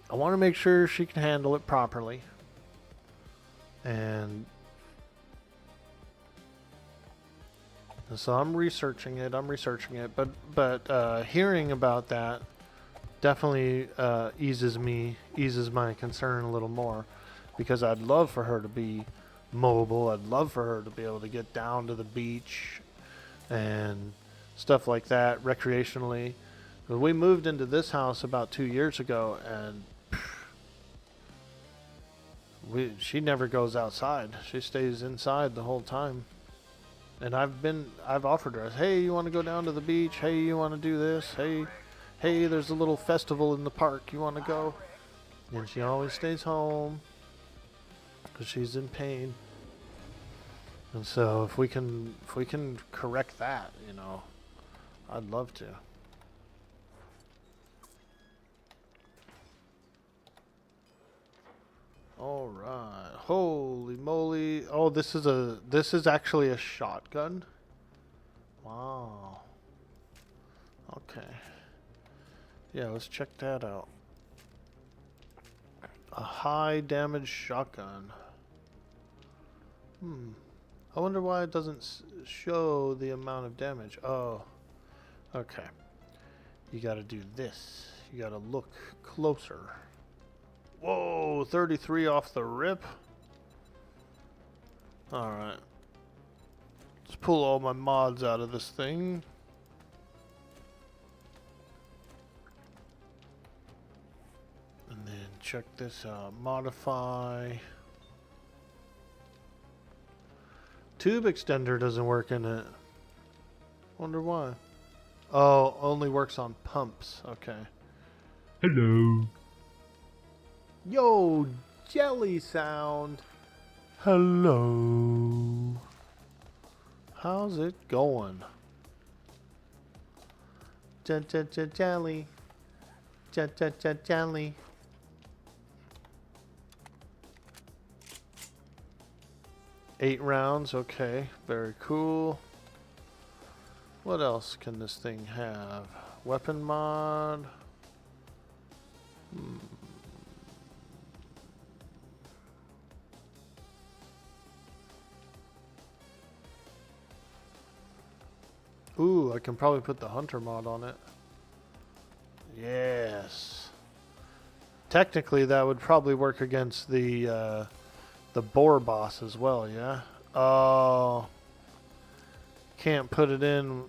I want to make sure she can handle it properly. And so I'm researching it, but hearing about that definitely eases my concern a little more, because I'd love for her to be mobile. I'd love for her to be able to get down to the beach and stuff like that recreationally. But we moved into this house about 2 years ago, and she never goes outside. She stays inside the whole time. And I've offered her, hey, you want to go down to the beach? Hey, you want to do this? Hey, there's a little festival in the park. You want to go? And she always stays home because she's in pain. And so if we can correct that, you know, I'd love to. All right. Holy moly. Oh, this is actually a shotgun. Wow. Okay. Yeah, let's check that out. A high damage shotgun. I wonder why it doesn't show the amount of damage. Oh. Okay. You gotta do this. You gotta look closer. Whoa, 33 off the rip. Alright. Let's pull all my mods out of this thing. And then check this out. Modify. Tube extender doesn't work in it. Wonder why. Oh, only works on pumps. Okay. Hello. Yo, jelly sound. Hello. How's it going? Jelly. Jelly. 8 rounds, okay. Very cool. What else can this thing have? Weapon mod. Ooh, I can probably put the hunter mod on it. Yes. Technically, that would probably work against the boar boss as well, yeah? Oh. Can't put it in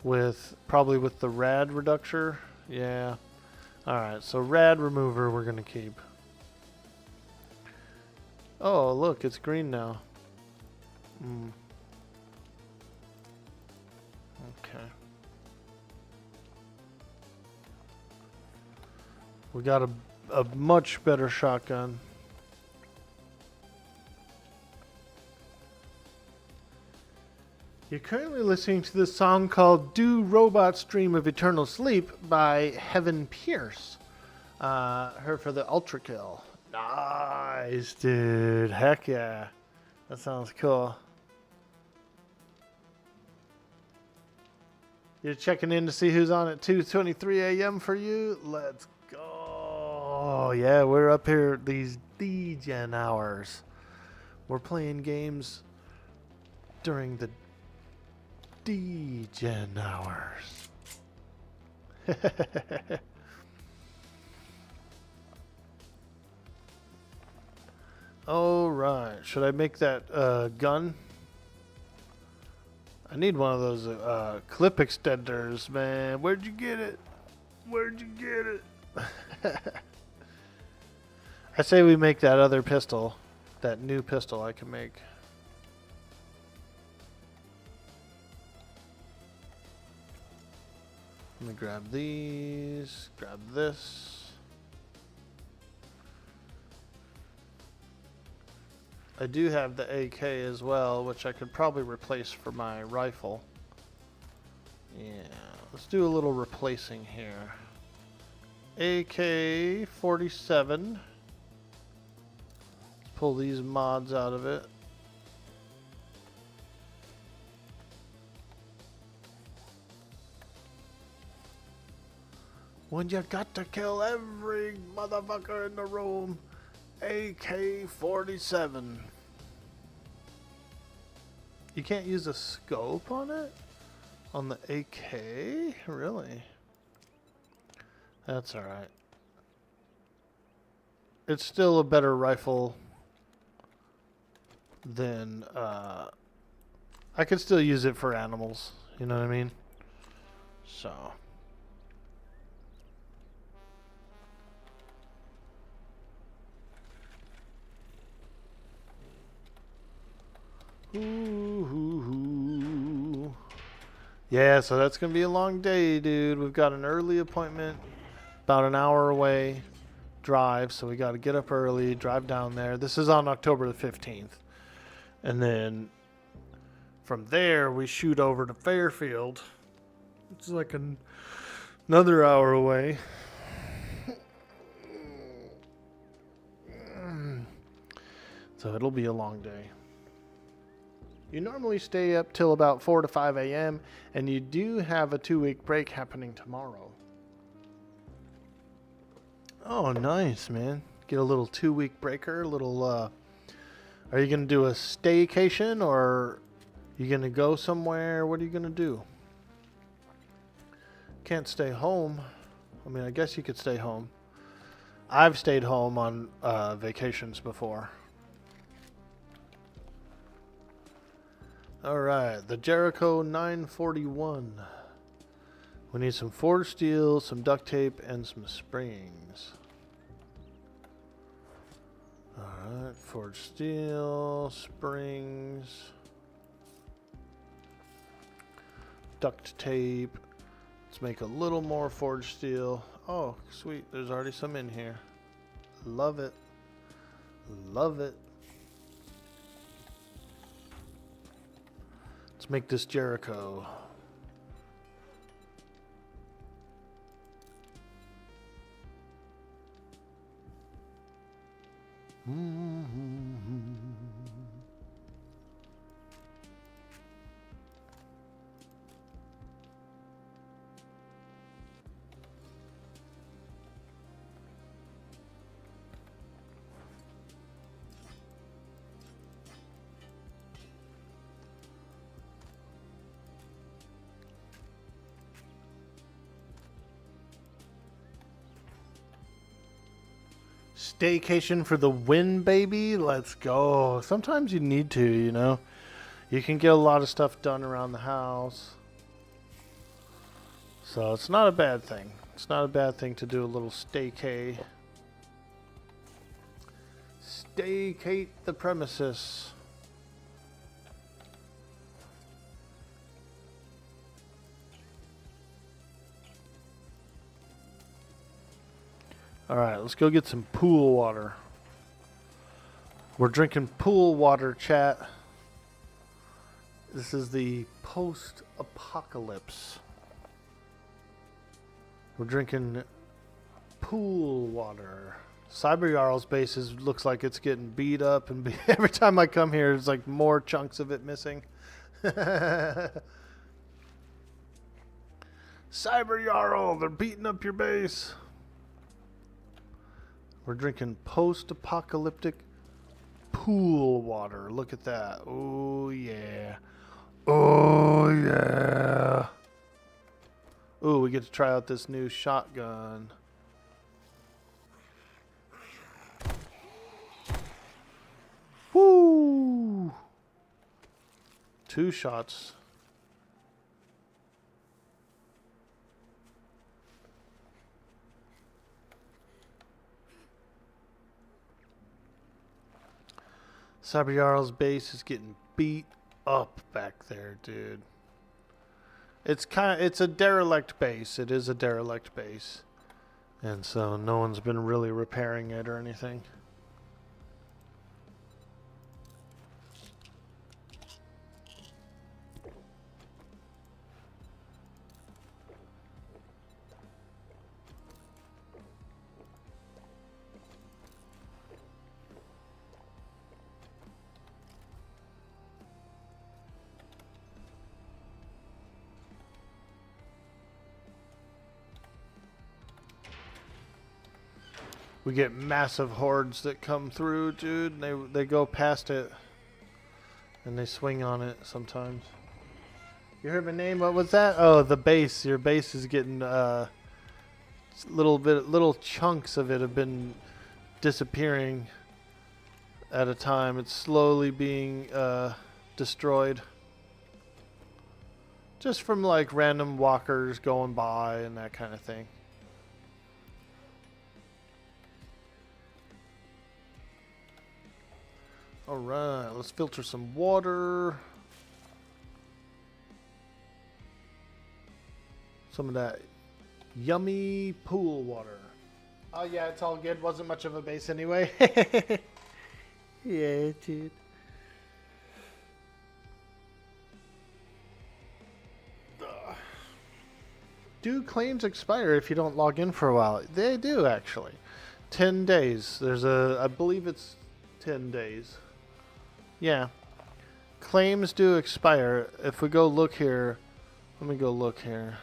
with, probably with the rad reducer. Yeah. Alright, so rad remover we're going to keep. Oh, look, it's green now. Okay. We got a much better shotgun. You're currently listening to the song called Do Robots Dream of Eternal Sleep by Heaven Pierce. Her for the Ultra Kill. Nice, dude. Heck yeah. That sounds cool. You're checking in to see who's on at 2:23 a.m. for you? Let's go. Yeah, we're up here these D-Gen hours. We're playing games during the D-Gen hours. Alright, should I make that gun? I need one of those clip extenders, man. Where'd you get it? Where'd you get it? I say we make that other pistol. That new pistol I can make. Let me grab these. Grab this. I do have the AK as well, which I could probably replace for my rifle. Yeah, let's do a little replacing here. AK-47. Pull these mods out of it. When you got to kill every motherfucker in the room. AK-47. You can't use a scope on it? On the AK? Really? That's alright. It's still a better rifle than, I could still use it for animals. You know what I mean? So. Ooh. Yeah, so that's going to be a long day, dude. We've got an early appointment, about an hour away drive, so we got to get up early, drive down there. This is on October the 15th. And then from there, we shoot over to Fairfield. It's like another hour away. So it'll be a long day. You normally stay up till about 4 to 5 a.m. and you do have a 2-week break happening tomorrow. Oh, nice, man. Get a little 2-week breaker, are you going to do a staycation or you going to go somewhere? What are you going to do? Can't stay home. I mean, I guess you could stay home. I've stayed home on vacations before. Alright, the Jericho 941. We need some forged steel, some duct tape, and some springs. Alright, forged steel, springs, duct tape. Let's make a little more forged steel. Oh, sweet, there's already some in here. Love it. Love it. Let's make this Jericho. Staycation for the win, baby. Let's go. Sometimes you need to, you know. You can get a lot of stuff done around the house. So it's not a bad thing. It's not a bad thing to do a little staycay. Staycate the premises. Alright, let's go get some pool water. We're drinking pool water, chat. This is the post-apocalypse. We're drinking pool water. Cyber Jarl's base looks like it's getting beat up, and every time I come here, there's like more chunks of it missing. Cyber Jarl, they're beating up your base. We're drinking post-apocalyptic pool water. Look at that. Oh, yeah. Oh, yeah. Ooh, we get to try out this new shotgun. Woo! 2 shots. Cyber Jarl's base is getting beat up back there, dude. It's a derelict base. It is a derelict base. And so no one's been really repairing it or anything. We get massive hordes that come through, dude. They go past it, and they swing on it sometimes. You heard my name? What was that? Oh, the base. Your base is getting little chunks of it have been disappearing at a time. It's slowly being destroyed. Just from like random walkers going by and that kind of thing. Alright, let's filter some water. Some of that yummy pool water. Oh yeah, it's all good. Wasn't much of a base anyway. Yeah, dude. Do claims expire if you don't log in for a while? They do, actually. 10 days. I believe it's 10 days. Yeah. Claims do expire. If we go look here, let me go look here.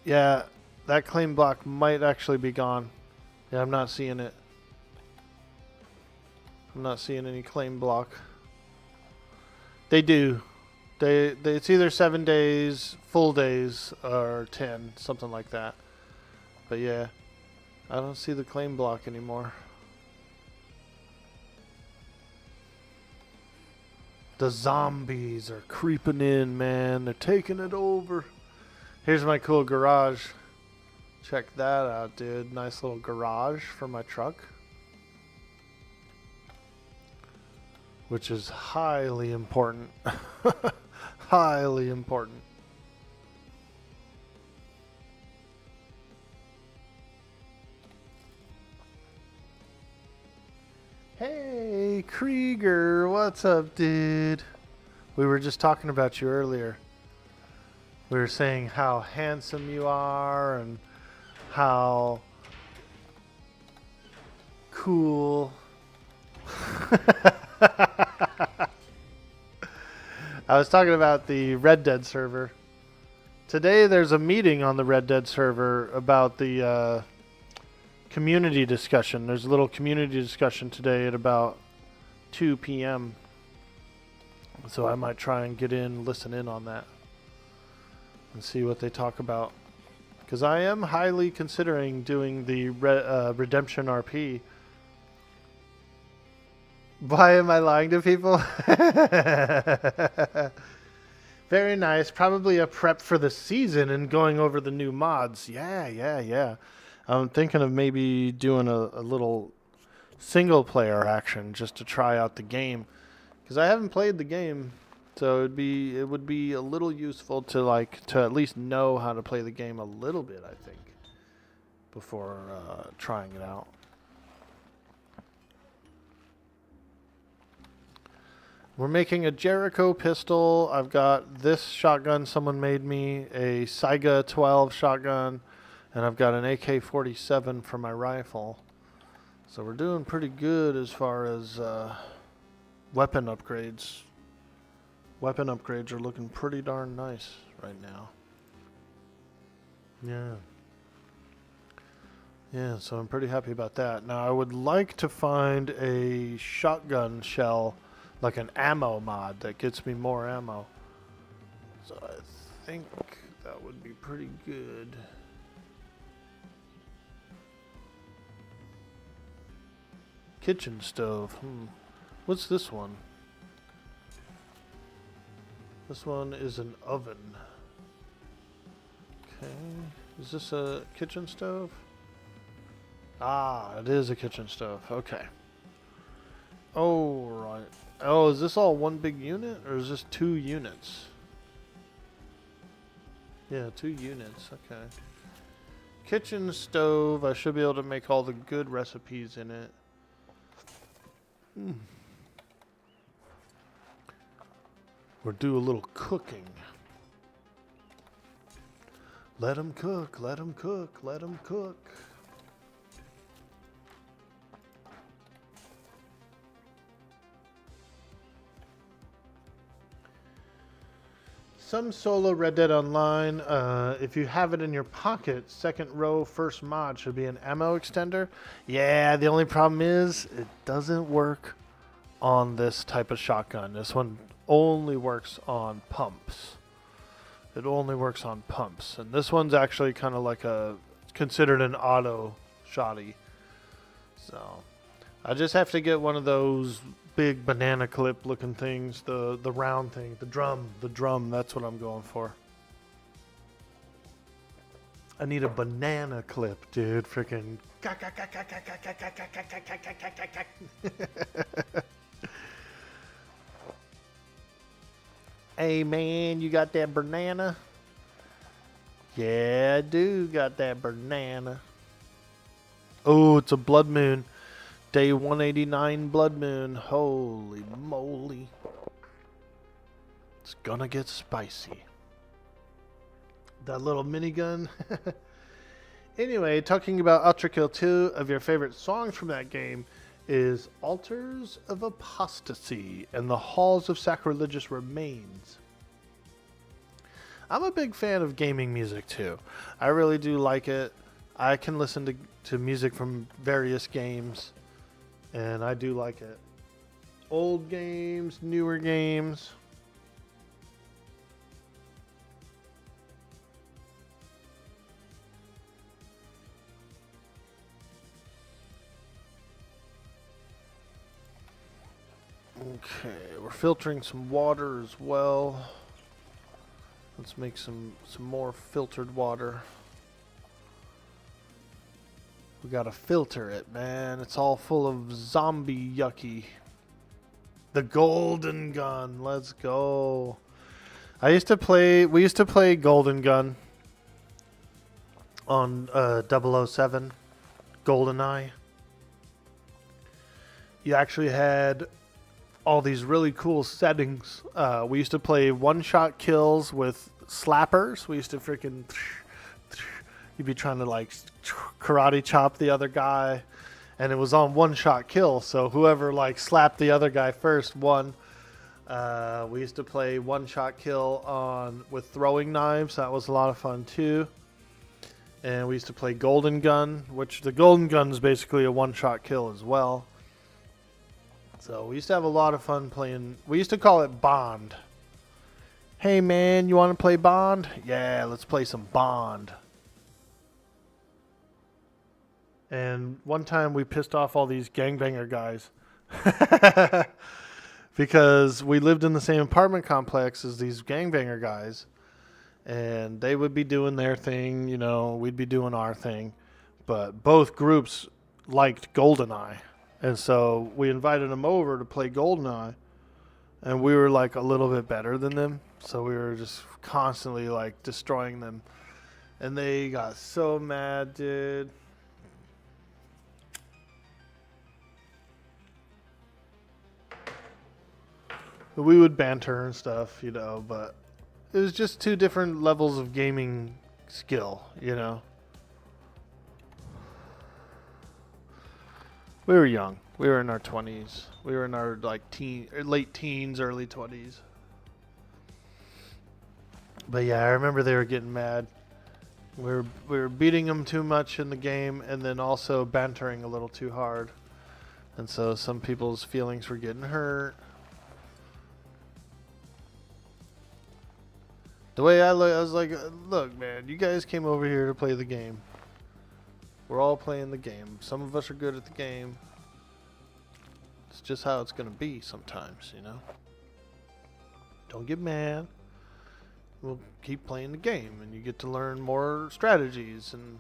Yeah, that claim block might actually be gone. Yeah, I'm not seeing it. I'm not seeing any claim block. They do. It's either 7 days, full days, or 10, something like that. But yeah, I don't see the claim block anymore. The zombies are creeping in, man. They're taking it over. Here's my cool garage. Check that out, dude. Nice little garage for my truck. Which is highly important. Highly important. Hey, Krieger. What's up, dude? We were just talking about you earlier. We were saying how handsome you are and how cool. I was talking about the Red Dead server. Today there's a meeting on the Red Dead server about the community discussion. There's a little community discussion today at about 2 p.m. So I might try and get in, listen in on that, and see what they talk about. Because I am highly considering doing the Redemption RP. Why am I lying to people? Very nice. Probably a prep for the season and going over the new mods. Yeah. I'm thinking of maybe doing a little single player action just to try out the game. Because I haven't played the game. So it would be a little useful to at least know how to play the game a little bit, I think, before trying it out. We're making a Jericho pistol. I've got this shotgun someone made me, a Saiga 12 shotgun, and I've got an AK-47 for my rifle. So we're doing pretty good as far as weapon upgrades. Weapon upgrades are looking pretty darn nice right now. Yeah, so I'm pretty happy about that. Now I would like to find a shotgun shell, like an ammo mod that gets me more ammo. So I think that would be pretty good. Kitchen stove. What's this one? This one is an oven. Okay. Is this a kitchen stove? Ah, it is a kitchen stove. Okay. Oh, right. Oh, is this all one big unit, or is this 2 units? Yeah, 2 units. Okay. Kitchen stove. I should be able to make all the good recipes in it. Or do a little cooking. Let 'em cook, let 'em cook, let 'em cook. Some solo Red Dead Online, if you have it in your pocket, second row, first mod should be an ammo extender. Yeah, the only problem is it doesn't work on this type of shotgun. This one only works on pumps. It only works on pumps. And this one's actually kind of like considered an auto shotty. So I just have to get one of those big banana clip looking things, the round thing, the drum, that's what I'm going for. I need a banana clip, dude. Freaking. Hey man, you got that banana? Yeah, I do got that banana. Oh, it's a blood moon. Day 189 blood moon. Holy moly. It's gonna get spicy. That little minigun. Anyway, talking about Ultra Kill 2, of your favorite songs from that game is Altars of Apostasy and the Halls of Sacrilegious Remains. I'm a big fan of gaming music too. I really do like it. I can listen to music from various games, and I do like it. Old games, newer games. Okay, we're filtering some water as well. Let's make some more filtered water. We gotta filter it, man. It's all full of zombie yucky. The golden gun, let's go. We used to play Golden Gun on 007, GoldenEye. You actually had all these really cool settings. We used to play one-shot kills with slappers. We used to freaking... You'd be trying to like karate chop the other guy, and it was on one-shot kill. So whoever like slapped the other guy first won. We used to play one-shot kill with throwing knives. That was a lot of fun too. And we used to play Golden Gun, which the Golden Gun is basically a one-shot kill as well. So we used to have a lot of fun playing. We used to call it Bond. Hey man, you want to play Bond? Yeah, let's play some Bond. And one time we pissed off all these gangbanger guys. Because we lived in the same apartment complex as these gangbanger guys. And they would be doing their thing, you know, we'd be doing our thing. But both groups liked GoldenEye. And so we invited them over to play GoldenEye, and we were like a little bit better than them. So we were just constantly like destroying them, and they got so mad, dude. We would banter and stuff, you know, but it was just two different levels of gaming skill, you know. We were young. We were in our 20s. We were in our like late teens, early 20s. But yeah, I remember they were getting mad. We were beating them too much in the game, and then also bantering a little too hard. And so some people's feelings were getting hurt. The way I was like, look, man, you guys came over here to play the game. We're all playing the game. Some of us are good at the game. It's just how it's going to be sometimes, you know? Don't get mad. We'll keep playing the game, and you get to learn more strategies and...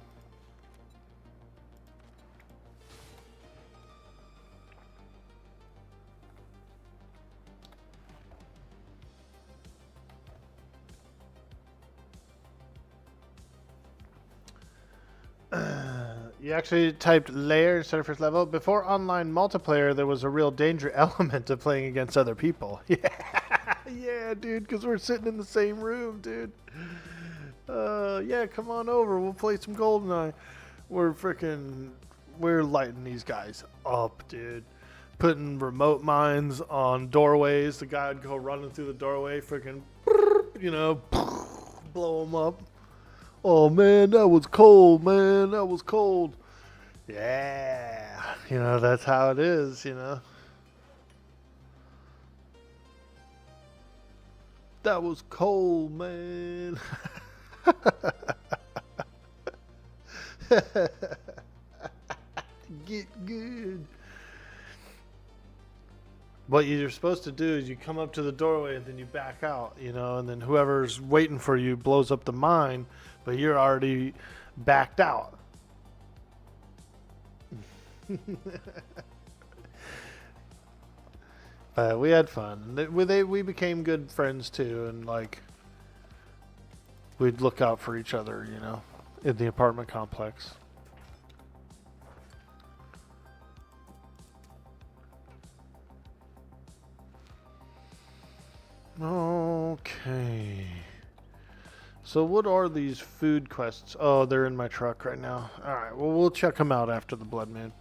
You actually typed layer instead of first level. Before online multiplayer, there was a real danger element to playing against other people. Yeah, dude, because we're sitting in the same room, dude. Yeah, come on over. We'll play some GoldenEye. We're lighting these guys up, dude. Putting remote mines on doorways. The guy would go running through the doorway, freaking, you know, blow them up. Oh, man, that was cold, man. That was cold. Yeah. You know, that's how it is, you know. That was cold, man. Get good. What you're supposed to do is you come up to the doorway and then you back out, you know, and then whoever's waiting for you blows up the mine, but you're already backed out. We had fun. We became good friends too, and like we'd look out for each other, you know, in the apartment complex. Okay. So what are these food quests? Oh, they're in my truck right now. Alright, well, we'll check them out after the Blood Moon.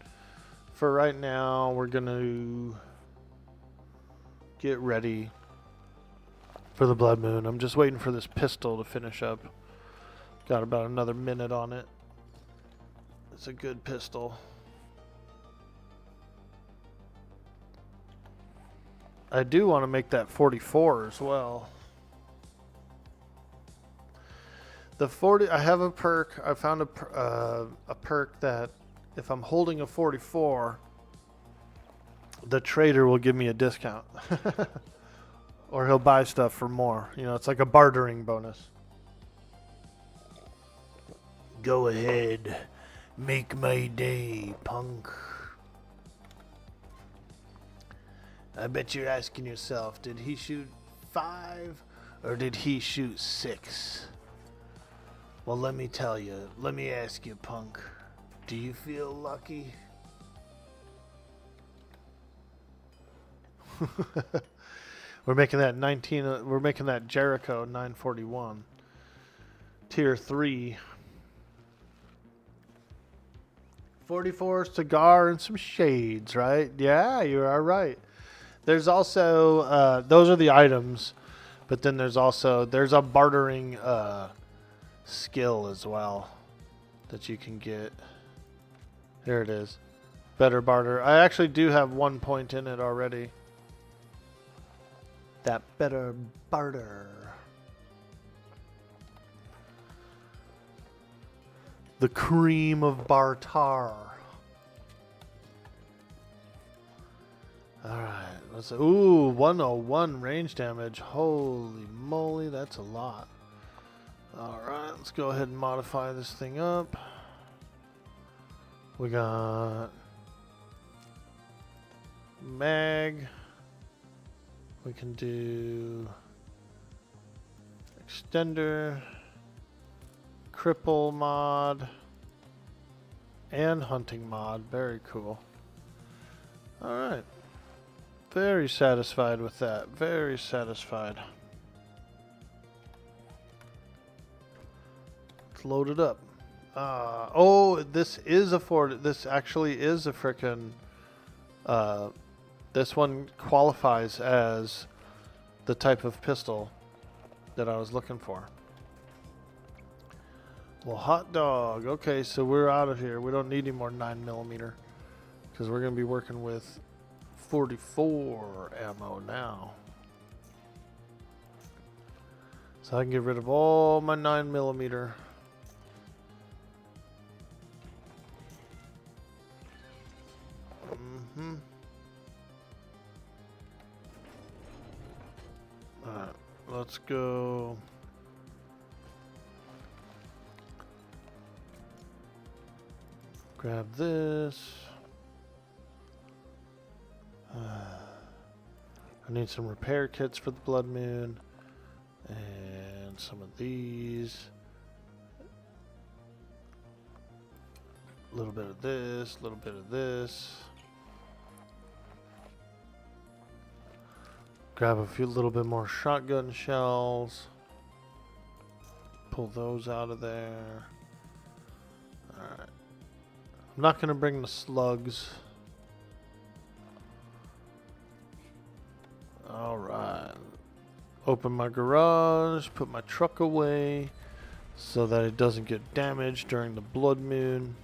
For right now, we're going to get ready for the Blood Moon. I'm just waiting for this pistol to finish up. Got about another minute on it. It's a good pistol. I do want to make that 44 as well. The 40, I have a perk. I found a perk that if I'm holding a 44, the trader will give me a discount. Or he'll buy stuff for more. You know, it's like a bartering bonus. Go ahead. Make my day, punk. I bet you're asking yourself, did he shoot 5 or did he shoot 6? Well, let me tell you. Let me ask you, punk. Do you feel lucky? We're making that 19. We're making that Jericho 941. Tier 3. 44 cigar and some shades, right? Yeah, you are right. There's also those are the items, but then there's a bartering skill as well that you can get. Here it is. Better barter. I actually do have 1 point in it already. That better barter. The cream of bartar. Alright, let's ooh, 101 range damage. Holy moly, that's a lot. Alright, let's go ahead and modify this thing up. We got mag. We can do extender, cripple mod, and hunting mod. Very cool. Alright. Very satisfied with that. Very satisfied. Let's load it up. Oh, this is this actually is a frickin' this one qualifies as the type of pistol that I was looking for. Well, hot dog. Okay, so we're out of here. We don't need any more 9mm because we're going to be working with 44 ammo now. So I can get rid of all my 9mm. Alright, let's go. Grab this. I need some repair kits for the Blood Moon. And some of these. A little bit of this, a little bit of this. Grab a little bit more shotgun shells. Pull those out of there. Alright. I'm not going to bring the slugs. Alright. Open my garage. Put my truck away so that it doesn't get damaged during the Blood Moon.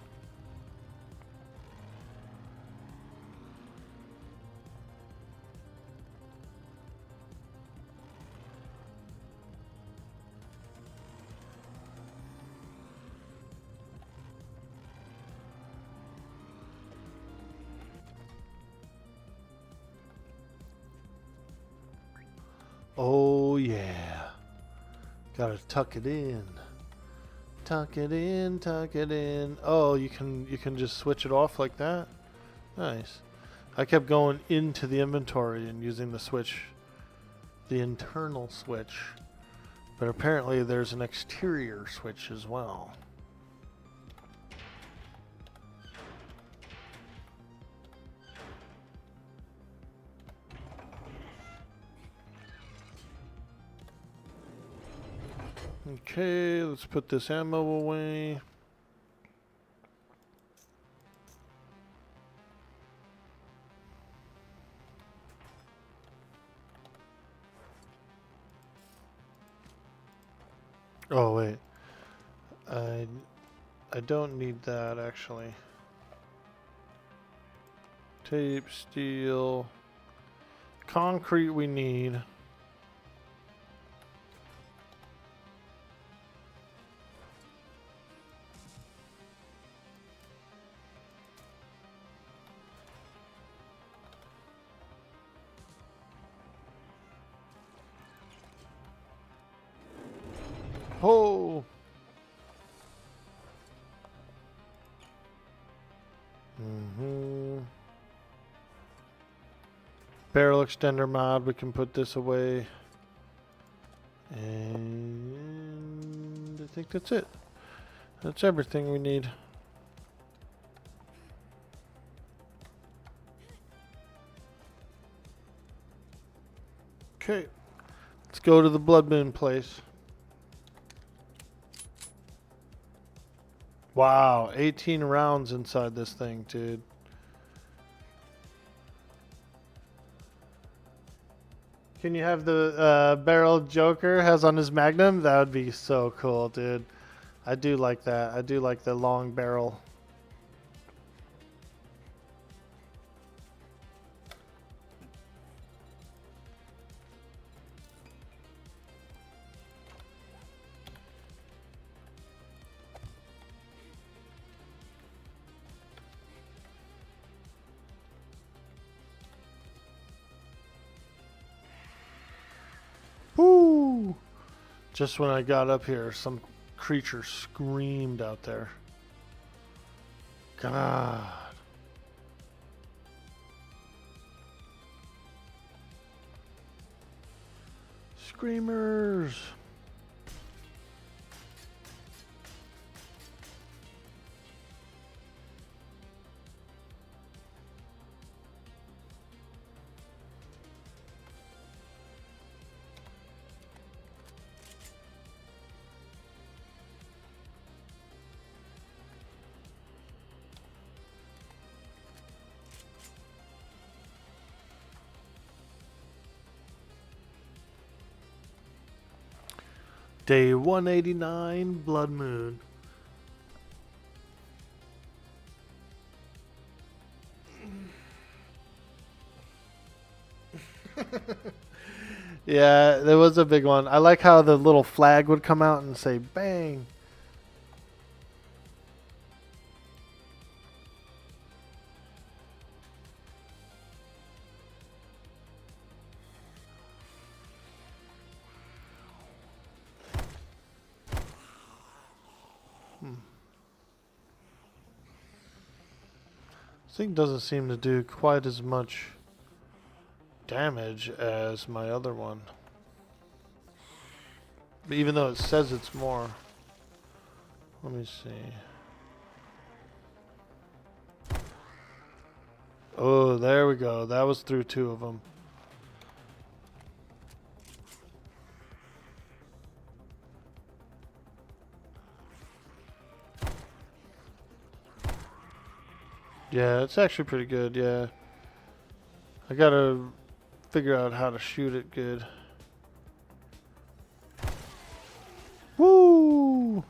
yeah. Gotta tuck it in. Tuck it in, tuck it in. Oh, you can just switch it off like that? Nice. I kept going into the inventory and using the switch, the internal switch. But apparently there's an exterior switch as well. Okay, let's put this ammo away. Oh wait, I don't need that actually. Tape, steel, concrete we need. Oh. Barrel extender mod, we can put this away. And I think that's it. That's everything we need. Okay. Let's go to the Blood Moon place. Wow, 18 rounds inside this thing, dude. Can you have the barrel Joker has on his Magnum? That would be so cool, dude. I do like that. I do like the long barrel. Woo! Just when I got up here, some creature screamed out there. God. Screamers. Day 189, Blood Moon. Yeah, there was a big one. I like how the little flag would come out and say bang. This thing doesn't seem to do quite as much damage as my other one. But even though it says it's more. Let me see. Oh, there we go. That was through two of them. Yeah, it's actually pretty good, yeah. I gotta figure out how to shoot it good. Woo!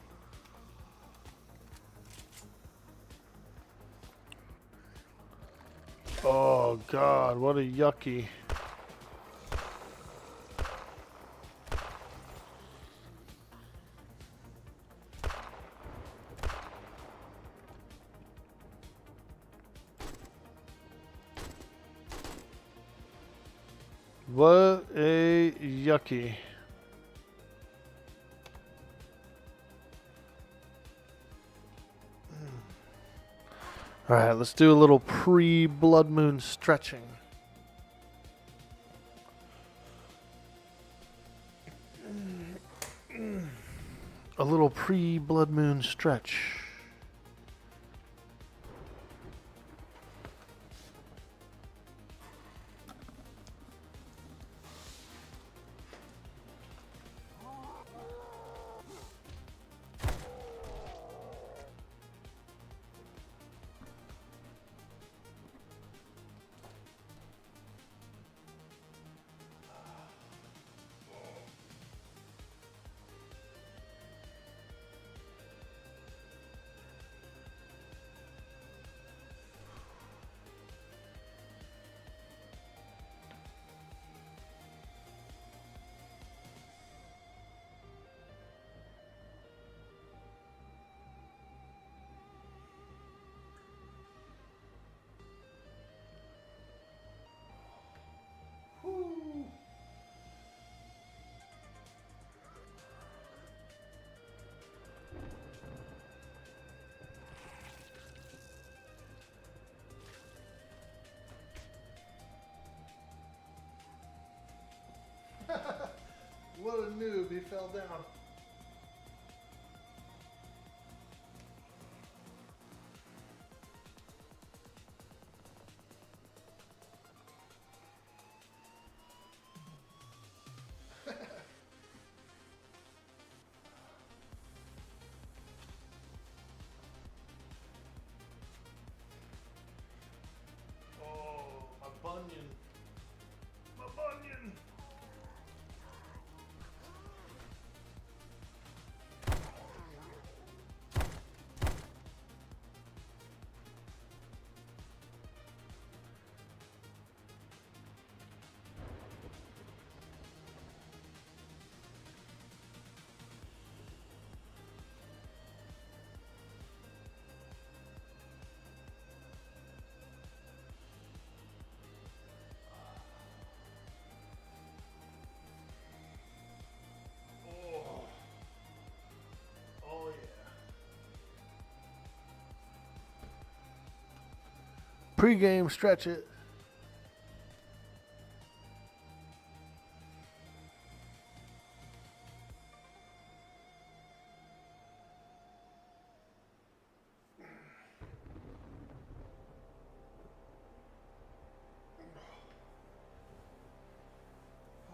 Oh God, what a yucky. What a yucky. Alright, let's do a little pre-blood moon stretching. A little pre-blood moon stretch. What a noob, he fell down. Oh, my bunion. My bunion. Oh yeah. Pre-game stretch it.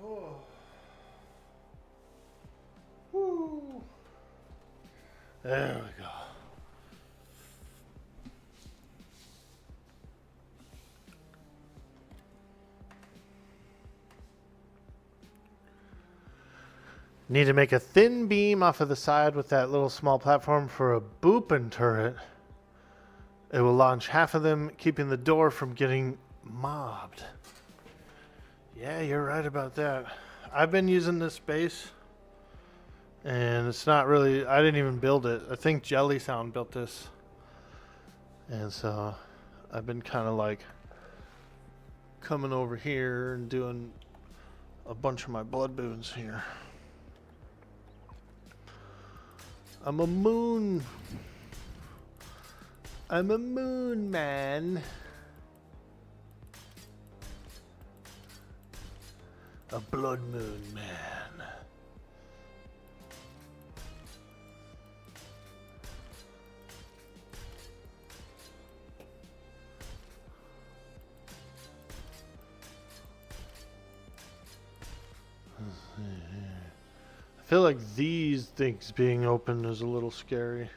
Oh. Woo. There we go. Need to make a thin beam off of the side with that little small platform for a boopin' turret. It will launch half of them, keeping the door from getting mobbed. Yeah, you're right about that. I've been using this base, and it's not really, I didn't even build it. I think Jelly Sound built this. And so I've been kind of like coming over here and doing a bunch of my blood boons here. I'm a moon man. A blood moon man. I feel like these things being open is a little scary.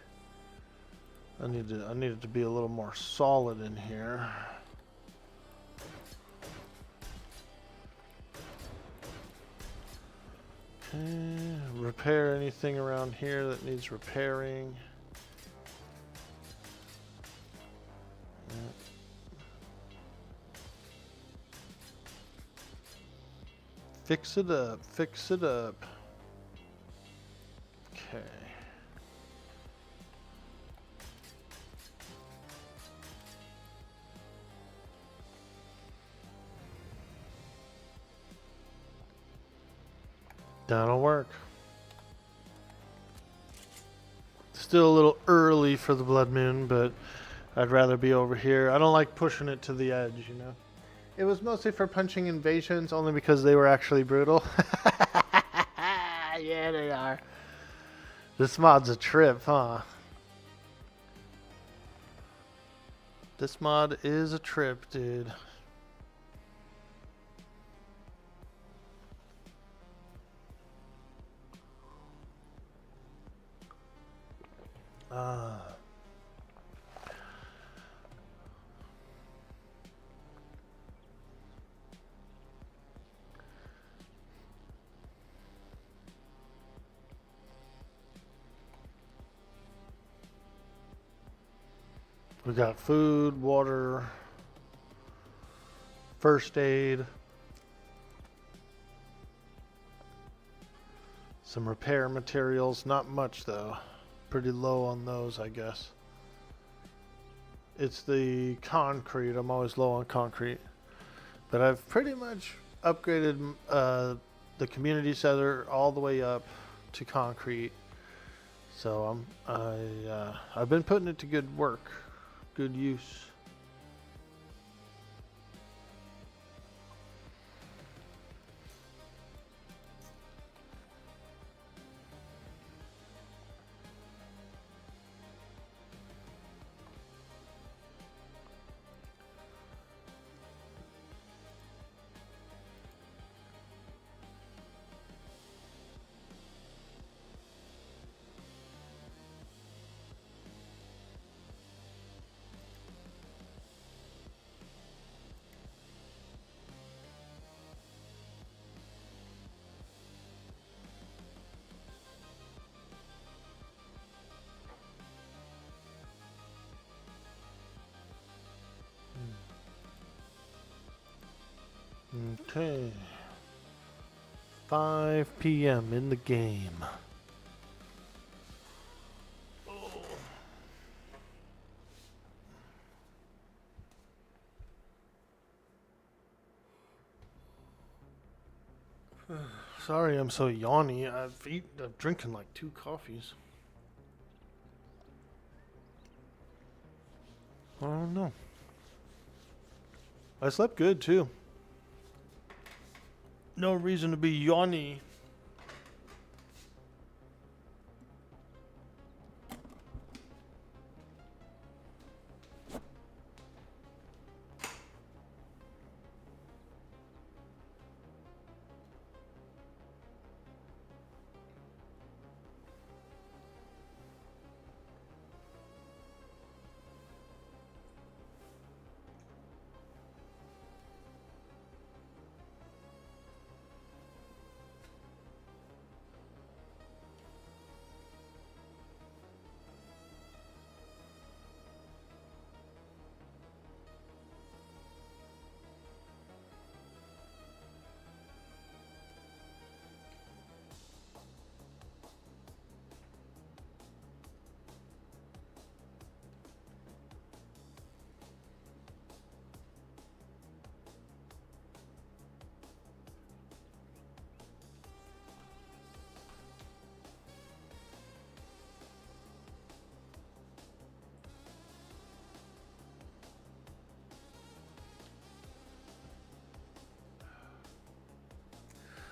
I need it to be a little more solid in here. Okay, repair anything around here that needs repairing. Fix it up, fix it up. Okay. That'll work. Still a little early for the blood moon, but I'd rather be over here. I don't like pushing it to the edge, you know. It was mostly for punching invasions, only because they were actually brutal. Yeah, they are. This mod's a trip, huh? This mod is a trip, dude. We got food, water, first aid, some repair materials. Not much though. Pretty low on those, I guess. It's the concrete. I'm always low on concrete. But I've pretty much upgraded the community center all the way up to concrete. So I've been putting it to good work. Good use. Okay. 5 p.m. in the game. Sorry, I'm so yawny. I'm drinking like 2 coffees. I don't know. I slept good too. No reason to be yawny.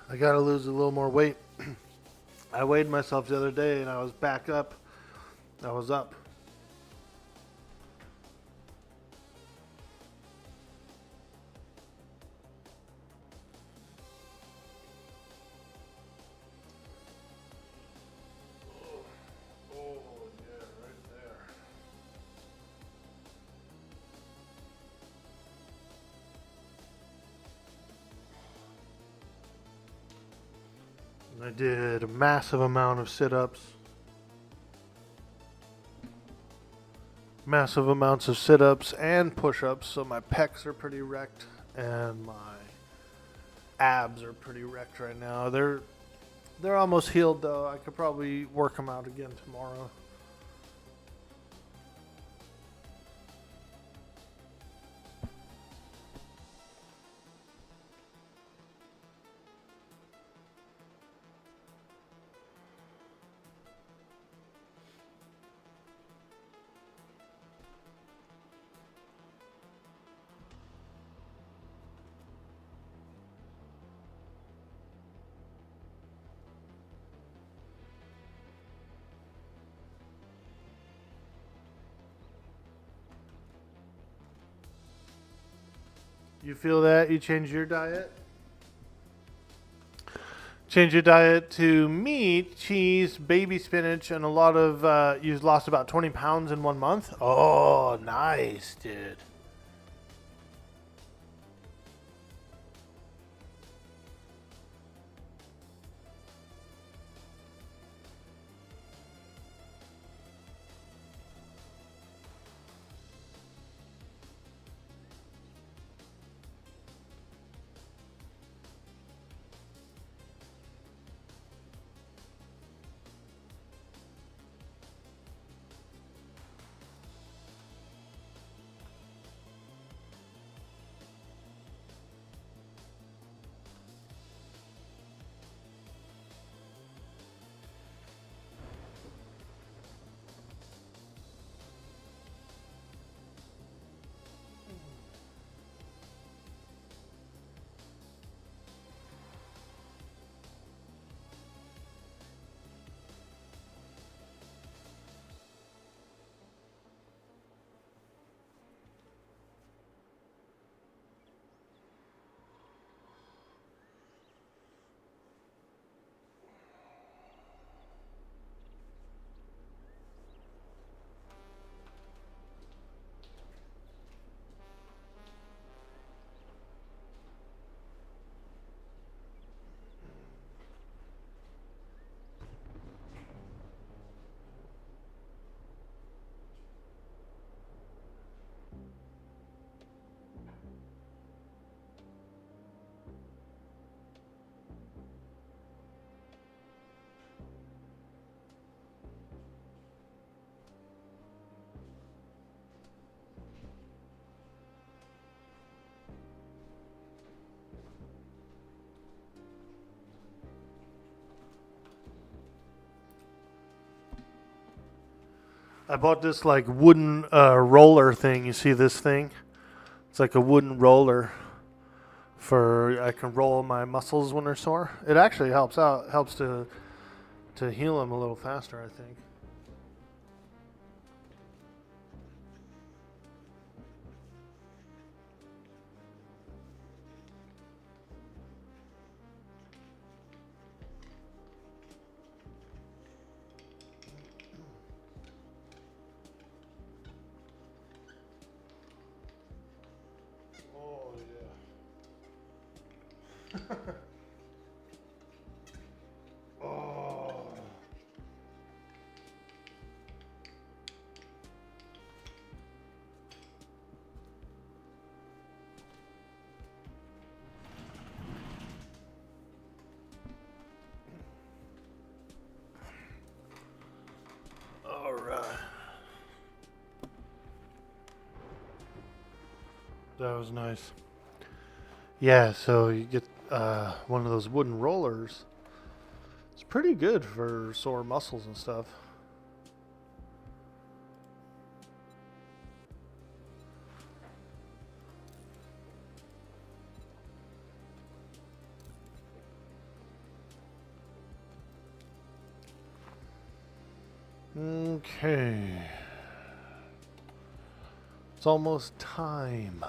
I gotta lose a little more weight. I weighed myself the other day and I was back up. I was up. I did a massive amount of sit-ups. Massive amounts of sit-ups and push-ups, so my pecs are pretty wrecked and my abs are pretty wrecked right now. They're almost healed though. I could probably work them out again tomorrow. You feel that? You change your diet? Change your diet to meat, cheese, baby spinach, and a lot of. You've lost about 20 pounds in 1 month? Oh, nice, dude. I bought this like wooden roller thing. You see this thing? It's like a wooden roller for I can roll my muscles when they're sore. It actually helps out. Helps to heal them a little faster, I think. Oh yeah. Oh. All right. That was nice. Yeah, so you get one of those wooden rollers. It's pretty good for sore muscles and stuff. Okay. It's almost time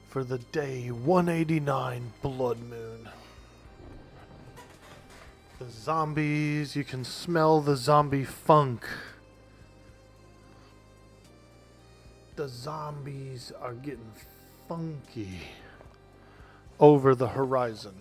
for the day 189 blood moon. The zombies, you can smell the zombie funk. The zombies are getting funky over the horizon.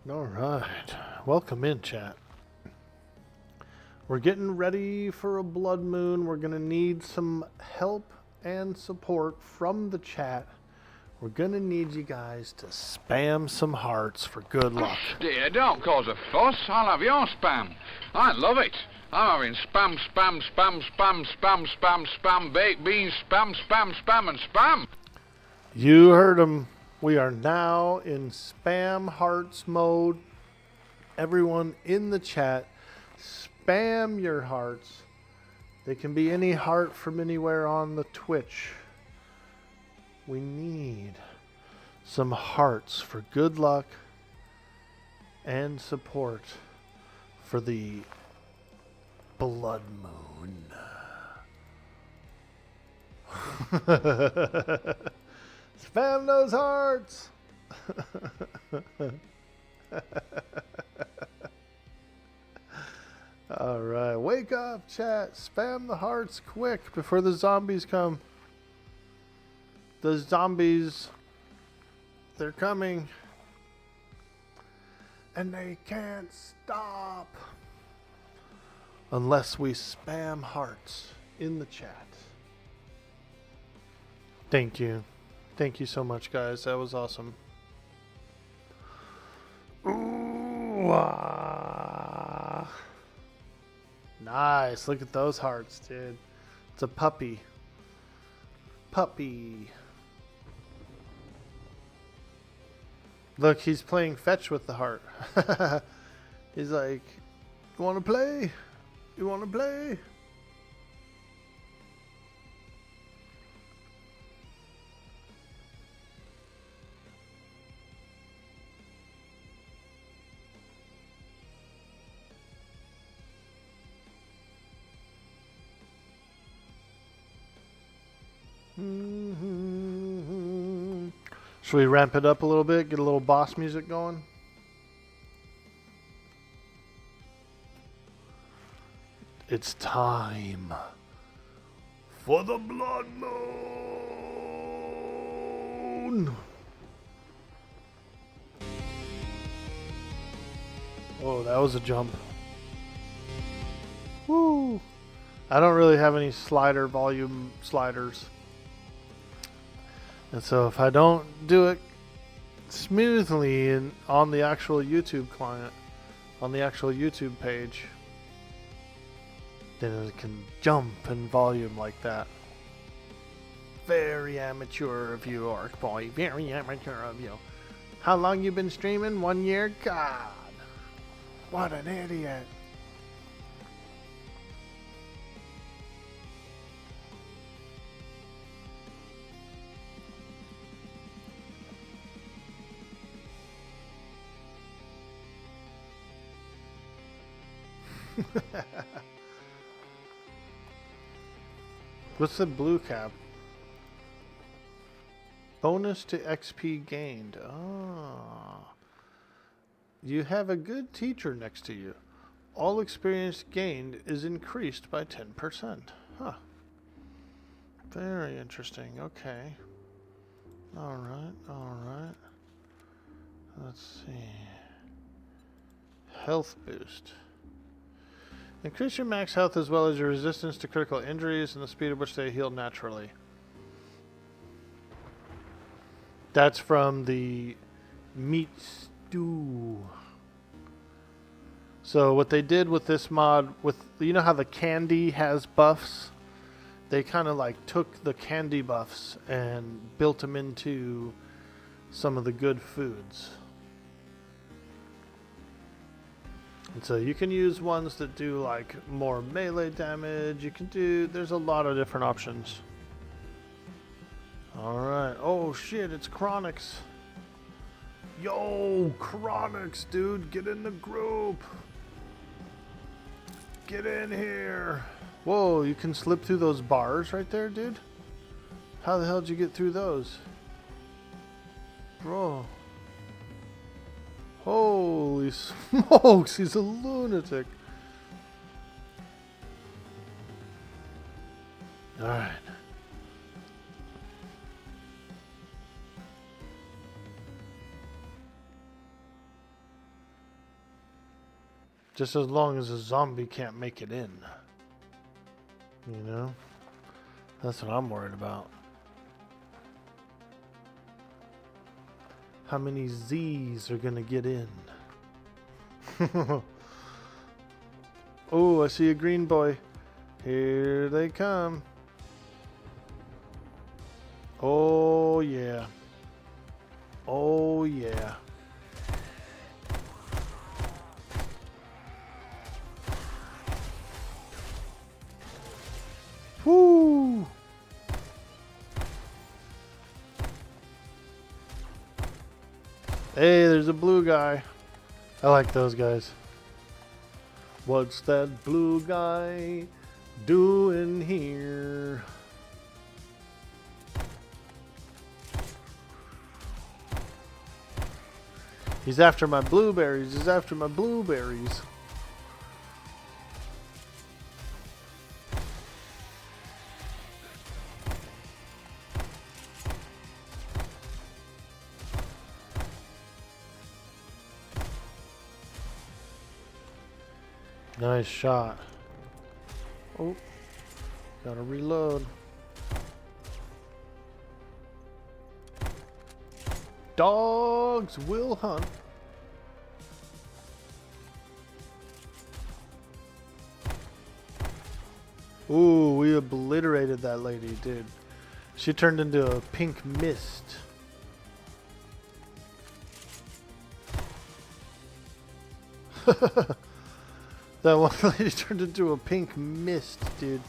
All right. Welcome in, chat. We're getting ready for a blood moon. We're going to need some help and support from the chat. We're going to need you guys to spam some hearts for good luck. Dear, don't cause a fuss. I'll have your spam. I love it. I'm having spam, spam, spam, spam, spam, spam, spam, baked beans, spam, spam, spam, and spam. You heard him. We are now in spam hearts mode. Everyone in the chat, spam your hearts. They can be any heart from anywhere on the Twitch. We need some hearts for good luck and support for the blood moon. Spam those hearts. All right, wake up, chat. Spam the hearts quick before the zombies come. The zombies, they're coming. And they can't stop unless we spam hearts in the chat. Thank you. Thank you so much, guys. That was awesome. Ooh, ah. Nice. Look at those hearts, dude. It's a puppy. Puppy. Look, he's playing fetch with the heart. He's like, you want to play? You want to play? Should we ramp it up a little bit? Get a little boss music going? It's time for the blood moon. Oh, that was a jump. Woo! I don't really have any slider volume sliders. And so if I don't do it smoothly on the actual YouTube client, on the actual YouTube page, then it can jump in volume like that. Very amateur of you, Orkboy. Very amateur of you. How long you been streaming? 1 year? God. What an idiot. What's the blue cap? Bonus to XP gained. Ah. You have a good teacher next to you. All experience gained is increased by 10%. Huh. Very interesting. Okay. Alright, alright. Let's see. Health boost. Increase your max health as well as your resistance to critical injuries and the speed at which they heal naturally. That's from the meat stew. So what they did with this mod, with you know how the candy has buffs? They kind of like took the candy buffs and built them into some of the good foods. And so you can use ones that do like more melee damage. You can do, there's a lot of different options. Alright. Oh shit, it's Chronix. Yo, Chronix, dude, get in the group. Get in here. Whoa, you can slip through those bars right there, dude? How the hell did you get through those? Bro. Holy smokes, he's a lunatic. Alright. Just as long as a zombie can't make it in. You know? That's what I'm worried about. How many Z's are gonna get in? Oh, I see a green boy. Here they come. Oh, yeah. Oh, yeah. Woo! Hey, there's a blue guy. I like those guys. What's that blue guy doing here? He's after my blueberries. He's after my blueberries. Nice shot. Oh, gotta reload. Dogs will hunt. Ooh, we obliterated that lady, dude. She turned into a pink mist. That one lady turned into a pink mist, dude.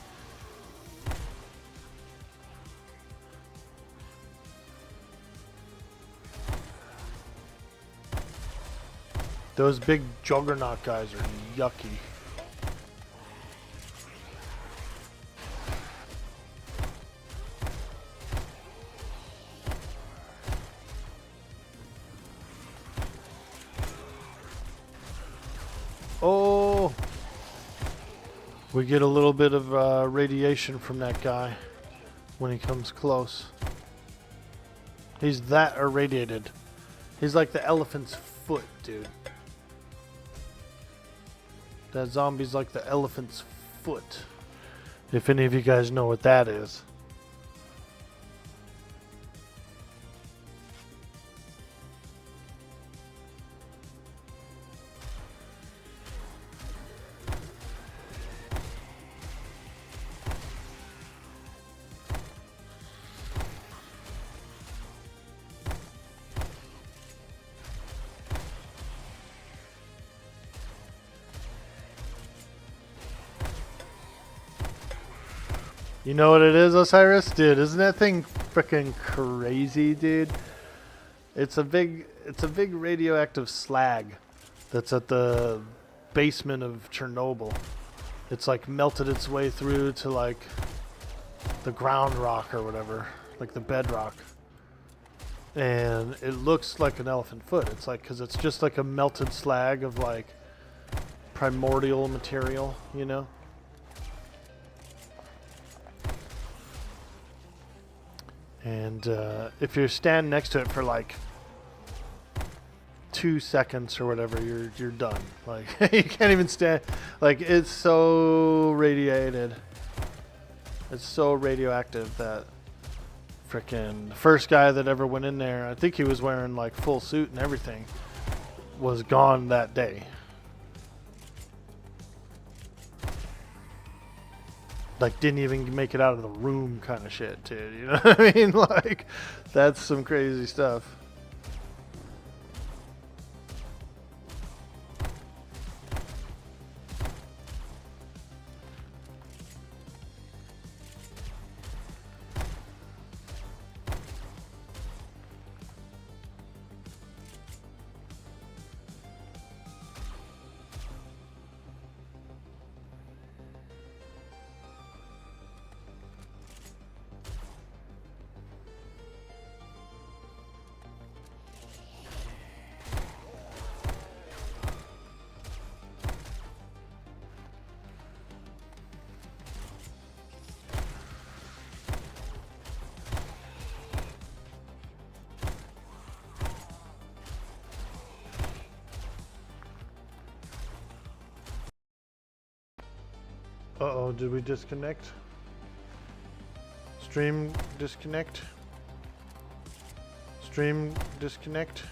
Those big juggernaut guys are yucky. Oh, we get a little bit of radiation from that guy when he comes close. He's that irradiated. He's like the elephant's foot, dude. That zombie's like the elephant's foot. If any of you guys know what that is. You know what it is, Osiris? Dude, isn't that thing freaking crazy, dude? It's a big radioactive slag that's at the basement of Chernobyl. It's like melted its way through to like the ground rock or whatever, like the bedrock. And it looks like an elephant foot. It's like, cause it's just like a melted slag of like primordial material, you know? And if you stand next to it for like 2 seconds or whatever, you're done. Like you can't even stand. Like it's so radiated. It's so radioactive that frickin' the first guy that ever went in there, I think he was wearing like full suit and everything, was gone that day. Like didn't even make it out of the room kind of shit, dude. You know what I mean? Like that's some crazy stuff. Uh-oh, did we disconnect? Stream disconnect? Stream disconnect?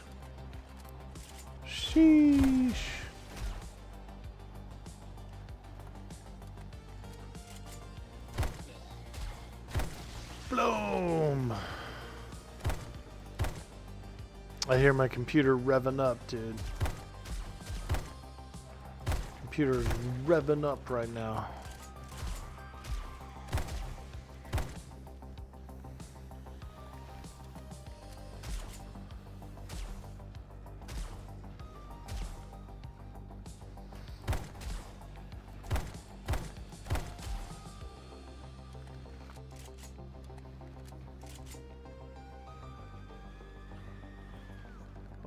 Sheesh. Bloom. I hear my computer revving up, dude. Computer's revving up right now.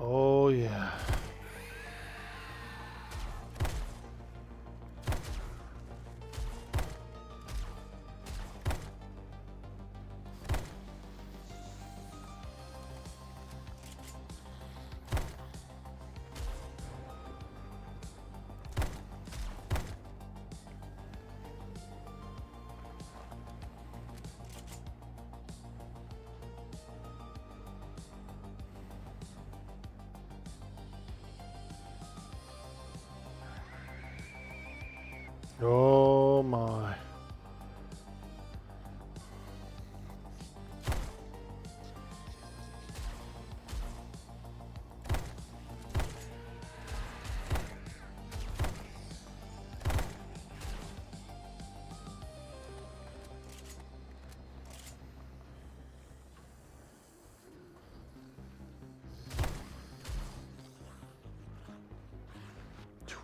Oh yeah. Oh my.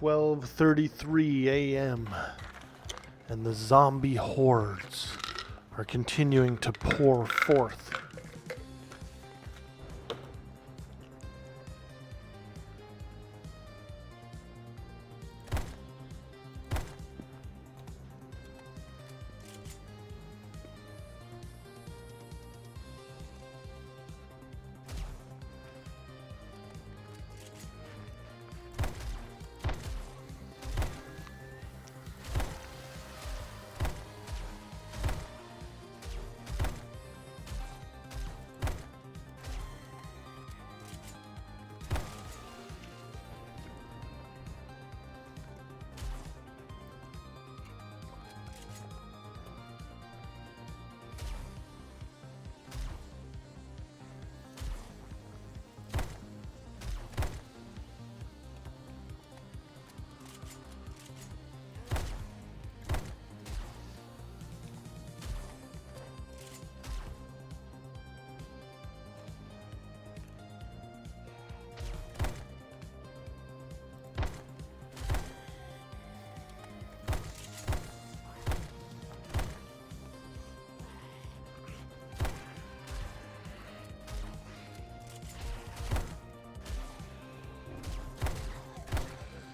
"12:33 a.m. and the zombie hordes are continuing to pour forth."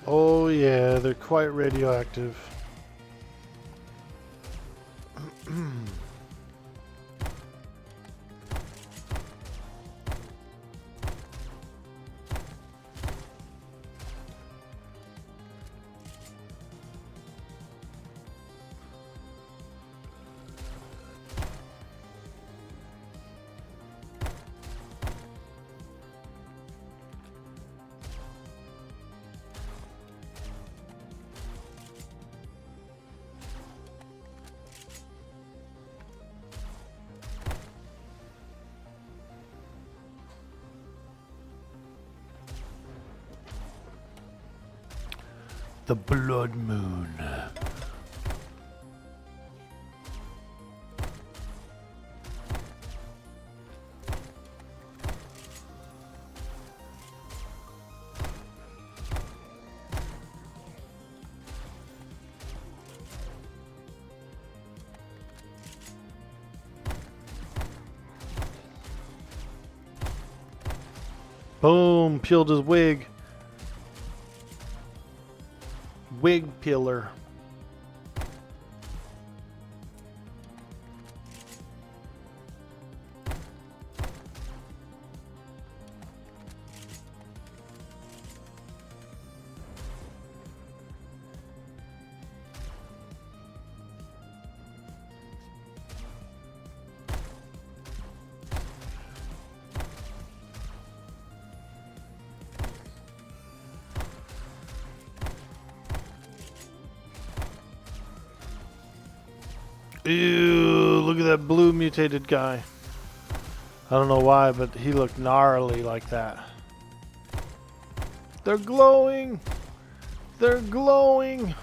Oh yeah, they're quite radioactive. The blood moon. Boom, peeled his wig. Wig peeler. Ew, look at that blue mutated guy. I don't know why, but he looked gnarly like that. They're glowing! They're glowing!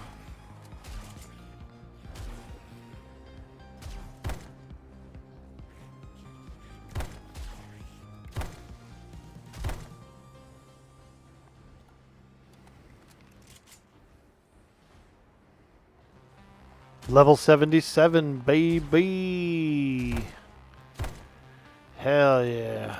Level 77, baby! Hell yeah.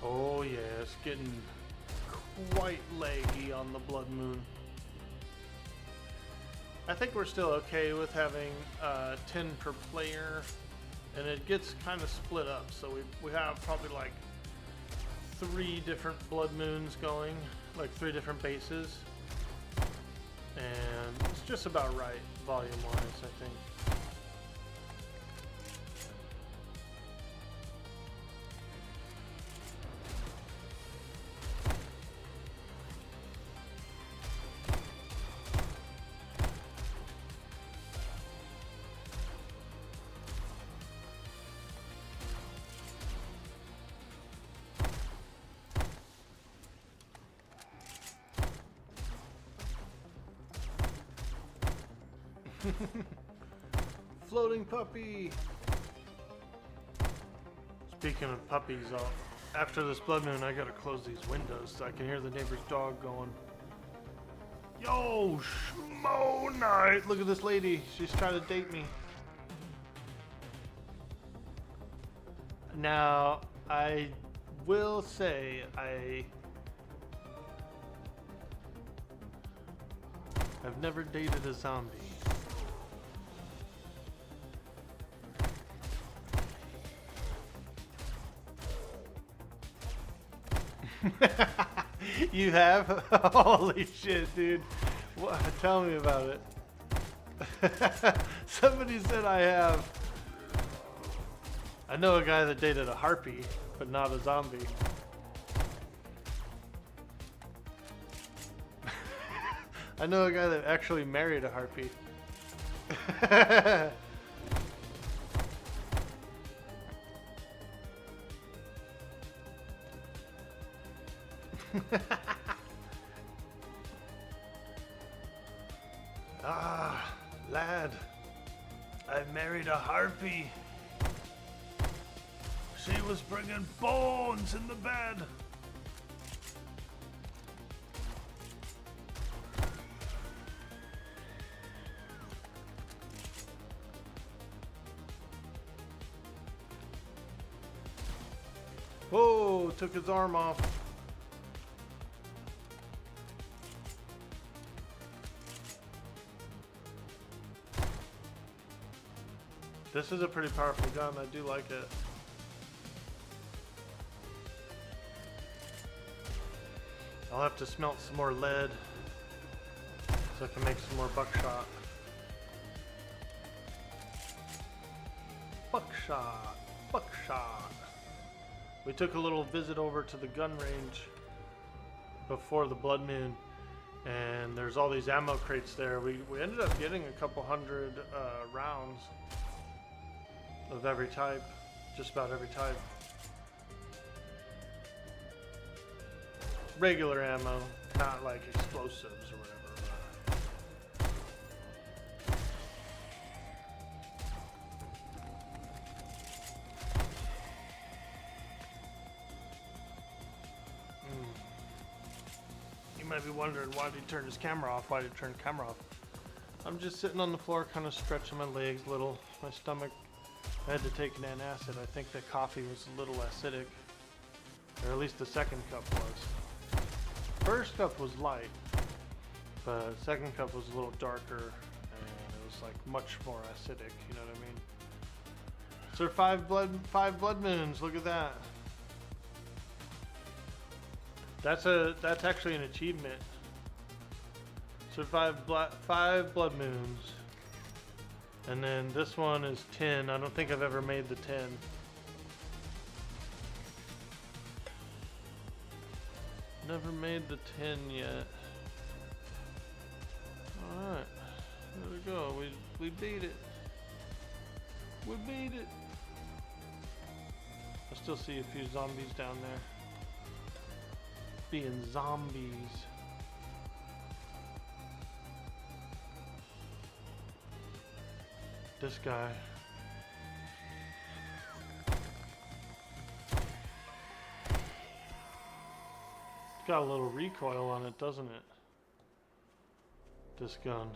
Oh yeah, it's getting quite laggy on the Blood Moon. I think we're still okay with having 10 per player, and it gets kind of split up. So we have probably like 3 different Blood Moons going, like 3 different bases, and it's just about right volume-wise, I think. Floating puppy! Speaking of puppies, after this Blood Moon, I gotta close these windows so I can hear the neighbor's dog going. Yo, schmo night! Look at this lady. She's trying to date me. Now, I will say I've never dated a zombie. You have? Holy shit, dude. What? Tell me about it. Somebody said I have. I know a guy that dated a harpy, but not a zombie. I know a guy that actually married a harpy. buried a harpy. She was bringing bones in the bed. Whoa, took his arm off. This is a pretty powerful gun. I do like it. I'll have to smelt some more lead so I can make some more buckshot. Buckshot, buckshot. We took a little visit over to the gun range before the Blood Moon, and there's all these ammo crates there. We ended up getting a couple hundred rounds of every type, just about every type. Regular ammo, not like explosives or whatever. You might be wondering, why did he turn his camera off? Why did he turn the camera off? I'm just sitting on the floor, kind of stretching my legs a little. My stomach, I had to take an antacid. I think the coffee was a little acidic, or at least the second cup was. First cup was light, but second cup was a little darker, and it was like much more acidic. You know what I mean? So 5 blood moons. Look at that. That's actually an achievement. Survive 5 blood moons. And then this one is 10. I don't think I've ever made the 10. Never made the 10 yet. Alright. There we go. We beat it. We beat it. I still see a few zombies down there. Being zombies. This guy. It's got a little recoil on it, doesn't it? This gun.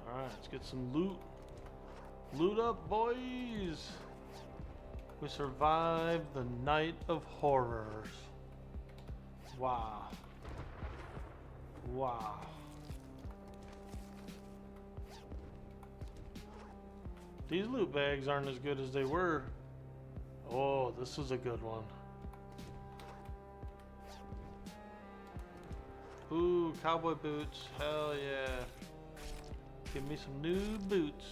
Alright, let's get some loot. Loot up, boys! We survived the night of horrors. Wow. Wow. These loot bags aren't as good as they were. Oh, this is a good one. Ooh, cowboy boots. Hell yeah. Give me some new boots.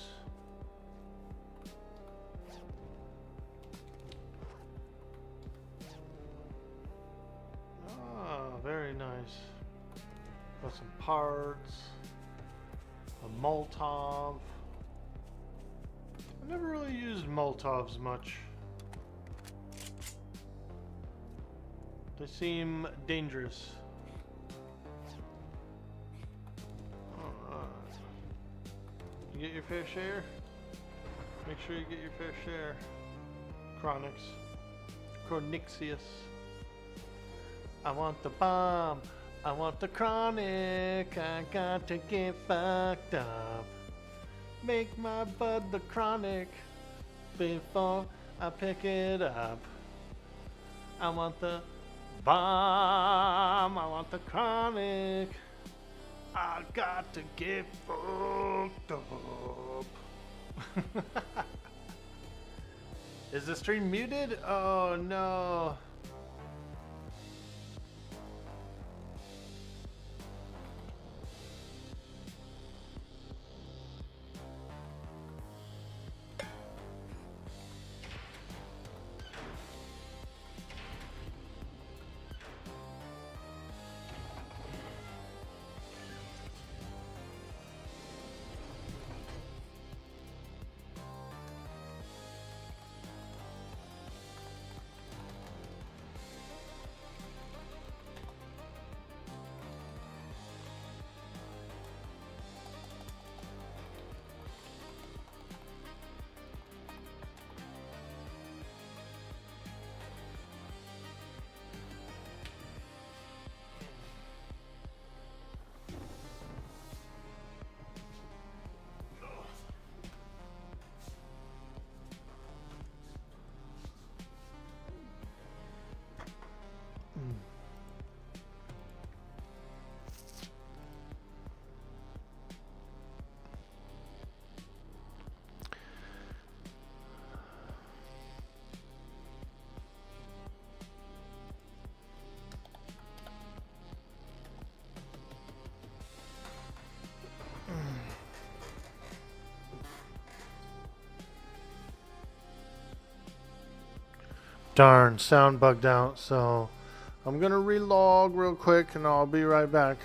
Ah, very nice. Got some parts. A Molotov. I never really used Molotovs much. They seem dangerous. Alright. You get your fair share? Make sure you get your fair share. Chronix. Chronixius. I want the bomb. I want the chronic. I got to get fucked up. Make my bud the chronic before I pick it up. I want the bomb. I want the chronic. I got to get fucked up. Is the stream muted? Oh no. Darn, sound bugged out, so I'm gonna relog real quick and I'll be right back.